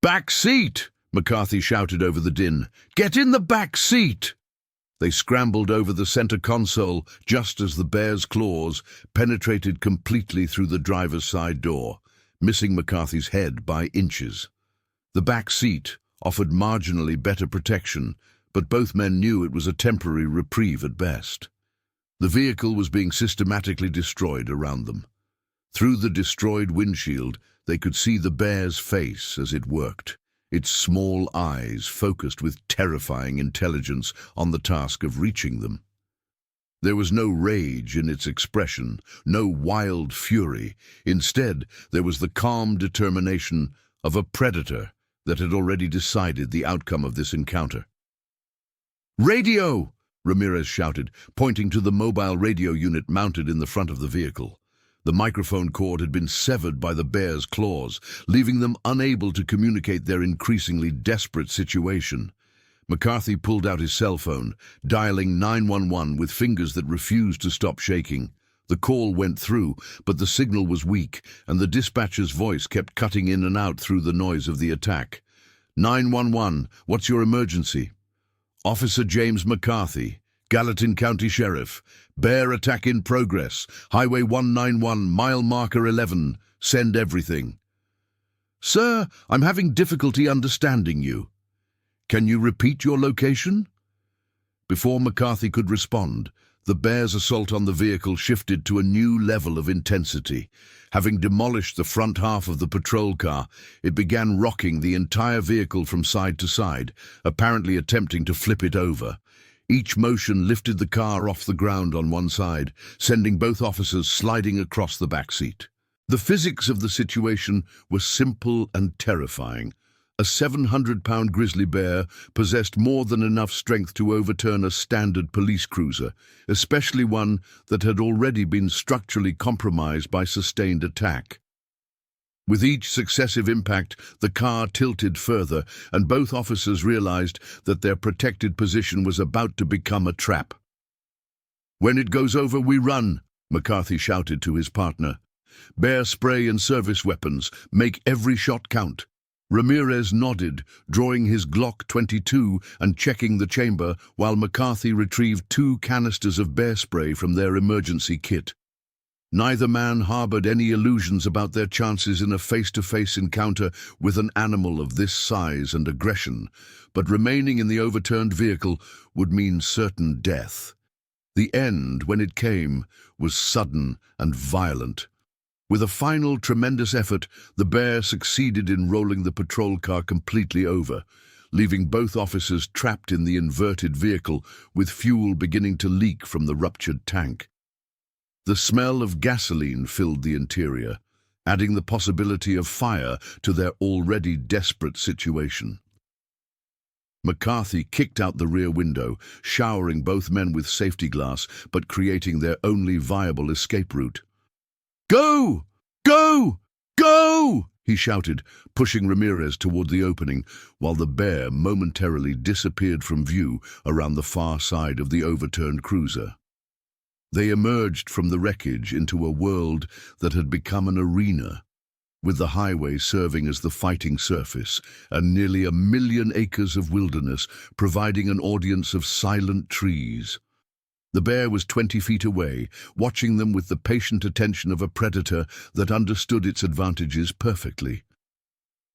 Speaker 1: "Back seat!" McCarthy shouted over the din. "Get in the back seat!" They scrambled over the center console just as the bear's claws penetrated completely through the driver's side door, missing McCarthy's head by inches. The back seat offered marginally better protection, but both men knew it was a temporary reprieve at best. The vehicle was being systematically destroyed around them. Through the destroyed windshield, they could see the bear's face as it worked, its small eyes focused with terrifying intelligence on the task of reaching them. There was no rage in its expression, no wild fury. Instead, there was the calm determination of a predator that had already decided the outcome of this encounter. "Radio!" Ramirez shouted, pointing to the mobile radio unit mounted in the front of the vehicle. The microphone cord had been severed by the bear's claws, leaving them unable to communicate their increasingly desperate situation. McCarthy pulled out his cell phone, dialing 911 with fingers that refused to stop shaking. The call went through, but the signal was weak, and the dispatcher's voice kept cutting in and out through the noise of the attack. 911, what's your emergency? Officer James McCarthy, Gallatin County Sheriff. Bear attack in progress. Highway 191, mile marker 11. Send everything. Sir, I'm having difficulty understanding you. Can you repeat your location? Before McCarthy could respond, the bear's assault on the vehicle shifted to a new level of intensity. Having demolished the front half of the patrol car, it began rocking the entire vehicle from side to side, apparently attempting to flip it over. Each motion lifted the car off the ground on one side, sending both officers sliding across the back seat. The physics of the situation were simple and terrifying. A 700-pound grizzly bear possessed more than enough strength to overturn a standard police cruiser, especially one that had already been structurally compromised by sustained attack. With each successive impact, the car tilted further, and both officers realized that their protected position was about to become a trap. "When it goes over, we run," McCarthy shouted to his partner. "Bear spray and service weapons. Make every shot count." Ramirez nodded, drawing his Glock 22 and checking the chamber, while McCarthy retrieved 2 canisters of bear spray from their emergency kit. Neither man harbored any illusions about their chances in a face-to-face encounter with an animal of this size and aggression, but remaining in the overturned vehicle would mean certain death. The end, when it came, was sudden and violent. With a final tremendous effort, the bear succeeded in rolling the patrol car completely over, leaving both officers trapped in the inverted vehicle with fuel beginning to leak from the ruptured tank. The smell of gasoline filled the interior, adding the possibility of fire to their already desperate situation. McCarthy kicked out the rear window, showering both men with safety glass, but creating their only viable escape route. "Go! Go! Go!" he shouted, pushing Ramirez toward the opening, while the bear momentarily disappeared from view around the far side of the overturned cruiser. They emerged from the wreckage into a world that had become an arena, with the highway serving as the fighting surface and nearly 1,000,000 acres of wilderness providing an audience of silent trees. The bear was 20 feet away, watching them with the patient attention of a predator that understood its advantages perfectly.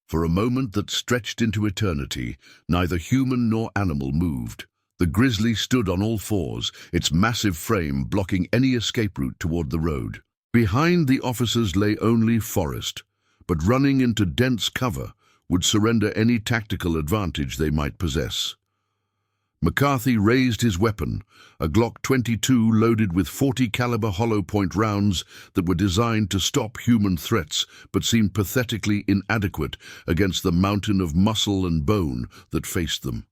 Speaker 1: For a moment that stretched into eternity, neither human nor animal moved. The grizzly stood on all fours, its massive frame blocking any escape route toward the road. Behind the officers lay only forest, but running into dense cover would surrender any tactical advantage they might possess. McCarthy raised his weapon, a Glock 22 loaded with 40 caliber hollow point rounds that were designed to stop human threats but seemed pathetically inadequate against the mountain of muscle and bone that faced them.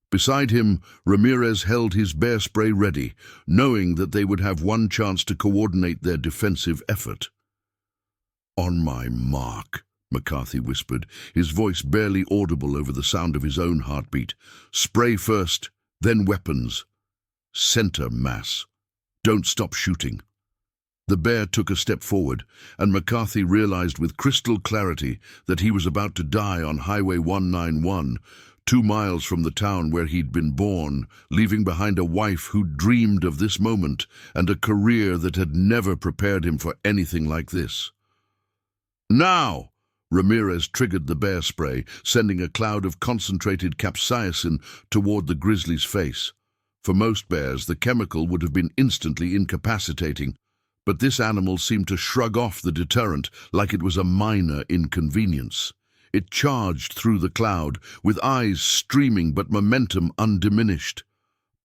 Speaker 1: Beside him, Ramirez held his bear spray ready, knowing that they would have one chance to coordinate their defensive effort. "On my mark," McCarthy whispered, his voice barely audible over the sound of his own heartbeat. "Spray first, then weapons. Center mass. Don't stop shooting." The bear took a step forward, and McCarthy realized with crystal clarity that he was about to die on Highway 191, 2 miles from the town where he'd been born, leaving behind a wife who'd dreamed of this moment and a career that had never prepared him for anything like this. "Now!" Ramirez triggered the bear spray, sending a cloud of concentrated capsaicin toward the grizzly's face. For most bears, the chemical would have been instantly incapacitating, but this animal seemed to shrug off the deterrent like it was a minor inconvenience. It charged through the cloud, with eyes streaming but momentum undiminished.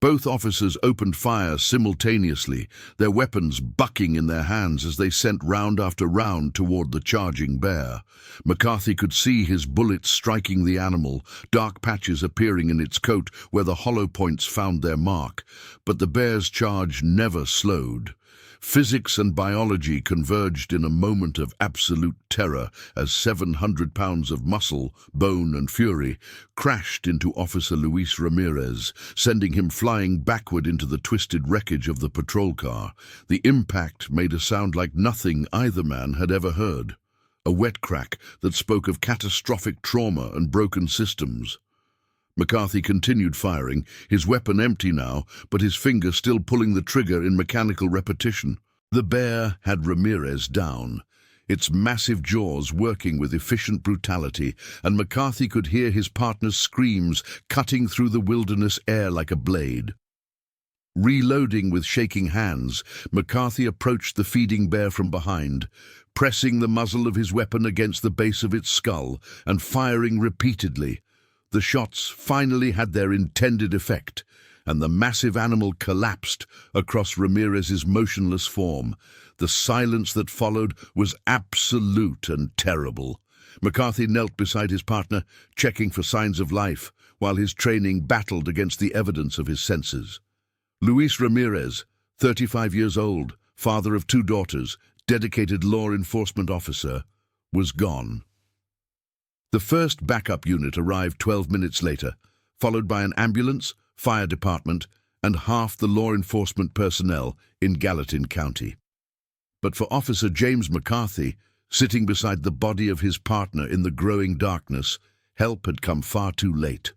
Speaker 1: Both officers opened fire simultaneously, their weapons bucking in their hands as they sent round after round toward the charging bear. McCarthy could see his bullets striking the animal, dark patches appearing in its coat where the hollow points found their mark, but the bear's charge never slowed. Physics and biology converged in a moment of absolute terror as 700 pounds of muscle, bone and fury crashed into Officer Luis Ramirez, sending him flying backward into the twisted wreckage of the patrol car. The impact made a sound like nothing either man had ever heard, a wet crack that spoke of catastrophic trauma and broken systems. McCarthy continued firing, his weapon empty now, but his finger still pulling the trigger in mechanical repetition. The bear had Ramirez down, its massive jaws working with efficient brutality, and McCarthy could hear his partner's screams cutting through the wilderness air like a blade. Reloading with shaking hands, McCarthy approached the feeding bear from behind, pressing the muzzle of his weapon against the base of its skull and firing repeatedly. The shots finally had their intended effect, and the massive animal collapsed across Ramirez's motionless form. The silence that followed was absolute and terrible. McCarthy knelt beside his partner, checking for signs of life, while his training battled against the evidence of his senses. Luis Ramirez, 35 years old, father of 2 daughters, dedicated law enforcement officer, was gone. The first backup unit arrived 12 minutes later, followed by an ambulance, fire department, and half the law enforcement personnel in Gallatin County. But for Officer James McCarthy, sitting beside the body of his partner in the growing darkness, help had come far too late.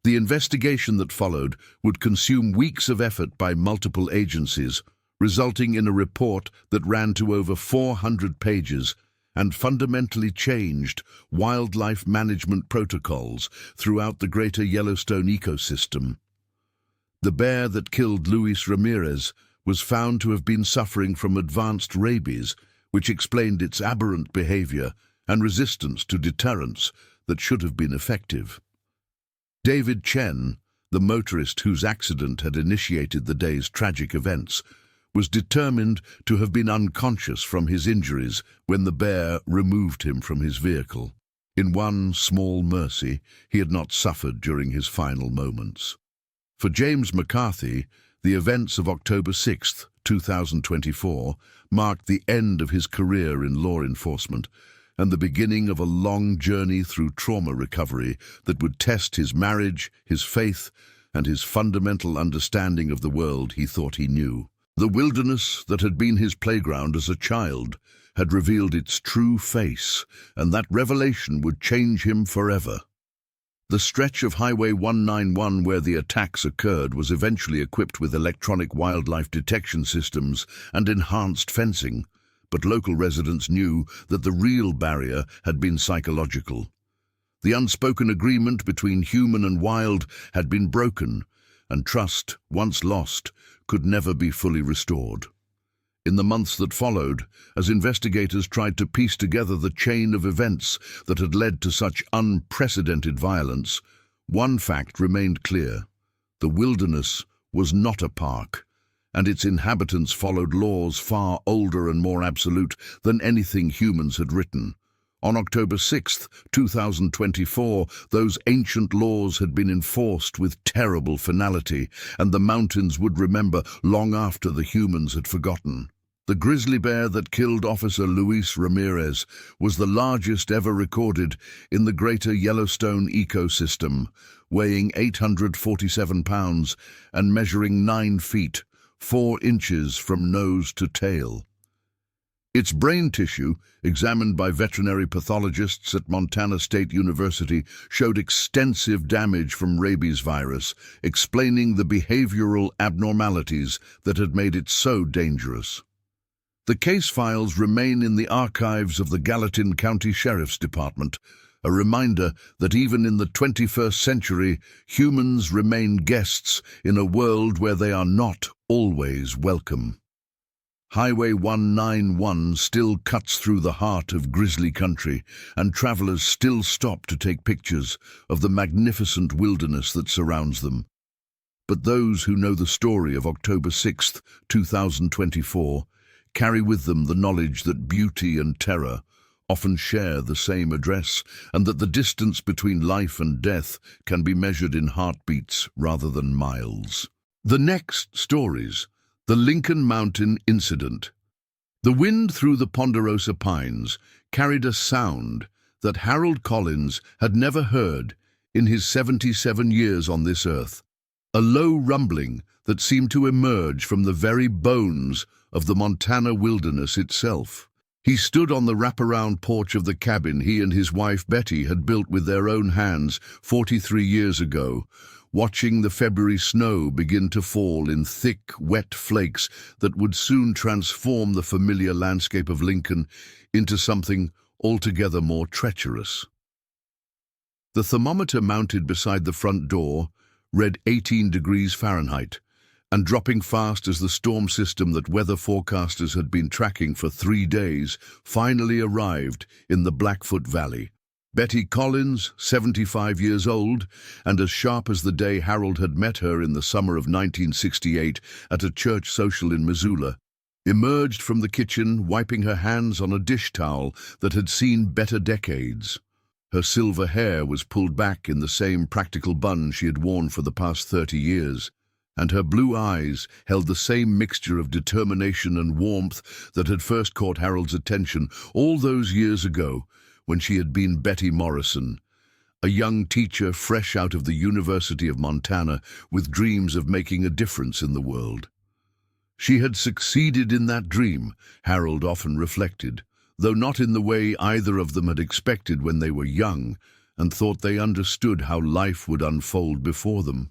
Speaker 1: The investigation that followed would consume weeks of effort by multiple agencies, resulting in a report that ran to over 400 pages and fundamentally changed wildlife management protocols throughout the greater Yellowstone ecosystem. The bear that killed Luis Ramirez was found to have been suffering from advanced rabies, which explained its aberrant behavior and resistance to deterrents that should have been effective. David Chen, the motorist whose accident had initiated the day's tragic events, was determined to have been unconscious from his injuries when the bear removed him from his vehicle. In one small mercy, he had not suffered during his final moments. For James McCarthy, the events of October 6, 2024, marked the end of his career in law enforcement and the beginning of a long journey through trauma recovery that would test his marriage, his faith, and his fundamental understanding of the world he thought he knew. The wilderness that had been his playground as a child had revealed its true face, and that revelation would change him forever. The stretch of Highway 191 where the attacks occurred was eventually equipped with electronic wildlife detection systems and enhanced fencing, but local residents knew that the real barrier had been psychological. The unspoken agreement between human and wild had been broken, and trust, once lost, could never be fully restored. In the months that followed, as investigators tried to piece together the chain of events that had led to such unprecedented violence, one fact remained clear: the wilderness was not a park, and its inhabitants followed laws far older and more absolute than anything humans had written. On October 6, 2024, those ancient laws had been enforced with terrible finality, and the mountains would remember long after the humans had forgotten. The grizzly bear that killed Officer Luis Ramirez was the largest ever recorded in the greater Yellowstone ecosystem, weighing 847 pounds and measuring 9 feet, 4 inches from nose to tail. Its brain tissue, examined by veterinary pathologists at Montana State University, showed extensive damage from rabies virus, explaining the behavioral abnormalities that had made it so dangerous. The case files remain in the archives of the Gallatin County Sheriff's Department, a reminder that even in the 21st century, humans remain guests in a world where they are not always welcome. Highway 191 still cuts through the heart of grizzly country, and travelers still stop to take pictures of the magnificent wilderness that surrounds them. But those who know the story of October 6, 2024, carry with them the knowledge that beauty and terror often share the same address, and that the distance between life and death can be measured in heartbeats rather than miles. The next stories: the Lincoln Mountain Incident. The wind through the ponderosa pines carried a sound that Harold Collins had never heard in his 77 years on this earth, a low rumbling that seemed to emerge from the very bones of the Montana wilderness itself. He stood on the wraparound porch of the cabin he and his wife Betty had built with their own hands 43 years ago, watching the February snow begin to fall in thick, wet flakes that would soon transform the familiar landscape of Lincoln into something altogether more treacherous. The thermometer mounted beside the front door read 18 degrees Fahrenheit, and dropping fast as the storm system that weather forecasters had been tracking for 3 days finally arrived in the Blackfoot Valley. Betty Collins, 75 years old, and as sharp as the day Harold had met her in the summer of 1968 at a church social in Missoula, emerged from the kitchen wiping her hands on a dish towel that had seen better decades. Her silver hair was pulled back in the same practical bun she had worn for the past 30 years. and her blue eyes held the same mixture of determination and warmth that had first caught Harold's attention all those years ago when she had been Betty Morrison, a young teacher fresh out of the University of Montana with dreams of making a difference in the world. She had succeeded in that dream, Harold often reflected, though not in the way either of them had expected when they were young and thought they understood how life would unfold before them.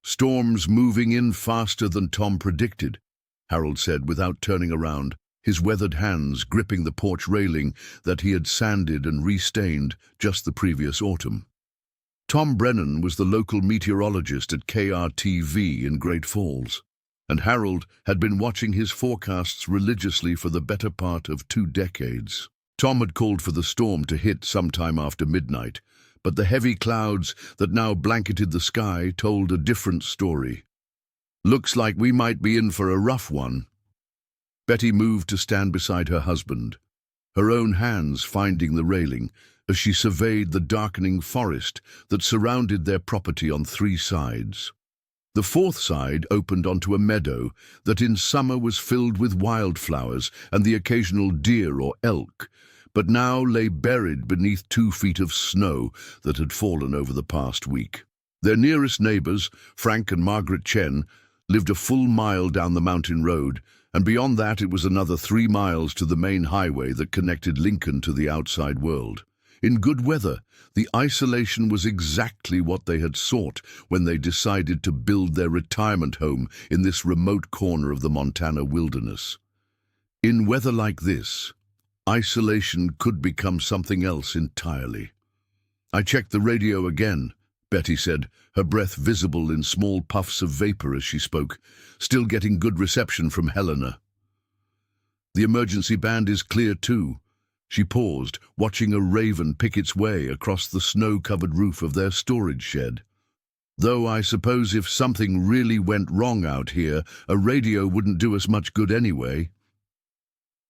Speaker 1: "Storm's moving in faster than Tom predicted," Harold said without turning around, his weathered hands gripping the porch railing that he had sanded and restained just the previous autumn. Tom Brennan was the local meteorologist at KRTV in Great Falls, and Harold had been watching his forecasts religiously for the better part of 2 decades. Tom had called for the storm to hit sometime after midnight, but the heavy clouds that now blanketed the sky told a different story. "Looks like we might be in for a rough one." Betty moved to stand beside her husband, her own hands finding the railing as she surveyed the darkening forest that surrounded their property on 3 sides. The 4th side opened onto a meadow that in summer was filled with wildflowers and the occasional deer or elk, but now lay buried beneath 2 feet of snow that had fallen over the past week. Their nearest neighbors, Frank and Margaret Chen, lived a full mile down the mountain road, and beyond that it was another 3 miles to the main highway that connected Lincoln to the outside world. In good weather, the isolation was exactly what they had sought when they decided to build their retirement home in this remote corner of the Montana wilderness. In weather like this, isolation could become something else entirely. "I checked the radio again," Betty said, her breath visible in small puffs of vapor as she spoke, still getting good reception from Helena. "The emergency band is clear too." She paused, watching a raven pick its way across the snow-covered roof of their storage shed. "Though I suppose if something really went wrong out here, a radio wouldn't do us much good anyway."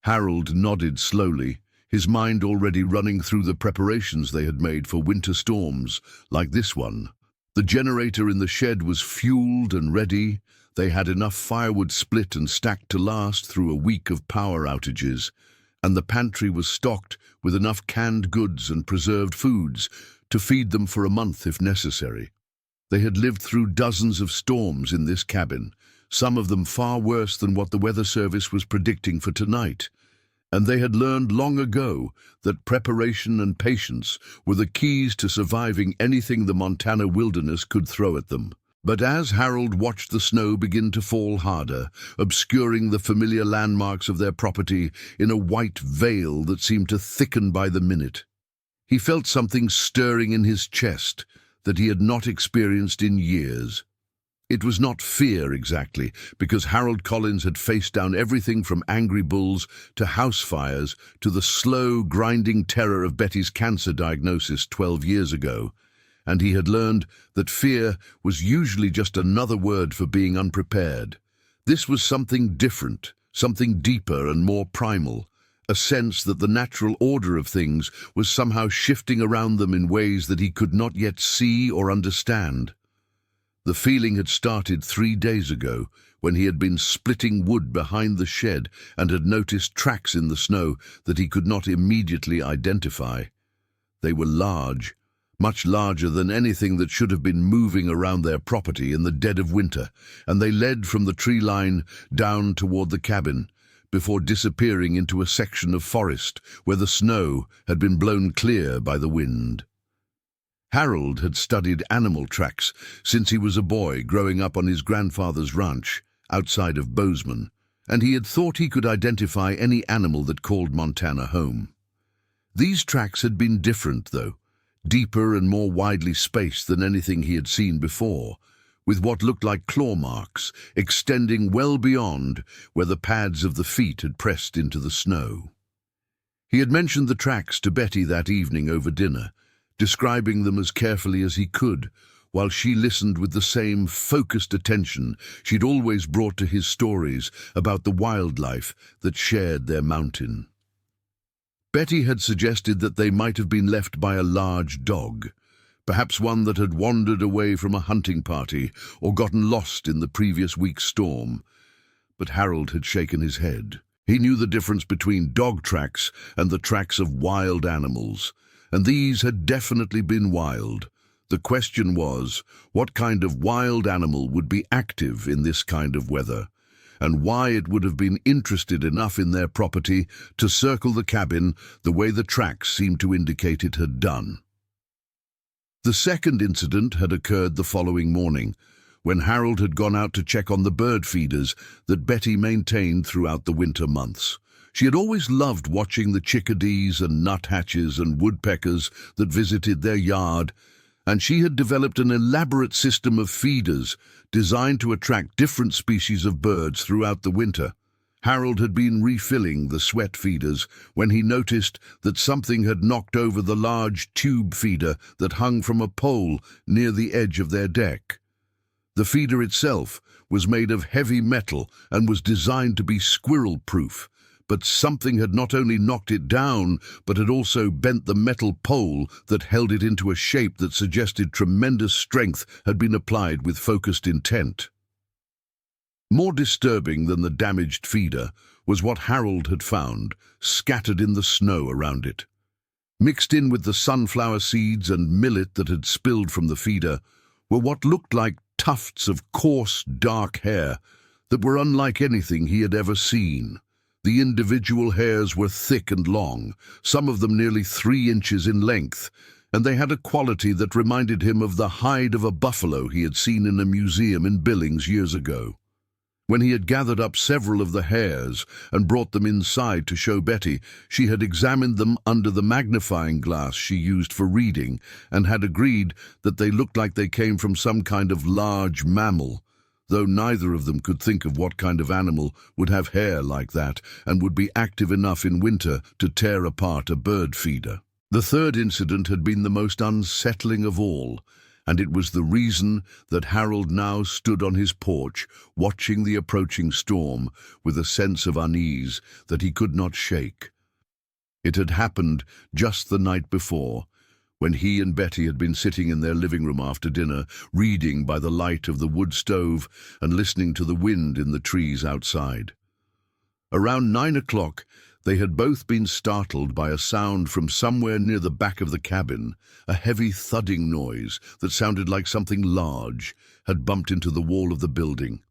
Speaker 1: Harold nodded slowly, his mind already running through the preparations they had made for winter storms like this one. The generator in the shed was fueled and ready. They had enough firewood split and stacked to last through a week of power outages, and the pantry was stocked with enough canned goods and preserved foods to feed them for a month if necessary. They had lived through dozens of storms in this cabin, some of them far worse than what the Weather Service was predicting for tonight, and they had learned long ago that preparation and patience were the keys to surviving anything the Montana wilderness could throw at them. But as Harold watched the snow begin to fall harder, obscuring the familiar landmarks of their property in a white veil that seemed to thicken by the minute, he felt something stirring in his chest that he had not experienced in years. It was not fear exactly, because Harold Collins had faced down everything from angry bulls to house fires to the slow, grinding terror of Betty's cancer diagnosis 12 years ago, and he had learned that fear was usually just another word for being unprepared. This was something different, something deeper and more primal, a sense that the natural order of things was somehow shifting around them in ways that he could not yet see or understand. The feeling had started 3 days ago, when he had been splitting wood behind the shed and had noticed tracks in the snow that he could not immediately identify. They were large, much larger than anything that should have been moving around their property in the dead of winter, and they led from the tree line down toward the cabin, before disappearing into a section of forest where the snow had been blown clear by the wind. Harold had studied animal tracks since he was a boy growing up on his grandfather's ranch outside of Bozeman, and he had thought he could identify any animal that called Montana home. These tracks had been different, though, deeper and more widely spaced than anything he had seen before, with what looked like claw marks extending well beyond where the pads of the feet had pressed into the snow. He had mentioned the tracks to Betty that evening over dinner, describing them as carefully as he could, while she listened with the same focused attention she'd always brought to his stories about the wildlife that shared their mountain. Betty had suggested that they might have been left by a large dog, perhaps one that had wandered away from a hunting party or gotten lost in the previous week's storm. But Harold had shaken his head. He knew the difference between dog tracks and the tracks of wild animals, and these had definitely been wild. The question was, what kind of wild animal would be active in this kind of weather, and why it would have been interested enough in their property to circle the cabin the way the tracks seemed to indicate it had done. The second incident had occurred the following morning, when Harold had gone out to check on the bird feeders that Betty maintained throughout the winter months. She had always loved watching the chickadees and nuthatches and woodpeckers that visited their yard, and she had developed an elaborate system of feeders designed to attract different species of birds throughout the winter. Harold had been refilling the sweat feeders when he noticed that something had knocked over the large tube feeder that hung from a pole near the edge of their deck. The feeder itself was made of heavy metal and was designed to be squirrel-proof, but something had not only knocked it down, but had also bent the metal pole that held it into a shape that suggested tremendous strength had been applied with focused intent. More disturbing than the damaged feeder was what Harold had found, scattered in the snow around it. Mixed in with the sunflower seeds and millet that had spilled from the feeder were what looked like tufts of coarse, dark hair that were unlike anything he had ever seen. The individual hairs were thick and long, some of them nearly 3 inches in length, and they had a quality that reminded him of the hide of a buffalo he had seen in a museum in Billings years ago. When he had gathered up several of the hairs and brought them inside to show Betty, she had examined them under the magnifying glass she used for reading and had agreed that they looked like they came from some kind of large mammal, though neither of them could think of what kind of animal would have hair like that and would be active enough in winter to tear apart a bird feeder. The third incident had been the most unsettling of all, and it was the reason that Harold now stood on his porch, watching the approaching storm with a sense of unease that he could not shake. It had happened just the night before, when he and Betty had been sitting in their living room after dinner, reading by the light of the wood stove and listening to the wind in the trees outside. Around 9 o'clock, they had both been startled by a sound from somewhere near the back of the cabin, a heavy thudding noise that sounded like something large had bumped into the wall of the building.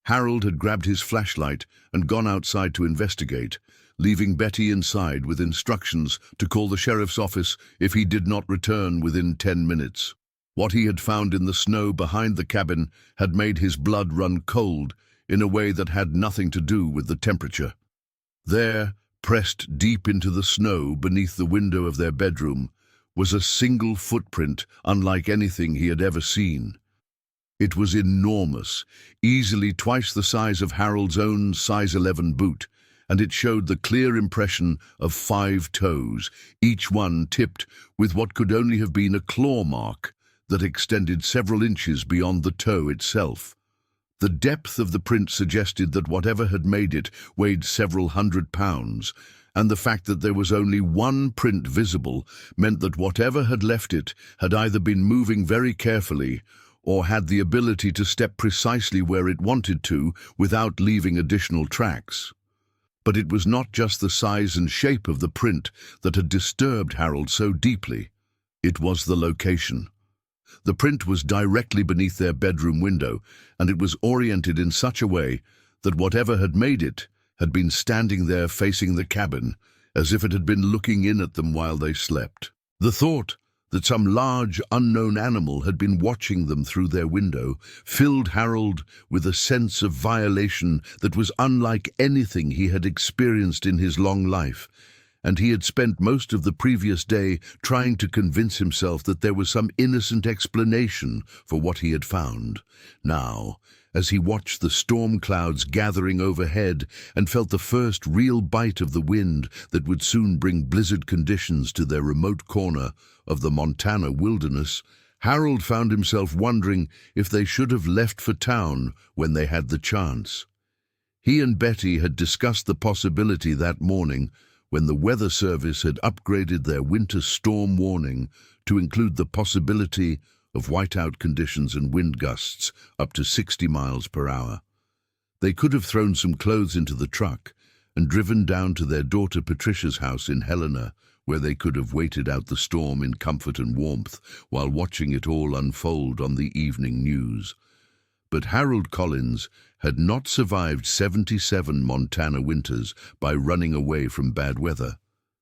Speaker 1: Harold had grabbed his flashlight and gone outside to investigate, leaving Betty inside with instructions to call the sheriff's office if he did not return within 10 minutes. What he had found in the snow behind the cabin had made his blood run cold in a way that had nothing to do with the temperature. There, pressed deep into the snow beneath the window of their bedroom, was a single footprint unlike anything he had ever seen. It was enormous, easily twice the size of Harold's own size 11 boot, and it showed the clear impression of 5 toes, each one tipped with what could only have been a claw mark that extended several inches beyond the toe itself. The depth of the print suggested that whatever had made it weighed several 100 pounds, and the fact that there was only one print visible meant that whatever had left it had either been moving very carefully or had the ability to step precisely where it wanted to without leaving additional tracks. But it was not just the size and shape of the print that had disturbed Harold so deeply. It was the location. The print was directly beneath their bedroom window, and it was oriented in such a way that whatever had made it had been standing there facing the cabin, as if it had been looking in at them while they slept. The thought that some large, unknown animal had been watching them through their window filled Harold with a sense of violation that was unlike anything he had experienced in his long life, and he had spent most of the previous day trying to convince himself that there was some innocent explanation for what he had found. Now, as he watched the storm clouds gathering overhead and felt the first real bite of the wind that would soon bring blizzard conditions to their remote corner of the Montana wilderness, Harold found himself wondering if they should have left for town when they had the chance. He and Betty had discussed the possibility that morning when the Weather Service had upgraded their winter storm warning to include the possibility of whiteout conditions and wind gusts up to 60 miles per hour. They could have thrown some clothes into the truck and driven down to their daughter Patricia's house in Helena, where they could have waited out the storm in comfort and warmth while watching it all unfold on the evening news. But Harold Collins had not survived 77 Montana winters by running away from bad weather,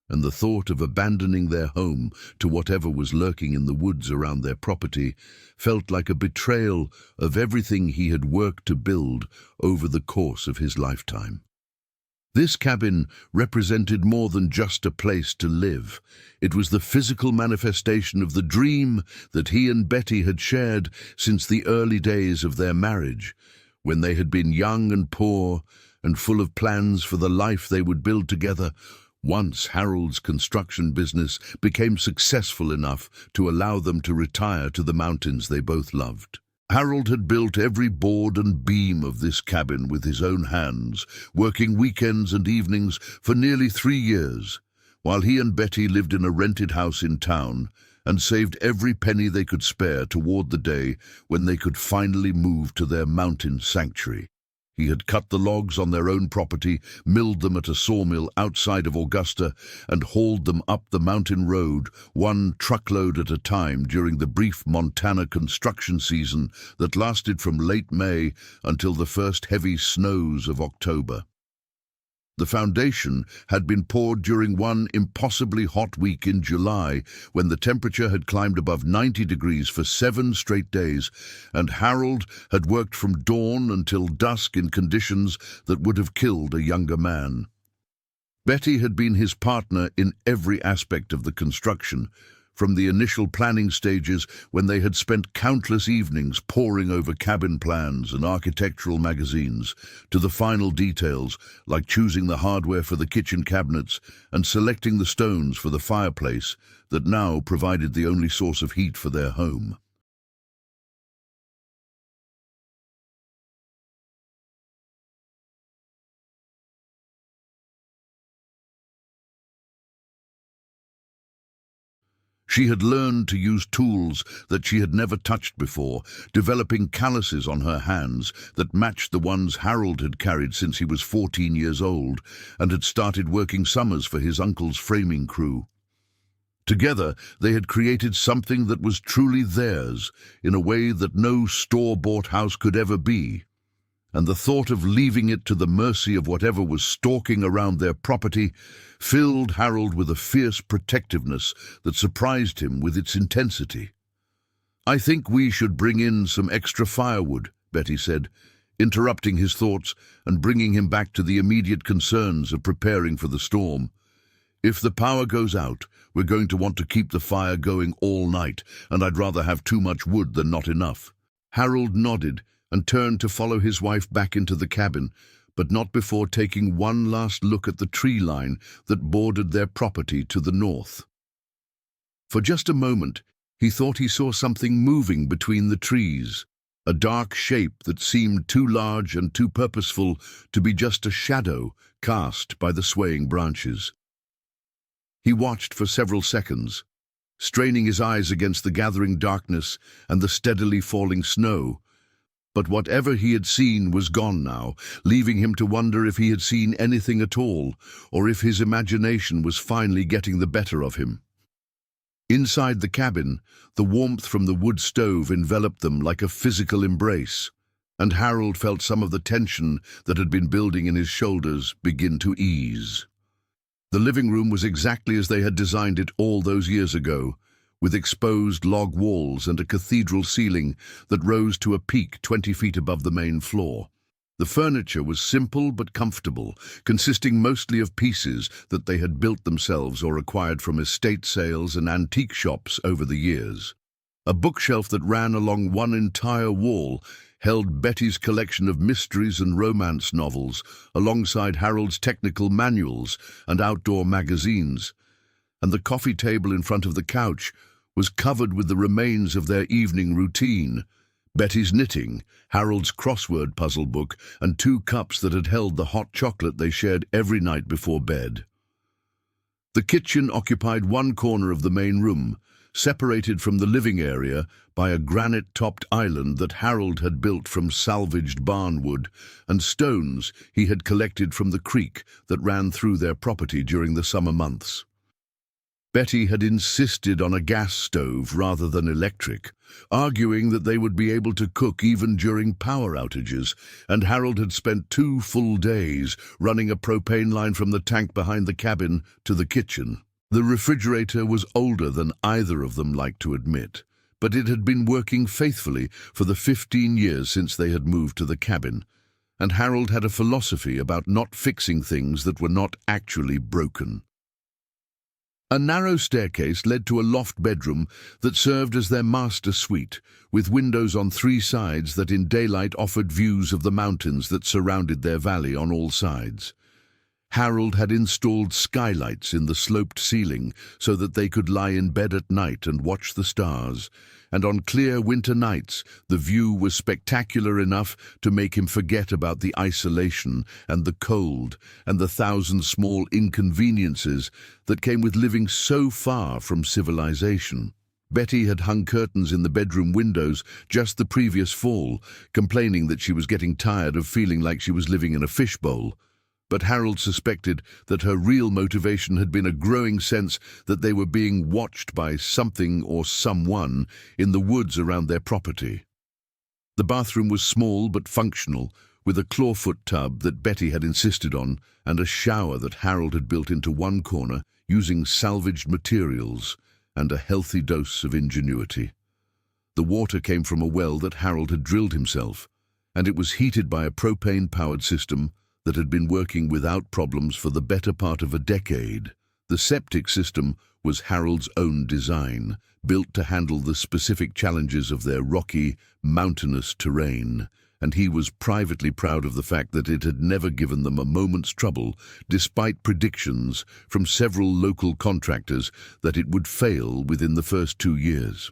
Speaker 1: and the thought of abandoning their home to whatever was lurking in the woods around their property felt like a betrayal of everything he had worked to build over the course of his lifetime. This cabin represented more than just a place to live. It was the physical manifestation of the dream that he and Betty had shared since the early days of their marriage, when they had been young and poor and full of plans for the life they would build together. Once Harold's construction business became successful enough to allow them to retire to the mountains they both loved. Harold had built every board and beam of this cabin with his own hands, working weekends and evenings for nearly 3 years, while he and Betty lived in a rented house in town and saved every penny they could spare toward the day when they could finally move to their mountain sanctuary. He had cut the logs on their own property, milled them at a sawmill outside of Augusta, and hauled them up the mountain road, one truckload at a time during the brief Montana construction season that lasted from late May until the first heavy snows of October. The foundation had been poured during one impossibly hot week in July, when the temperature had climbed above 90 degrees for 7 straight days, and Harold had worked from dawn until dusk in conditions that would have killed a younger man. Betty had been his partner in every aspect of the construction, from the initial planning stages when they had spent countless evenings poring over cabin plans and architectural magazines, to the final details like choosing the hardware for the kitchen cabinets and selecting the stones for the fireplace that now provided the only source of heat for their home. She had learned to use tools that she had never touched before, developing calluses on her hands that matched the ones Harold had carried since he was 14 years old and had started working summers for his uncle's framing crew. Together, they had created something that was truly theirs, in a way that no store-bought house could ever be. And the thought of leaving it to the mercy of whatever was stalking around their property filled Harold with a fierce protectiveness that surprised him with its intensity. "I think we should bring in some extra firewood," Betty said, interrupting his thoughts and bringing him back to the immediate concerns of preparing for the storm. "If the power goes out, we're going to want to keep the fire going all night, and I'd rather have too much wood than not enough." Harold nodded and turned to follow his wife back into the cabin, but not before taking one last look at the tree line that bordered their property to the north. For just a moment, he thought he saw something moving between the trees, a dark shape that seemed too large and too purposeful to be just a shadow cast by the swaying branches. He watched for several seconds, straining his eyes against the gathering darkness and the steadily falling snow. But whatever he had seen was gone now, leaving him to wonder if he had seen anything at all, or if his imagination was finally getting the better of him. Inside the cabin, the warmth from the wood stove enveloped them like a physical embrace, and Harold felt some of the tension that had been building in his shoulders begin to ease. The living room was exactly as they had designed it all those years ago, with exposed log walls and a cathedral ceiling that rose to a peak 20 feet above the main floor. The furniture was simple but comfortable, consisting mostly of pieces that they had built themselves or acquired from estate sales and antique shops over the years. A bookshelf that ran along one entire wall held Betty's collection of mysteries and romance novels, alongside Harold's technical manuals and outdoor magazines, and the coffee table in front of the couch was covered with the remains of their evening routine: Betty's knitting, Harold's crossword puzzle book, and 2 cups that had held the hot chocolate they shared every night before bed. The kitchen occupied one corner of the main room, separated from the living area by a granite-topped island that Harold had built from salvaged barnwood and stones he had collected from the creek that ran through their property during the summer months. Betty had insisted on a gas stove rather than electric, arguing that they would be able to cook even during power outages, and Harold had spent 2 full days running a propane line from the tank behind the cabin to the kitchen. The refrigerator was older than either of them liked to admit, but it had been working faithfully for the 15 years since they had moved to the cabin, and Harold had a philosophy about not fixing things that were not actually broken. A narrow staircase led to a loft bedroom that served as their master suite, with windows on 3 sides that in daylight offered views of the mountains that surrounded their valley on all sides. Harold had installed skylights in the sloped ceiling so that they could lie in bed at night and watch the stars, and on clear winter nights the view was spectacular enough to make him forget about the isolation and the cold and the 1,000 small inconveniences that came with living so far from civilization. Betty had hung curtains in the bedroom windows just the previous fall, complaining that she was getting tired of feeling like she was living in a fishbowl. But Harold suspected that her real motivation had been a growing sense that they were being watched by something or someone in the woods around their property. The bathroom was small but functional, with a clawfoot tub that Betty had insisted on and a shower that Harold had built into one corner using salvaged materials and a healthy dose of ingenuity. The water came from a well that Harold had drilled himself, and it was heated by a propane-powered system that had been working without problems for the better part of a decade. The septic system was Harold's own design, built to handle the specific challenges of their rocky, mountainous terrain, and he was privately proud of the fact that it had never given them a moment's trouble, despite predictions from several local contractors that it would fail within the first 2 years.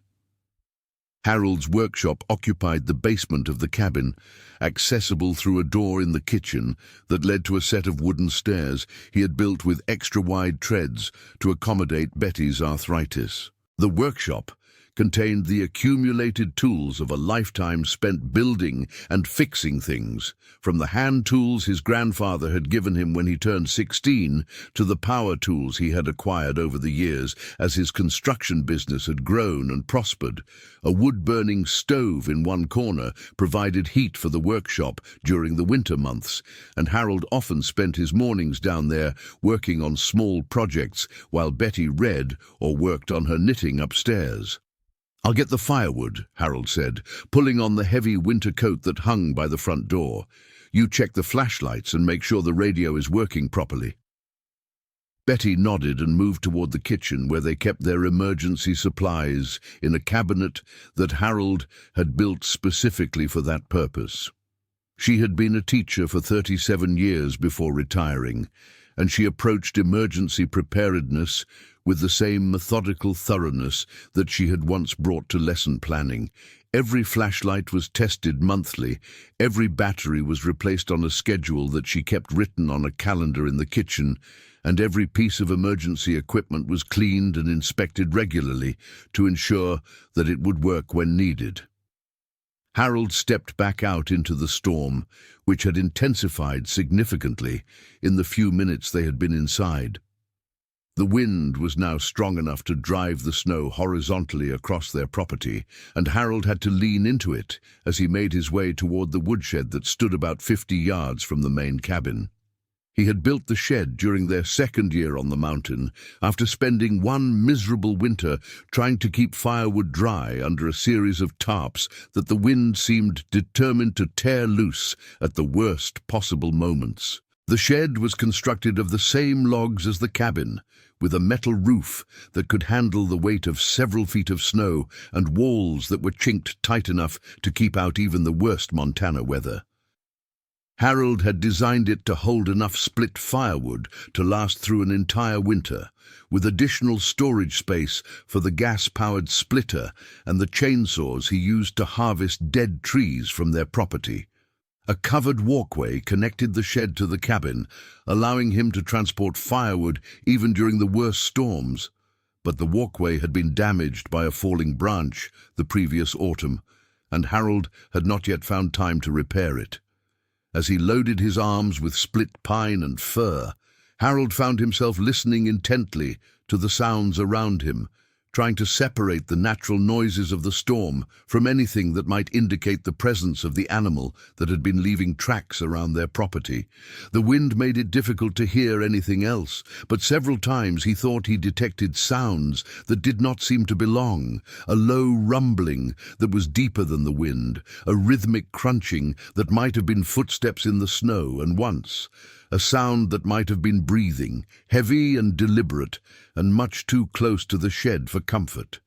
Speaker 1: Harold's workshop occupied the basement of the cabin, accessible through a door in the kitchen that led to a set of wooden stairs he had built with extra-wide treads to accommodate Betty's arthritis. The workshop contained the accumulated tools of a lifetime spent building and fixing things, from the hand tools his grandfather had given him when he turned 16 to the power tools he had acquired over the years as his construction business had grown and prospered. A wood-burning stove in one corner provided heat for the workshop during the winter months, and Harold often spent his mornings down there working on small projects while Betty read or worked on her knitting upstairs. "I'll get the firewood," Harold said, pulling on the heavy winter coat that hung by the front door. "You check the flashlights and make sure the radio is working properly." Betty nodded and moved toward the kitchen where they kept their emergency supplies in a cabinet that Harold had built specifically for that purpose. She had been a teacher for 37 years before retiring, and she approached emergency preparedness with the same methodical thoroughness that she had once brought to lesson planning. Every flashlight was tested monthly, every battery was replaced on a schedule that she kept written on a calendar in the kitchen, and every piece of emergency equipment was cleaned and inspected regularly to ensure that it would work when needed. Harold stepped back out into the storm, which had intensified significantly in the few minutes they had been inside. The wind was now strong enough to drive the snow horizontally across their property, and Harold had to lean into it as he made his way toward the woodshed that stood about 50 yards from the main cabin. He had built the shed during their second year on the mountain, after spending one miserable winter trying to keep firewood dry under a series of tarps that the wind seemed determined to tear loose at the worst possible moments. The shed was constructed of the same logs as the cabin, with a metal roof that could handle the weight of several feet of snow and walls that were chinked tight enough to keep out even the worst Montana weather. Harold had designed it to hold enough split firewood to last through an entire winter, with additional storage space for the gas-powered splitter and the chainsaws he used to harvest dead trees from their property. A covered walkway connected the shed to the cabin, allowing him to transport firewood even during the worst storms. But the walkway had been damaged by a falling branch the previous autumn, and Harold had not yet found time to repair it. As he loaded his arms with split pine and fir, Harold found himself listening intently to the sounds around him, trying to separate the natural noises of the storm from anything that might indicate the presence of the animal that had been leaving tracks around their property. The wind made it difficult to hear anything else, but several times he thought he detected sounds that did not seem to belong, a low rumbling that was deeper than the wind, a rhythmic crunching that might have been footsteps in the snow, and once a sound that might have been breathing, heavy and deliberate, and much too close to the shed for comfort.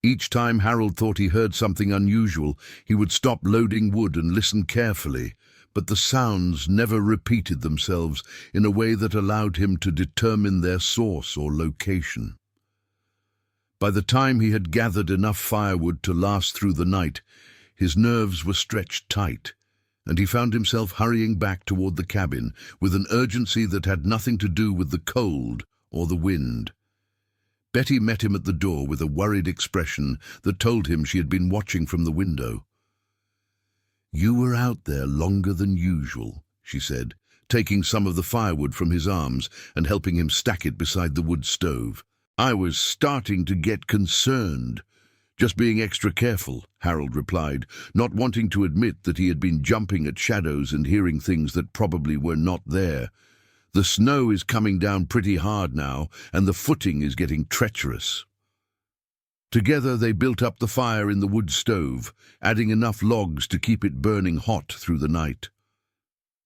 Speaker 1: Each time Harold thought he heard something unusual, he would stop loading wood and listen carefully, but the sounds never repeated themselves in a way that allowed him to determine their source or location. By the time he had gathered enough firewood to last through the night, his nerves were stretched tight, and he found himself hurrying back toward the cabin with an urgency that had nothing to do with the cold or the wind. Betty met him at the door with a worried expression that told him she had been watching from the window. "You were out there longer than usual," she said, taking some of the firewood from his arms and helping him stack it beside the wood stove. "I was starting to get concerned." "Just being extra careful," Harold replied, not wanting to admit that he had been jumping at shadows and hearing things that probably were not there. "The snow is coming down pretty hard now, and the footing is getting treacherous." Together they built up the fire in the wood stove, adding enough logs to keep it burning hot through the night.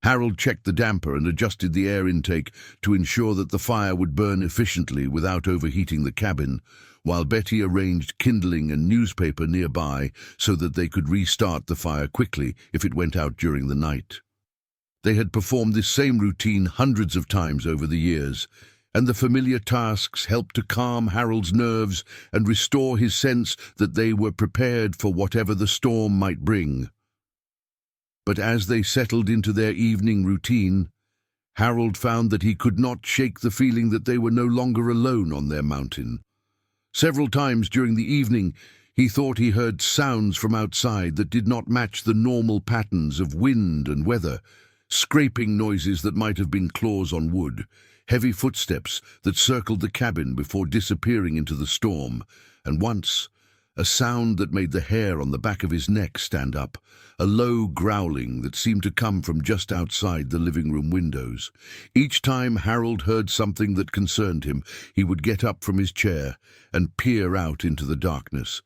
Speaker 1: Harold checked the damper and adjusted the air intake to ensure that the fire would burn efficiently without overheating the cabin, while Betty arranged kindling and newspaper nearby so that they could restart the fire quickly if it went out during the night. They had performed this same routine hundreds of times over the years, and the familiar tasks helped to calm Harold's nerves and restore his sense that they were prepared for whatever the storm might bring. But as they settled into their evening routine, Harold found that he could not shake the feeling that they were no longer alone on their mountain. Several times during the evening, he thought he heard sounds from outside that did not match the normal patterns of wind and weather, scraping noises that might have been claws on wood, heavy footsteps that circled the cabin before disappearing into the storm, and once, a sound that made the hair on the back of his neck stand up, a low growling that seemed to come from just outside the living room windows. Each time Harold heard something that concerned him, he would get up from his chair and peer out into the darkness.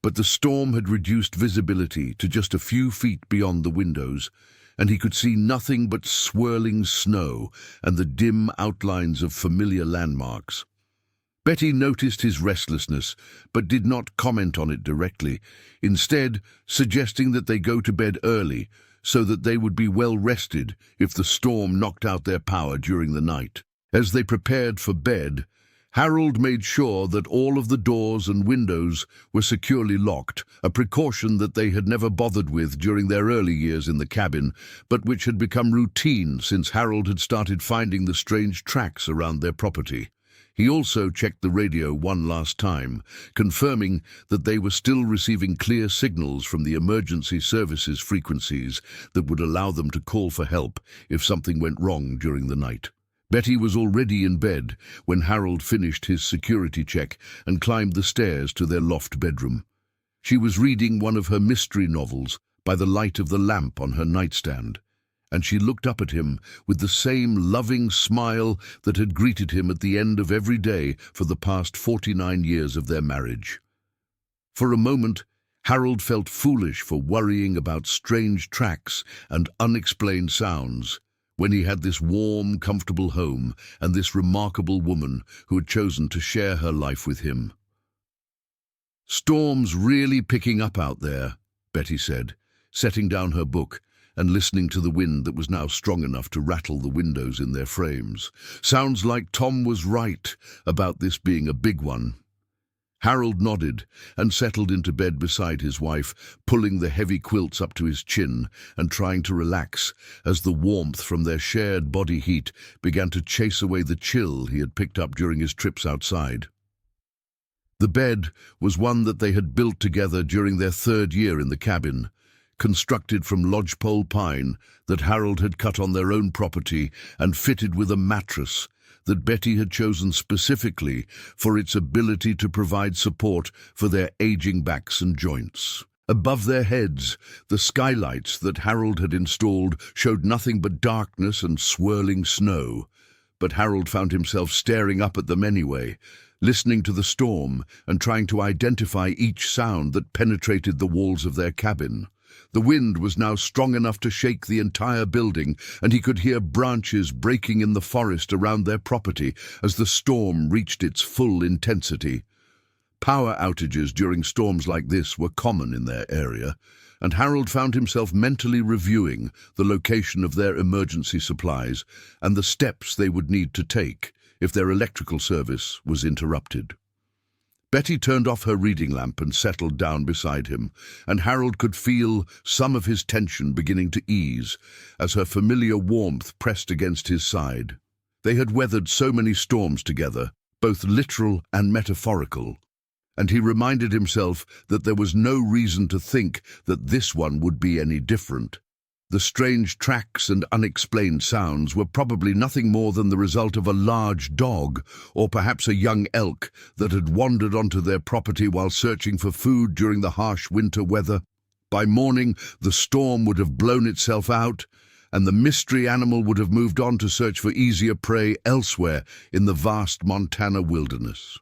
Speaker 1: But the storm had reduced visibility to just a few feet beyond the windows, and he could see nothing but swirling snow and the dim outlines of familiar landmarks. Betty noticed his restlessness, but did not comment on it directly, instead suggesting that they go to bed early so that they would be well rested if the storm knocked out their power during the night. As they prepared for bed, Harold made sure that all of the doors and windows were securely locked, a precaution that they had never bothered with during their early years in the cabin, but which had become routine since Harold had started finding the strange tracks around their property. He also checked the radio one last time, confirming that they were still receiving clear signals from the emergency services frequencies that would allow them to call for help if something went wrong during the night. Betty was already in bed when Harold finished his security check and climbed the stairs to their loft bedroom. She was reading one of her mystery novels by the light of the lamp on her nightstand, and she looked up at him with the same loving smile that had greeted him at the end of every day for the past 49 years of their marriage. For a moment, Harold felt foolish for worrying about strange tracks and unexplained sounds, when he had this warm, comfortable home and this remarkable woman who had chosen to share her life with him. "Storm's really picking up out there," Betty said, setting down her book and listening to the wind that was now strong enough to rattle the windows in their frames. "Sounds like Tom was right about this being a big one." Harold nodded and settled into bed beside his wife, pulling the heavy quilts up to his chin and trying to relax as the warmth from their shared body heat began to chase away the chill he had picked up during his trips outside. The bed was one that they had built together during their 3rd year in the cabin, constructed from lodgepole pine that Harold had cut on their own property and fitted with a mattress that Betty had chosen specifically for its ability to provide support for their aging backs and joints. Above their heads, the skylights that Harold had installed showed nothing but darkness and swirling snow, but Harold found himself staring up at them anyway, listening to the storm and trying to identify each sound that penetrated the walls of their cabin. The wind was now strong enough to shake the entire building, and he could hear branches breaking in the forest around their property as the storm reached its full intensity. Power outages during storms like this were common in their area, and Harold found himself mentally reviewing the location of their emergency supplies and the steps they would need to take if their electrical service was interrupted. Betty turned off her reading lamp and settled down beside him, and Harold could feel some of his tension beginning to ease as her familiar warmth pressed against his side. They had weathered so many storms together, both literal and metaphorical, and he reminded himself that there was no reason to think that this one would be any different. The strange tracks and unexplained sounds were probably nothing more than the result of a large dog, or perhaps a young elk, that had wandered onto their property while searching for food during the harsh winter weather. By morning, the storm would have blown itself out, and the mystery animal would have moved on to search for easier prey elsewhere in the vast Montana wilderness.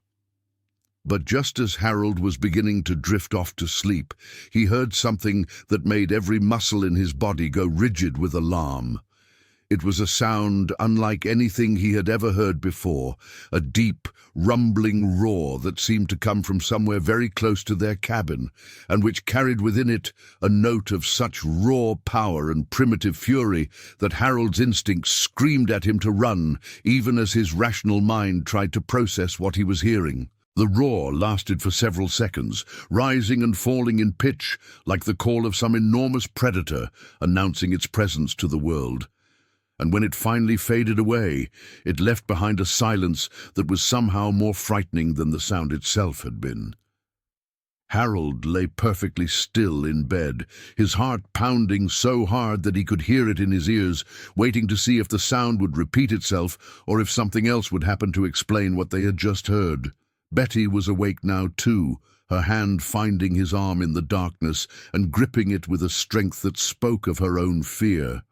Speaker 1: But just as Harold was beginning to drift off to sleep, he heard something that made every muscle in his body go rigid with alarm. It was a sound unlike anything he had ever heard before, a deep, rumbling roar that seemed to come from somewhere very close to their cabin, and which carried within it a note of such raw power and primitive fury that Harold's instincts screamed at him to run, even as his rational mind tried to process what he was hearing. The roar lasted for several seconds, rising and falling in pitch like the call of some enormous predator announcing its presence to the world. And when it finally faded away, it left behind a silence that was somehow more frightening than the sound itself had been. Harold lay perfectly still in bed, his heart pounding so hard that he could hear it in his ears, waiting to see if the sound would repeat itself or if something else would happen to explain what they had just heard. Betty was awake now too, her hand finding his arm in the darkness and gripping it with a strength that spoke of her own fear.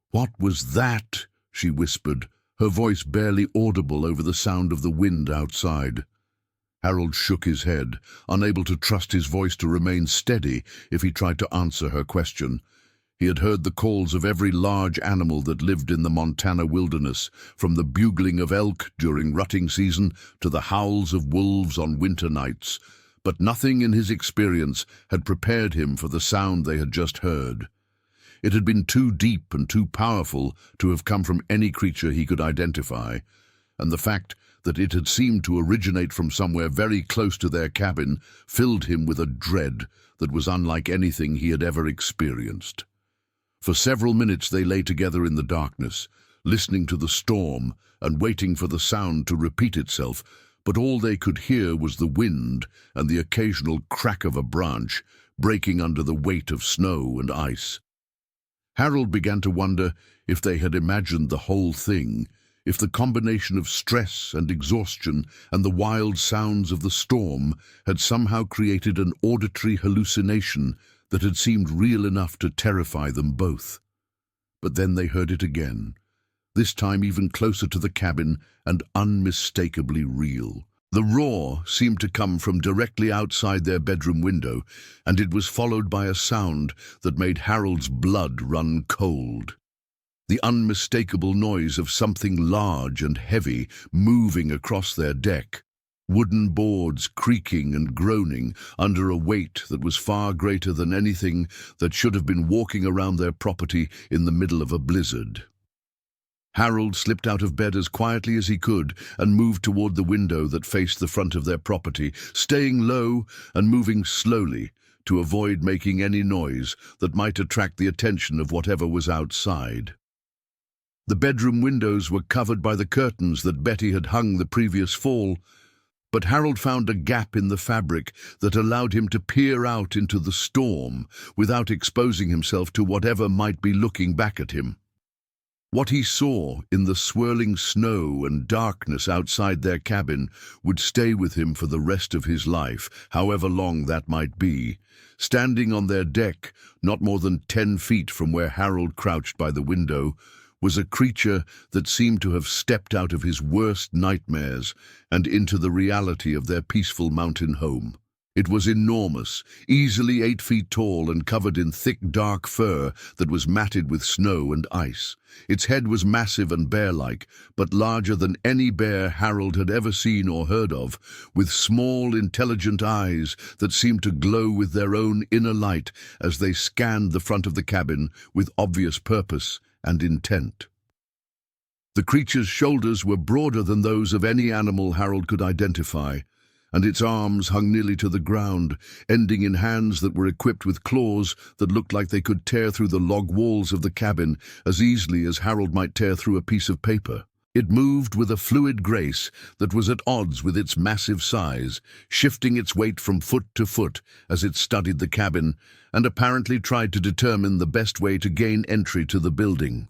Speaker 1: "What was that?" she whispered, her voice barely audible over the sound of the wind outside. Harold shook his head, unable to trust his voice to remain steady if he tried to answer her question. He had heard the calls of every large animal that lived in the Montana wilderness, from the bugling of elk during rutting season to the howls of wolves on winter nights, but nothing in his experience had prepared him for the sound they had just heard. It had been too deep and too powerful to have come from any creature he could identify, and the fact that it had seemed to originate from somewhere very close to their cabin filled him with a dread that was unlike anything he had ever experienced. For several minutes they lay together in the darkness, listening to the storm and waiting for the sound to repeat itself, but all they could hear was the wind and the occasional crack of a branch breaking under the weight of snow and ice. Harold began to wonder if they had imagined the whole thing, if the combination of stress and exhaustion and the wild sounds of the storm had somehow created an auditory hallucination that had seemed real enough to terrify them both. But then they heard it again, this time even closer to the cabin and unmistakably real. The roar seemed to come from directly outside their bedroom window, and it was followed by a sound that made Harold's blood run cold. The unmistakable noise of something large and heavy moving across their deck, wooden boards creaking and groaning under a weight that was far greater than anything that should have been walking around their property in the middle of a blizzard. Harold slipped out of bed as quietly as he could and moved toward the window that faced the front of their property, staying low and moving slowly to avoid making any noise that might attract the attention of whatever was outside. The bedroom windows were covered by the curtains that Betty had hung the previous fall, but Harold found a gap in the fabric that allowed him to peer out into the storm without exposing himself to whatever might be looking back at him. What he saw in the swirling snow and darkness outside their cabin would stay with him for the rest of his life, however long that might be. Standing on their deck, not more than 10 feet from where Harold crouched by the window, was a creature that seemed to have stepped out of his worst nightmares and into the reality of their peaceful mountain home. It was enormous, easily 8 feet tall and covered in thick dark fur that was matted with snow and ice. Its head was massive and bear-like, but larger than any bear Harold had ever seen or heard of, with small, intelligent eyes that seemed to glow with their own inner light as they scanned the front of the cabin with obvious purpose and intent. The creature's shoulders were broader than those of any animal Harold could identify, and its arms hung nearly to the ground, ending in hands that were equipped with claws that looked like they could tear through the log walls of the cabin as easily as Harold might tear through a piece of paper. It moved with a fluid grace that was at odds with its massive size, shifting its weight from foot to foot as it studied the cabin and apparently tried to determine the best way to gain entry to the building.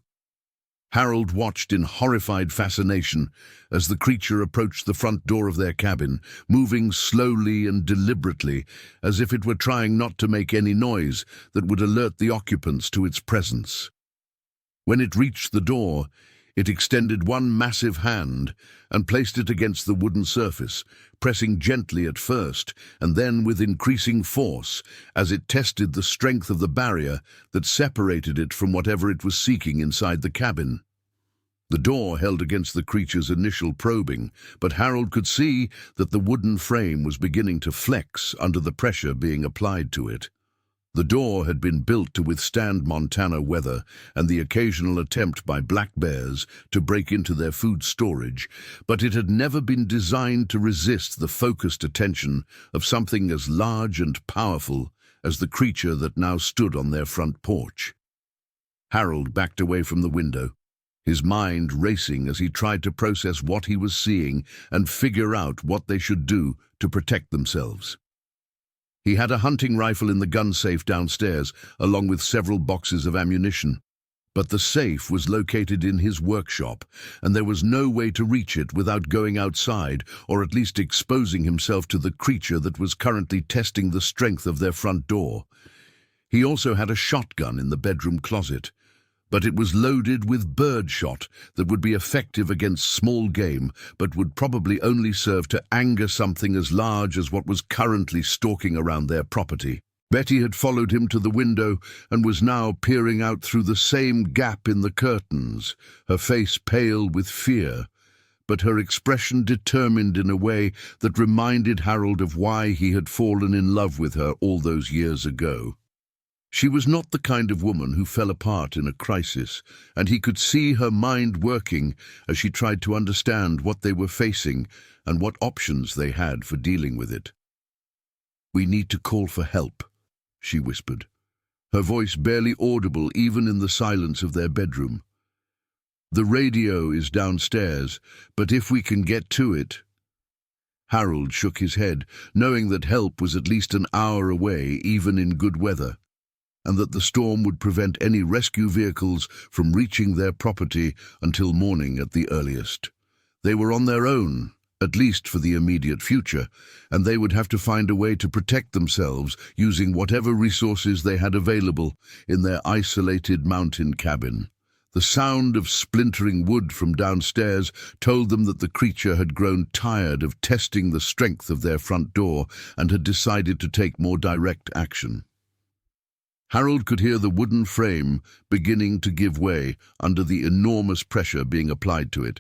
Speaker 1: Harold watched in horrified fascination as the creature approached the front door of their cabin, moving slowly and deliberately, as if it were trying not to make any noise that would alert the occupants to its presence. When it reached the door, it extended one massive hand and placed it against the wooden surface, pressing gently at first and then with increasing force as it tested the strength of the barrier that separated it from whatever it was seeking inside the cabin. The door held against the creature's initial probing, but Harold could see that the wooden frame was beginning to flex under the pressure being applied to it. The door had been built to withstand Montana weather and the occasional attempt by black bears to break into their food storage, but it had never been designed to resist the focused attention of something as large and powerful as the creature that now stood on their front porch. Harold backed away from the window, his mind racing as he tried to process what he was seeing and figure out what they should do to protect themselves. He had a hunting rifle in the gun safe downstairs, along with several boxes of ammunition. But the safe was located in his workshop, and there was no way to reach it without going outside, or at least exposing himself to the creature that was currently testing the strength of their front door. He also had a shotgun in the bedroom closet, but it was loaded with birdshot that would be effective against small game, but would probably only serve to anger something as large as what was currently stalking around their property. Betty had followed him to the window and was now peering out through the same gap in the curtains, her face pale with fear, but her expression determined in a way that reminded Harold of why he had fallen in love with her all those years ago. She was not the kind of woman who fell apart in a crisis, and he could see her mind working as she tried to understand what they were facing and what options they had for dealing with it. "We need to call for help," she whispered, her voice barely audible even in the silence of their bedroom. "The radio is downstairs, but if we can get to it—" Harold shook his head, knowing that help was at least an hour away, even in good weather, and that the storm would prevent any rescue vehicles from reaching their property until morning at the earliest. They were on their own, at least for the immediate future, and they would have to find a way to protect themselves using whatever resources they had available in their isolated mountain cabin. The sound of splintering wood from downstairs told them that the creature had grown tired of testing the strength of their front door and had decided to take more direct action. Harold could hear the wooden frame beginning to give way under the enormous pressure being applied to it,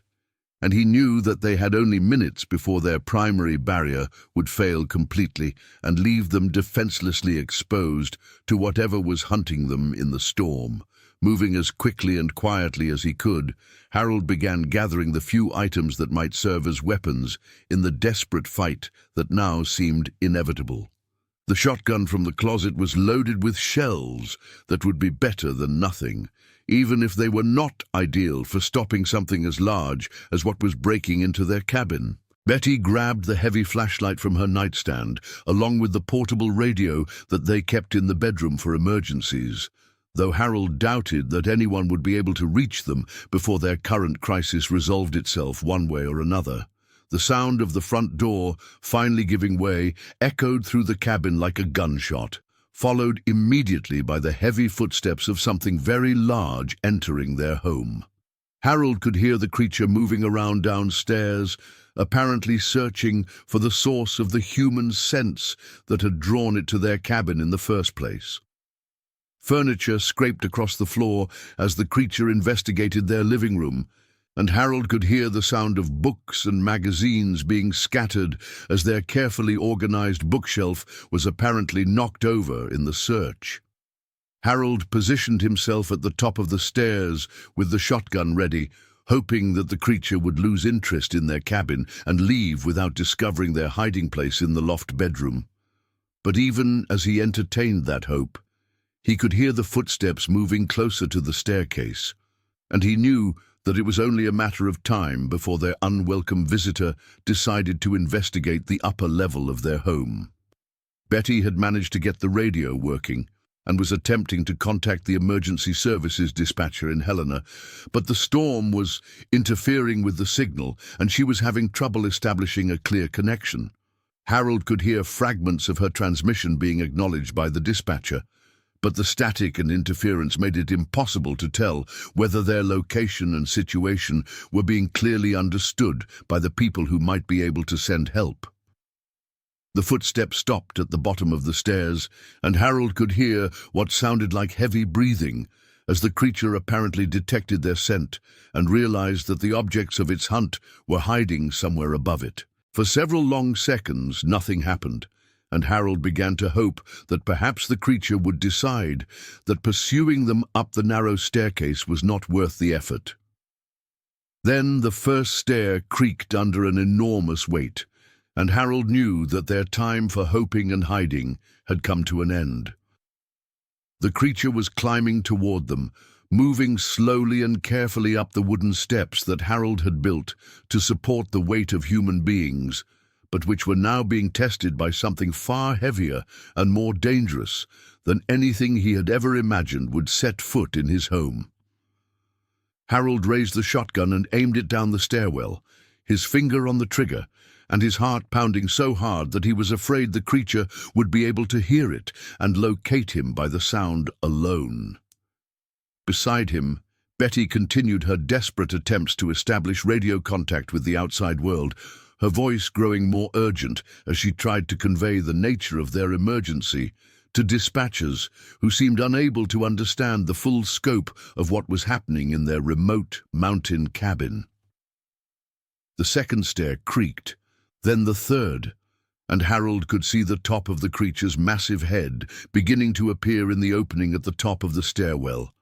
Speaker 1: and he knew that they had only minutes before their primary barrier would fail completely and leave them defenselessly exposed to whatever was hunting them in the storm. Moving as quickly and quietly as he could, Harold began gathering the few items that might serve as weapons in the desperate fight that now seemed inevitable. The shotgun from the closet was loaded with shells that would be better than nothing, even if they were not ideal for stopping something as large as what was breaking into their cabin. Betty grabbed the heavy flashlight from her nightstand, along with the portable radio that they kept in the bedroom for emergencies, though Harold doubted that anyone would be able to reach them before their current crisis resolved itself one way or another. The sound of the front door, finally giving way, echoed through the cabin like a gunshot, followed immediately by the heavy footsteps of something very large entering their home. Harold could hear the creature moving around downstairs, apparently searching for the source of the human sense that had drawn it to their cabin in the first place. Furniture scraped across the floor as the creature investigated their living room, and Harold could hear the sound of books and magazines being scattered as their carefully organized bookshelf was apparently knocked over in the search. Harold positioned himself at the top of the stairs with the shotgun ready, hoping that the creature would lose interest in their cabin and leave without discovering their hiding place in the loft bedroom. But even as he entertained that hope, he could hear the footsteps moving closer to the staircase, and he knew that it was only a matter of time before their unwelcome visitor decided to investigate the upper level of their home. Betty had managed to get the radio working and was attempting to contact the emergency services dispatcher in Helena, but the storm was interfering with the signal and she was having trouble establishing a clear connection. Harold could hear fragments of her transmission being acknowledged by the dispatcher, but the static and interference made it impossible to tell whether their location and situation were being clearly understood by the people who might be able to send help. The footsteps stopped at the bottom of the stairs, and Harold could hear what sounded like heavy breathing as the creature apparently detected their scent and realized that the objects of its hunt were hiding somewhere above it. For several long seconds, nothing happened, and Harold began to hope that perhaps the creature would decide that pursuing them up the narrow staircase was not worth the effort. Then the first stair creaked under an enormous weight, and Harold knew that their time for hoping and hiding had come to an end. The creature was climbing toward them, moving slowly and carefully up the wooden steps that Harold had built to support the weight of human beings, but which were now being tested by something far heavier and more dangerous than anything he had ever imagined would set foot in his home. Harold raised the shotgun and aimed it down the stairwell, his finger on the trigger, and his heart pounding so hard that he was afraid the creature would be able to hear it and locate him by the sound alone. Beside him, Betty continued her desperate attempts to establish radio contact with the outside world, her voice growing more urgent as she tried to convey the nature of their emergency to dispatchers who seemed unable to understand the full scope of what was happening in their remote mountain cabin. The second stair creaked, then the third, and Harold could see the top of the creature's massive head beginning to appear in the opening at the top of the stairwell.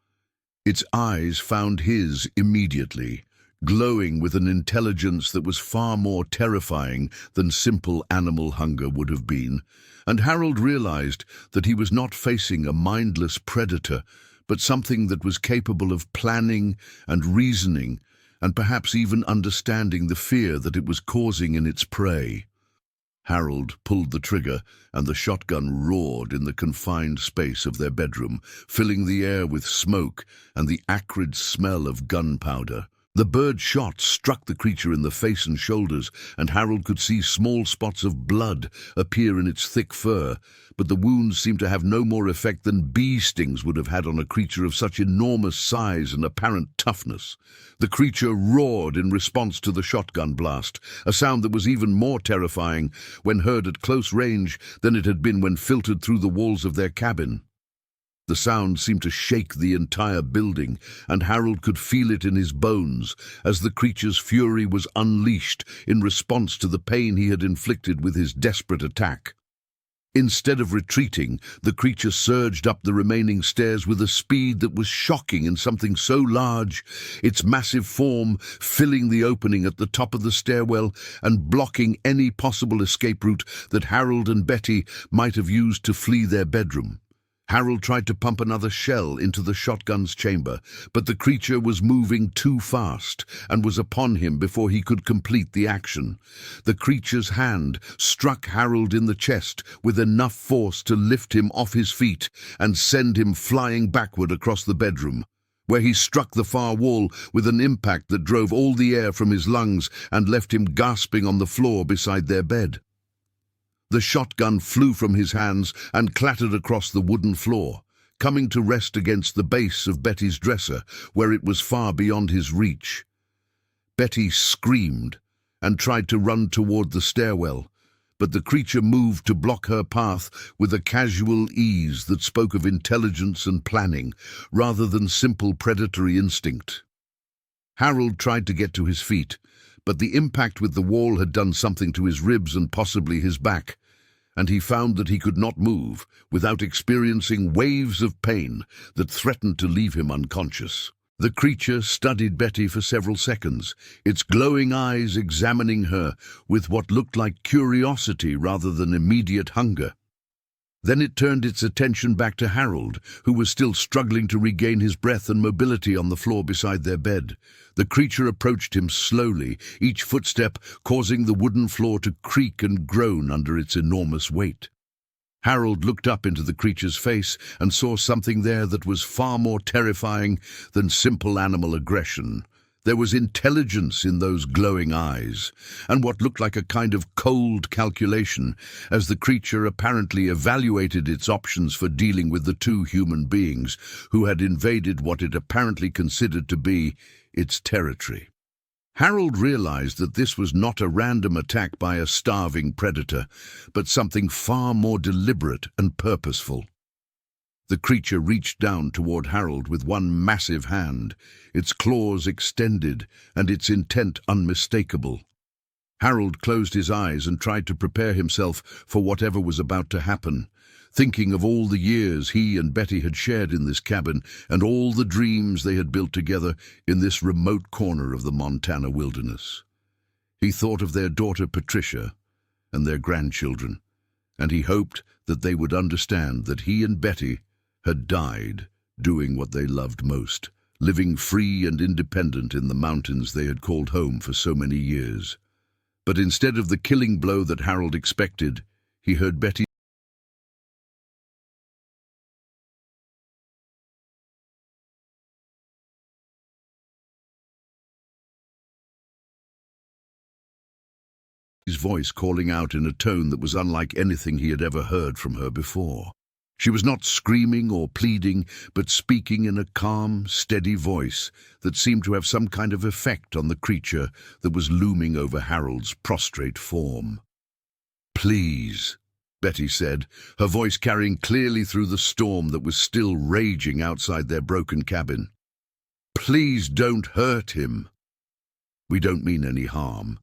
Speaker 1: Its eyes found his immediately, glowing with an intelligence that was far more terrifying than simple animal hunger would have been, and Harold realized that he was not facing a mindless predator, but something that was capable of planning and reasoning, and perhaps even understanding the fear that it was causing in its prey. Harold pulled the trigger, and the shotgun roared in the confined space of their bedroom, filling the air with smoke and the acrid smell of gunpowder. The bird's shot struck the creature in the face and shoulders, and Harold could see small spots of blood appear in its thick fur, but the wounds seemed to have no more effect than bee stings would have had on a creature of such enormous size and apparent toughness. The creature roared in response to the shotgun blast, a sound that was even more terrifying when heard at close range than it had been when filtered through the walls of their cabin. The sound seemed to shake the entire building, and Harold could feel it in his bones as the creature's fury was unleashed in response to the pain he had inflicted with his desperate attack. Instead of retreating, the creature surged up the remaining stairs with a speed that was shocking in something so large, its massive form filling the opening at the top of the stairwell and blocking any possible escape route that Harold and Betty might have used to flee their bedroom. Harold tried to pump another shell into the shotgun's chamber, but the creature was moving too fast and was upon him before he could complete the action. The creature's hand struck Harold in the chest with enough force to lift him off his feet and send him flying backward across the bedroom, where he struck the far wall with an impact that drove all the air from his lungs and left him gasping on the floor beside their bed. The shotgun flew from his hands and clattered across the wooden floor, coming to rest against the base of Betty's dresser, where it was far beyond his reach. Betty screamed and tried to run toward the stairwell, but the creature moved to block her path with a casual ease that spoke of intelligence and planning, rather than simple predatory instinct. Harold tried to get to his feet, but the impact with the wall had done something to his ribs and possibly his back, and he found that he could not move without experiencing waves of pain that threatened to leave him unconscious. The creature studied Betty for several seconds, its glowing eyes examining her with what looked like curiosity rather than immediate hunger. Then it turned its attention back to Harold, who was still struggling to regain his breath and mobility on the floor beside their bed. The creature approached him slowly, each footstep causing the wooden floor to creak and groan under its enormous weight. Harold looked up into the creature's face and saw something there that was far more terrifying than simple animal aggression. There was intelligence in those glowing eyes, and what looked like a kind of cold calculation, as the creature apparently evaluated its options for dealing with the two human beings who had invaded what it apparently considered to be its territory. Harold realized that this was not a random attack by a starving predator, but something far more deliberate and purposeful. The creature reached down toward Harold with one massive hand, its claws extended and its intent unmistakable. Harold closed his eyes and tried to prepare himself for whatever was about to happen, thinking of all the years he and Betty had shared in this cabin and all the dreams they had built together in this remote corner of the Montana wilderness. He thought of their daughter Patricia and their grandchildren, and he hoped that they would understand that he and Betty had died doing what they loved most, living free and independent in the mountains they had called home for so many years. But instead of the killing blow that Harold expected, he heard Betty's voice calling out in a tone that was unlike anything he had ever heard from her before. She was not screaming or pleading, but speaking in a calm, steady voice that seemed to have some kind of effect on the creature that was looming over Harold's prostrate form. "Please," Betty said, her voice carrying clearly through the storm that was still raging outside their broken cabin. "Please don't hurt him. We don't mean any harm.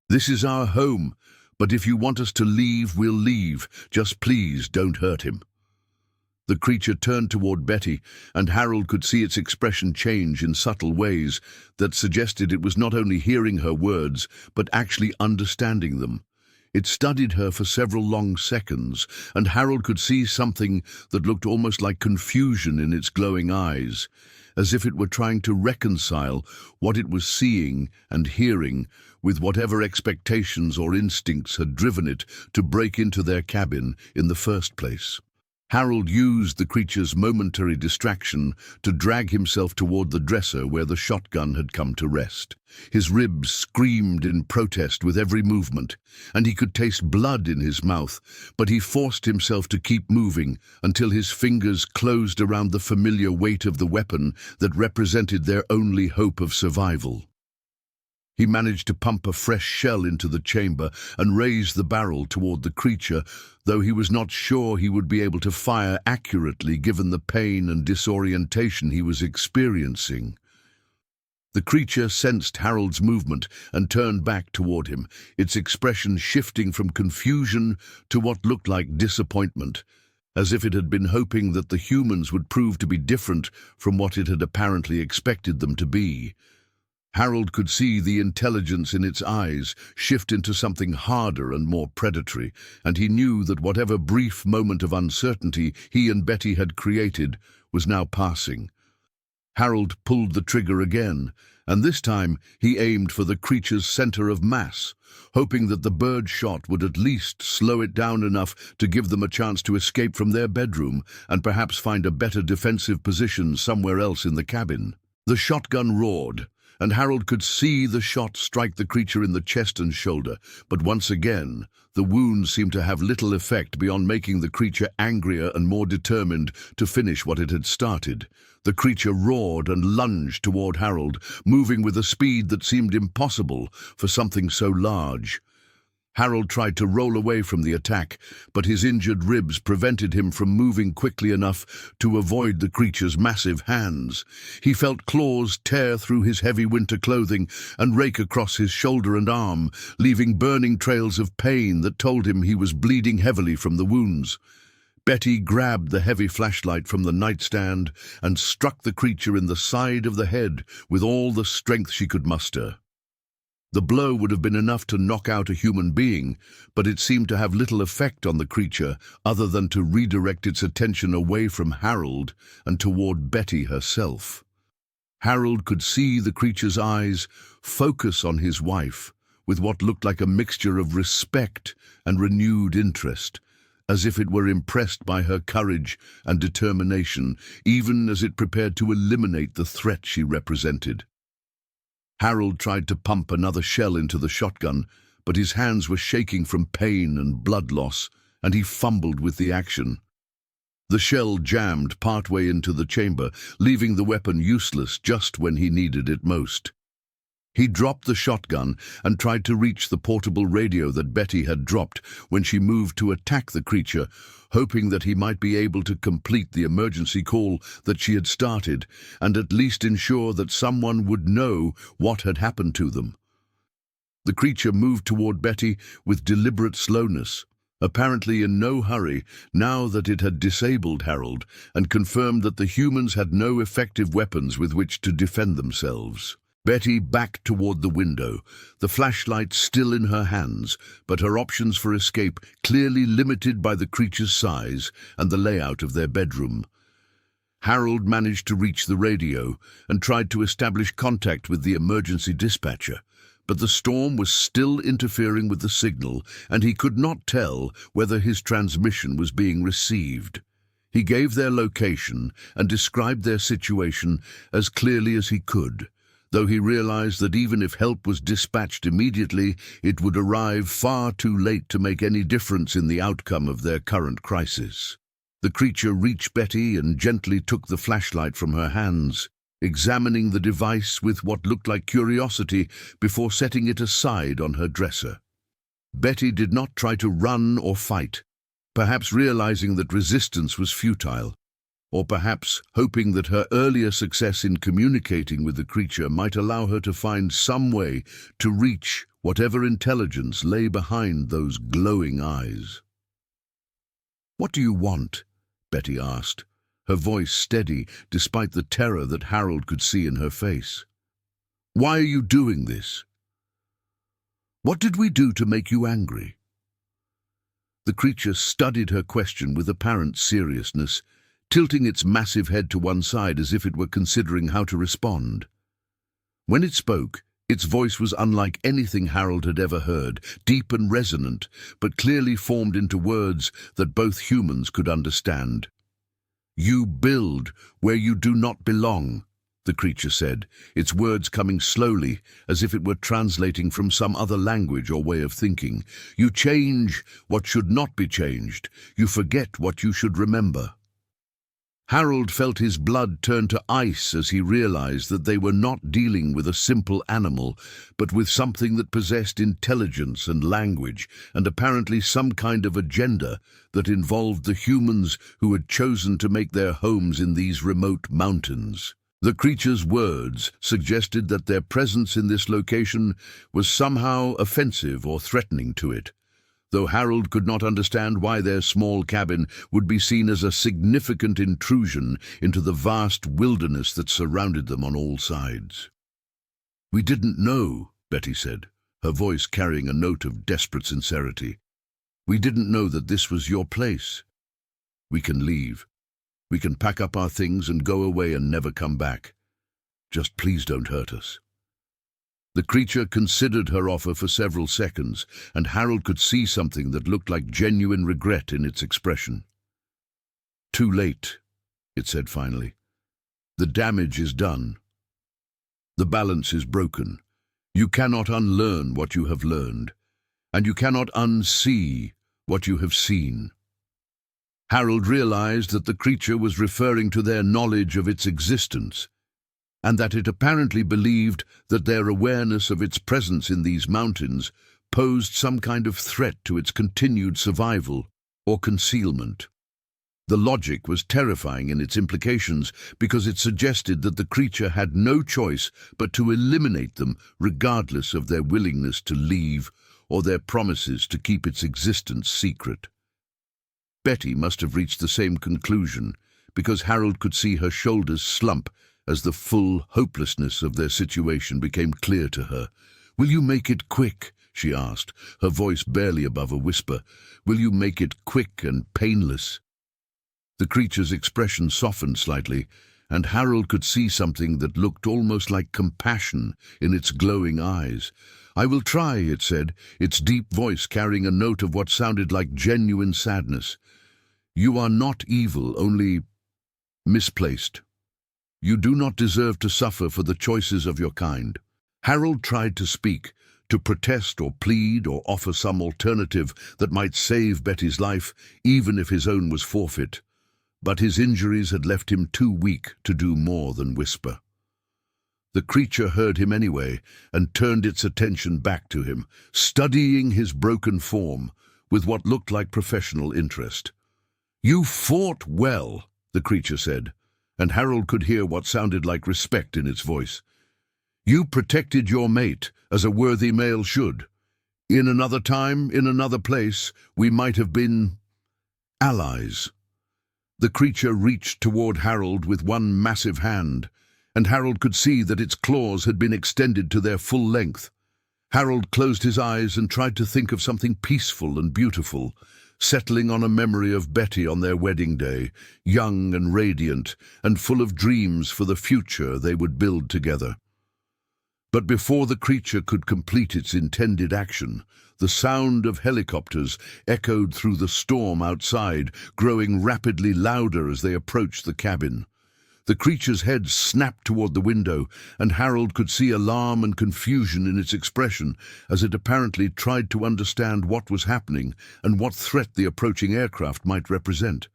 Speaker 1: This is our home, but if you want us to leave, we'll leave. Just please don't hurt him." The creature turned toward Betty, and Harold could see its expression change in subtle ways that suggested it was not only hearing her words, but actually understanding them. It studied her for several long seconds, and Harold could see something that looked almost like confusion in its glowing eyes, as if it were trying to reconcile what it was seeing and hearing with whatever expectations or instincts had driven it to break into their cabin in the first place. Harold used the creature's momentary distraction to drag himself toward the dresser where the shotgun had come to rest. His ribs screamed in protest with every movement, and he could taste blood in his mouth, but he forced himself to keep moving until his fingers closed around the familiar weight of the weapon that represented their only hope of survival. He managed to pump a fresh shell into the chamber and raise the barrel toward the creature, though he was not sure he would be able to fire accurately given the pain and disorientation he was experiencing. The creature sensed Harold's movement and turned back toward him, its expression shifting from confusion to what looked like disappointment, as if it had been hoping that the humans would prove to be different from what it had apparently expected them to be. Harold could see the intelligence in its eyes shift into something harder and more predatory, and he knew that whatever brief moment of uncertainty he and Betty had created was now passing. Harold pulled the trigger again, and this time he aimed for the creature's center of mass, hoping that the bird shot would at least slow it down enough to give them a chance to escape from their bedroom and perhaps find a better defensive position somewhere else in the cabin. The shotgun roared, and Harold could see the shot strike the creature in the chest and shoulder, but once again, the wound seemed to have little effect beyond making the creature angrier and more determined to finish what it had started. The creature roared and lunged toward Harold, moving with a speed that seemed impossible for something so large. Harold tried to roll away from the attack, but his injured ribs prevented him from moving quickly enough to avoid the creature's massive hands. He felt claws tear through his heavy winter clothing and rake across his shoulder and arm, leaving burning trails of pain that told him he was bleeding heavily from the wounds. Betty grabbed the heavy flashlight from the nightstand and struck the creature in the side of the head with all the strength she could muster. The blow would have been enough to knock out a human being, but it seemed to have little effect on the creature other than to redirect its attention away from Harold and toward Betty herself. Harold could see the creature's eyes focus on his wife with what looked like a mixture of respect and renewed interest, as if it were impressed by her courage and determination, even as it prepared to eliminate the threat she represented. Harold tried to pump another shell into the shotgun, but his hands were shaking from pain and blood loss, and he fumbled with the action. The shell jammed partway into the chamber, leaving the weapon useless just when he needed it most. He dropped the shotgun and tried to reach the portable radio that Betty had dropped when she moved to attack the creature, hoping that he might be able to complete the emergency call that she had started and at least ensure that someone would know what had happened to them. The creature moved toward Betty with deliberate slowness, apparently in no hurry now that it had disabled Harold and confirmed that the humans had no effective weapons with which to defend themselves. Betty backed toward the window, the flashlight still in her hands, but her options for escape clearly limited by the creature's size and the layout of their bedroom. Harold managed to reach the radio and tried to establish contact with the emergency dispatcher, but the storm was still interfering with the signal, and he could not tell whether his transmission was being received. He gave their location and described their situation as clearly as he could, though he realized that even if help was dispatched immediately, it would arrive far too late to make any difference in the outcome of their current crisis. The creature reached Betty and gently took the flashlight from her hands, examining the device with what looked like curiosity before setting it aside on her dresser. Betty did not try to run or fight, perhaps realizing that resistance was futile, or perhaps hoping that her earlier success in communicating with the creature might allow her to find some way to reach whatever intelligence lay behind those glowing eyes. "What do you want?" Betty asked, her voice steady despite the terror that Harold could see in her face. "Why are you doing this? What did we do to make you angry?" The creature studied her question with apparent seriousness, tilting its massive head to one side as if it were considering how to respond. When it spoke, its voice was unlike anything Harold had ever heard, deep and resonant, but clearly formed into words that both humans could understand. "You build where you do not belong," the creature said, its words coming slowly as if it were translating from some other language or way of thinking. "You change what should not be changed. You forget what you should remember." Harold felt his blood turn to ice as he realized that they were not dealing with a simple animal, but with something that possessed intelligence and language, and apparently some kind of agenda that involved the humans who had chosen to make their homes in these remote mountains. The creature's words suggested that their presence in this location was somehow offensive or threatening to it, though Harold could not understand why their small cabin would be seen as a significant intrusion into the vast wilderness that surrounded them on all sides. "We didn't know," Betty said, her voice carrying a note of desperate sincerity. "We didn't know that this was your place. We can leave. We can pack up our things and go away and never come back. Just please don't hurt us." The creature considered her offer for several seconds, and Harold could see something that looked like genuine regret in its expression. "Too late," it said finally. "The damage is done. The balance is broken. You cannot unlearn what you have learned, and you cannot unsee what you have seen." Harold realized that the creature was referring to their knowledge of its existence, and that it apparently believed that their awareness of its presence in these mountains posed some kind of threat to its continued survival or concealment. The logic was terrifying in its implications because it suggested that the creature had no choice but to eliminate them regardless of their willingness to leave or their promises to keep its existence secret. Betty must have reached the same conclusion because Harold could see her shoulders slump as the full hopelessness of their situation became clear to her. "Will you make it quick?" she asked, her voice barely above a whisper. "Will you make it quick and painless?" The creature's expression softened slightly, and Harold could see something that looked almost like compassion in its glowing eyes. "I will try," it said, its deep voice carrying a note of what sounded like genuine sadness. "You are not evil, only misplaced. You do not deserve to suffer for the choices of your kind." Harold tried to speak, to protest or plead or offer some alternative that might save Betty's life, even if his own was forfeit. But his injuries had left him too weak to do more than whisper. The creature heard him anyway and turned its attention back to him, studying his broken form with what looked like professional interest. "You fought well," the creature said, and Harold could hear what sounded like respect in its voice. "You protected your mate, as a worthy male should. In another time, in another place, we might have been allies." The creature reached toward Harold with one massive hand, and Harold could see that its claws had been extended to their full length. Harold closed his eyes and tried to think of something peaceful and beautiful, settling on a memory of Betty on their wedding day, young and radiant, and full of dreams for the future they would build together. But before the creature could complete its intended action, the sound of helicopters echoed through the storm outside, growing rapidly louder as they approached the cabin. The creature's head snapped toward the window, and Harold could see alarm and confusion in its expression as it apparently tried to understand what was happening and what threat the approaching aircraft might represent.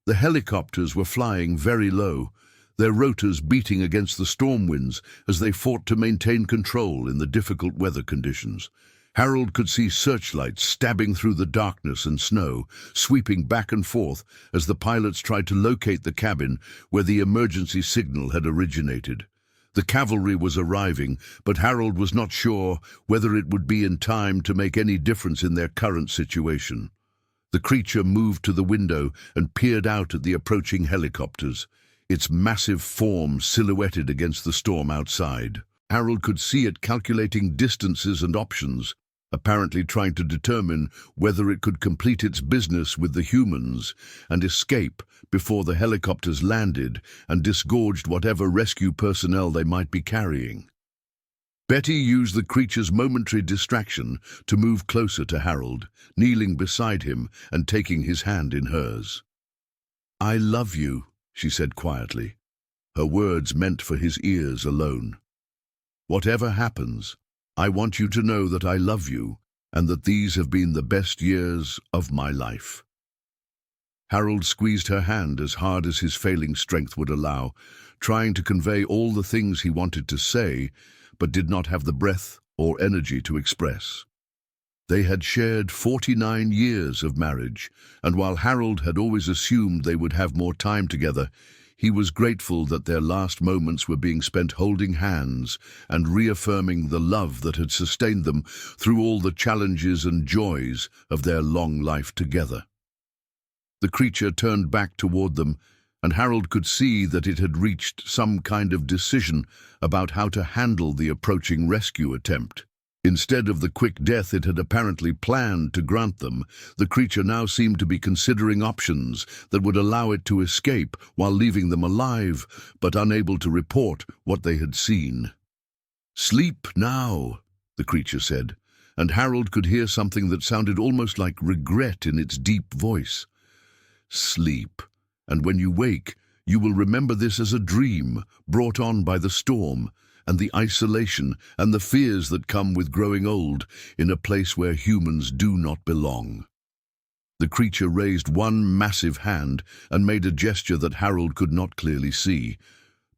Speaker 1: The helicopters were flying very low, their rotors beating against the storm winds as they fought to maintain control in the difficult weather conditions. Harold could see searchlights stabbing through the darkness and snow, sweeping back and forth as the pilots tried to locate the cabin where the emergency signal had originated. The cavalry was arriving, but Harold was not sure whether it would be in time to make any difference in their current situation. The creature moved to the window and peered out at the approaching helicopters, its massive form silhouetted against the storm outside. Harold could see it calculating distances and options, apparently trying to determine whether it could complete its business with the humans and escape before the helicopters landed and disgorged whatever rescue personnel they might be carrying. Betty used the creature's momentary distraction to move closer to Harold, kneeling beside him and taking his hand in hers. "I love you," she said quietly, her words meant for his ears alone. "Whatever happens, I want you to know that I love you and that these have been the best years of my life." Harold squeezed her hand as hard as his failing strength would allow, trying to convey all the things he wanted to say, but did not have the breath or energy to express. They had shared 49 years of marriage, and while Harold had always assumed they would have more time together, He was grateful that their last moments were being spent holding hands and reaffirming the love that had sustained them through all the challenges and joys of their long life together. The creature turned back toward them, and Harold could see that it had reached some kind of decision about how to handle the approaching rescue attempt. Instead of the quick death it had apparently planned to grant them, the creature now seemed to be considering options that would allow it to escape while leaving them alive, but unable to report what they had seen. "Sleep now," the creature said, and Harold could hear something that sounded almost like regret in its deep voice. "Sleep, and when you wake, you will remember this as a dream brought on by the storm, and the isolation and the fears that come with growing old in a place where humans do not belong." The creature raised one massive hand and made a gesture that Harold could not clearly see,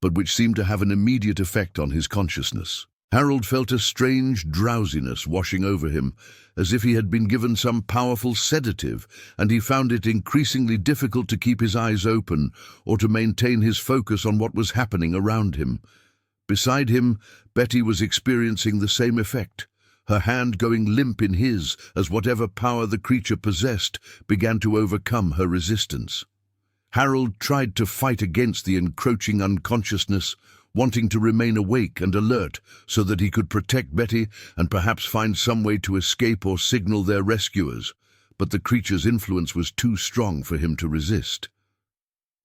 Speaker 1: but which seemed to have an immediate effect on his consciousness. Harold felt a strange drowsiness washing over him, as if he had been given some powerful sedative, and he found it increasingly difficult to keep his eyes open or to maintain his focus on what was happening around him. Beside him, Betty was experiencing the same effect, her hand going limp in his as whatever power the creature possessed began to overcome her resistance. Harold tried to fight against the encroaching unconsciousness, wanting to remain awake and alert so that he could protect Betty and perhaps find some way to escape or signal their rescuers, but the creature's influence was too strong for him to resist.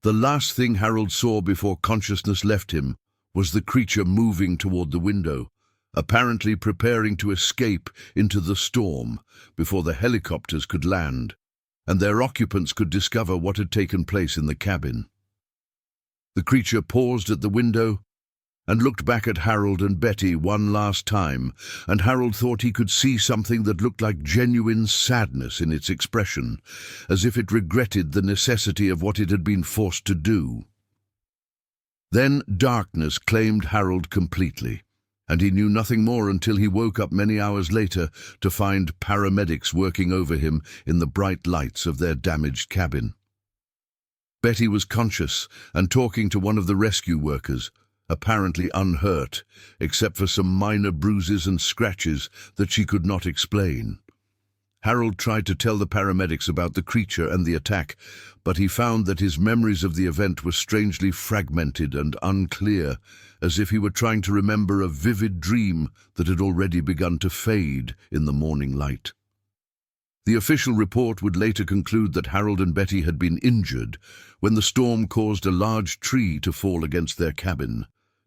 Speaker 1: The last thing Harold saw before consciousness left him was the creature moving toward the window, apparently preparing to escape into the storm before the helicopters could land, and their occupants could discover what had taken place in the cabin. The creature paused at the window and looked back at Harold and Betty one last time, and Harold thought he could see something that looked like genuine sadness in its expression, as if it regretted the necessity of what it had been forced to do. Then darkness claimed Harold completely, and he knew nothing more until he woke up many hours later to find paramedics working over him in the bright lights of their damaged cabin. Betty was conscious and talking to one of the rescue workers, apparently unhurt, except for some minor bruises and scratches that she could not explain. Harold tried to tell the paramedics about the creature and the attack, but he found that his memories of the event were strangely fragmented and unclear, as if he were trying to remember a vivid dream that had already begun to fade in the morning light. The official report would later conclude that Harold and Betty had been injured when the storm caused a large tree to fall against their cabin,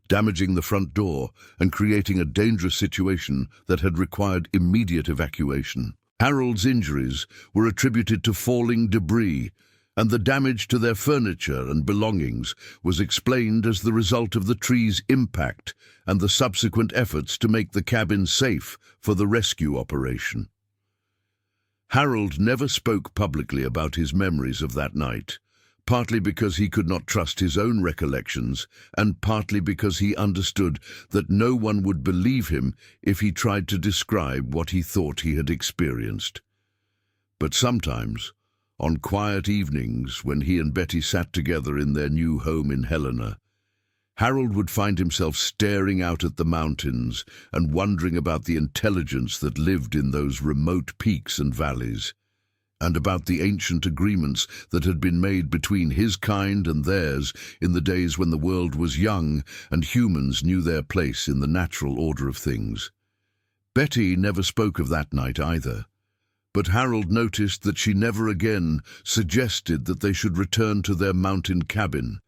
Speaker 1: damaging the front door and creating a dangerous situation that had required immediate evacuation. Harold's injuries were attributed to falling debris, and the damage to their furniture and belongings was explained as the result of the tree's impact and the subsequent efforts to make the cabin safe for the rescue operation. Harold never spoke publicly about his memories of that night, partly because he could not trust his own recollections, and partly because he understood that no one would believe him if he tried to describe what he thought he had experienced. But sometimes, on quiet evenings when he and Betty sat together in their new home in Helena, Harold would find himself staring out at the mountains and wondering about the intelligence that lived in those remote peaks and valleys, and about the ancient agreements that had been made between his kind and theirs in the days when the world was young and humans knew their place in the natural order of things. Betty never spoke of that night either, but Harold noticed that she never again suggested that they should return to their mountain cabin,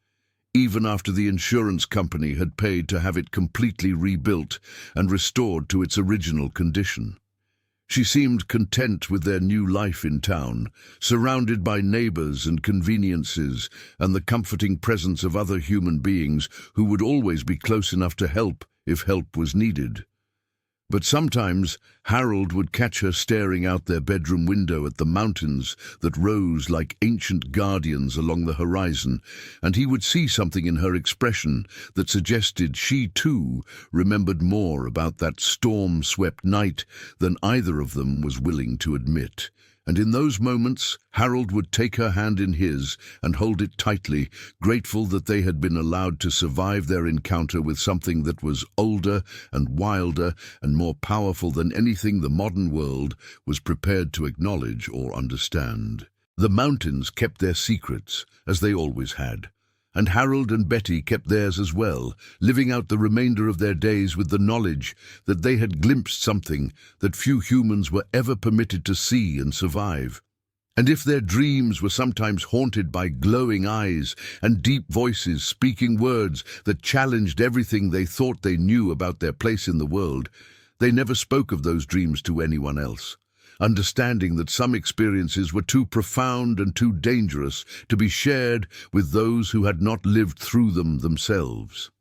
Speaker 1: even after the insurance company had paid to have it completely rebuilt and restored to its original condition. She seemed content with their new life in town, surrounded by neighbors and conveniences and the comforting presence of other human beings who would always be close enough to help if help was needed. But sometimes Harold would catch her staring out their bedroom window at the mountains that rose like ancient guardians along the horizon, and he would see something in her expression that suggested she too remembered more about that storm-swept night than either of them was willing to admit, And in those moments, Harold would take her hand in his and hold it tightly, grateful that they had been allowed to survive their encounter with something that was older and wilder and more powerful than anything the modern world was prepared to acknowledge or understand. The mountains kept their secrets, as they always had, and Harold and Betty kept theirs as well, living out the remainder of their days with the knowledge that they had glimpsed something that few humans were ever permitted to see and survive. And if their dreams were sometimes haunted by glowing eyes and deep voices speaking words that challenged everything they thought they knew about their place in the world, they never spoke of those dreams to anyone else, understanding that some experiences were too profound and too dangerous to be shared with those who had not lived through them themselves.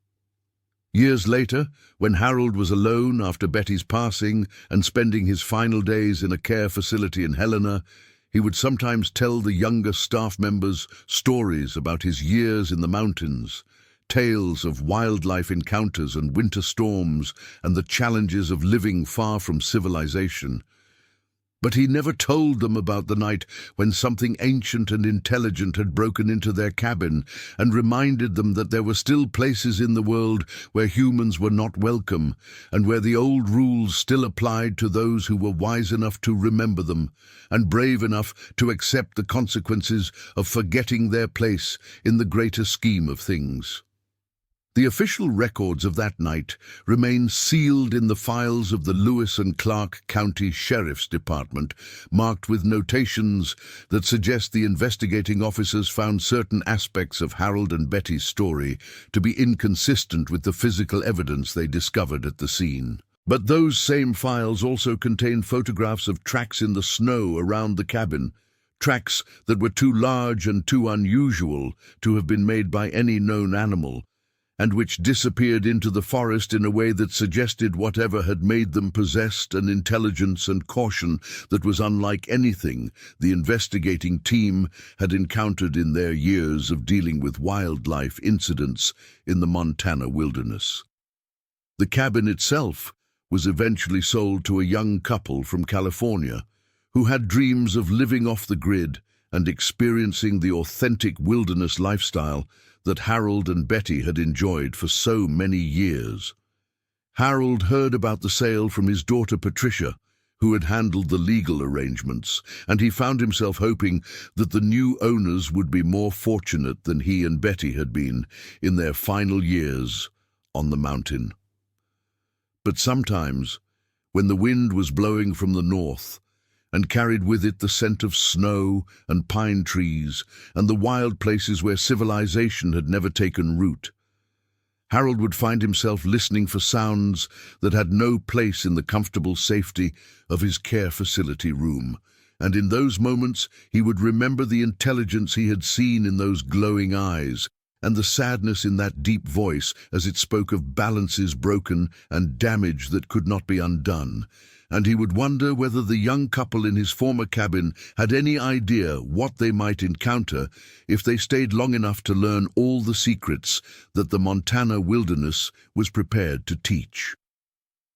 Speaker 1: Years later, when Harold was alone after Betty's passing and spending his final days in a care facility in Helena, he would sometimes tell the younger staff members stories about his years in the mountains, tales of wildlife encounters and winter storms and the challenges of living far from civilization. But he never told them about the night when something ancient and intelligent had broken into their cabin and reminded them that there were still places in the world where humans were not welcome and where the old rules still applied to those who were wise enough to remember them and brave enough to accept the consequences of forgetting their place in the greater scheme of things. The official records of that night remain sealed in the files of the Lewis and Clark County Sheriff's Department, marked with notations that suggest the investigating officers found certain aspects of Harold and Betty's story to be inconsistent with the physical evidence they discovered at the scene. But those same files also contain photographs of tracks in the snow around the cabin, tracks that were too large and too unusual to have been made by any known animal, and which disappeared into the forest in a way that suggested whatever had made them possessed an intelligence and caution that was unlike anything the investigating team had encountered in their years of dealing with wildlife incidents in the Montana wilderness. The cabin itself was eventually sold to a young couple from California who had dreams of living off the grid and experiencing the authentic wilderness lifestyle that Harold and Betty had enjoyed for so many years. Harold heard about the sale from his daughter Patricia, who had handled the legal arrangements, and he found himself hoping that the new owners would be more fortunate than he and Betty had been in their final years on the mountain. But sometimes, when the wind was blowing from the north, and carried with it the scent of snow and pine trees and the wild places where civilization had never taken root, Harold would find himself listening for sounds that had no place in the comfortable safety of his care facility room, and in those moments he would remember the intelligence he had seen in those glowing eyes and the sadness in that deep voice as it spoke of balances broken and damage that could not be undone, and he would wonder whether the young couple in his former cabin had any idea what they might encounter if they stayed long enough to learn all the secrets that the Montana wilderness was prepared to teach.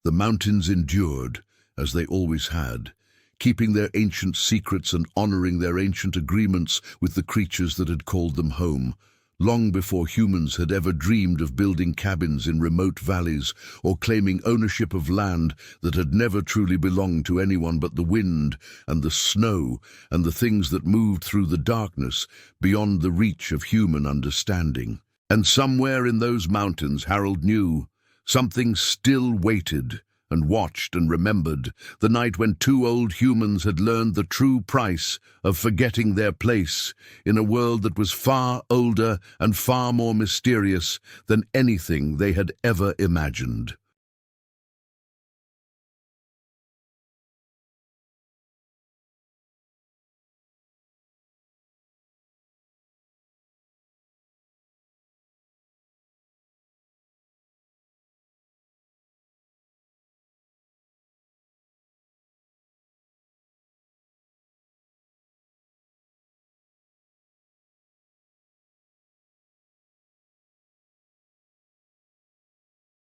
Speaker 1: The mountains endured, as they always had, keeping their ancient secrets and honoring their ancient agreements with the creatures that had called them home, long before humans had ever dreamed of building cabins in remote valleys or claiming ownership of land that had never truly belonged to anyone but the wind and the snow and the things that moved through the darkness beyond the reach of human understanding. And somewhere in those mountains, Harold knew, something still waited and watched and remembered the night when two old humans had learned the true price of forgetting their place in a world that was far older and far more mysterious than anything they had ever imagined.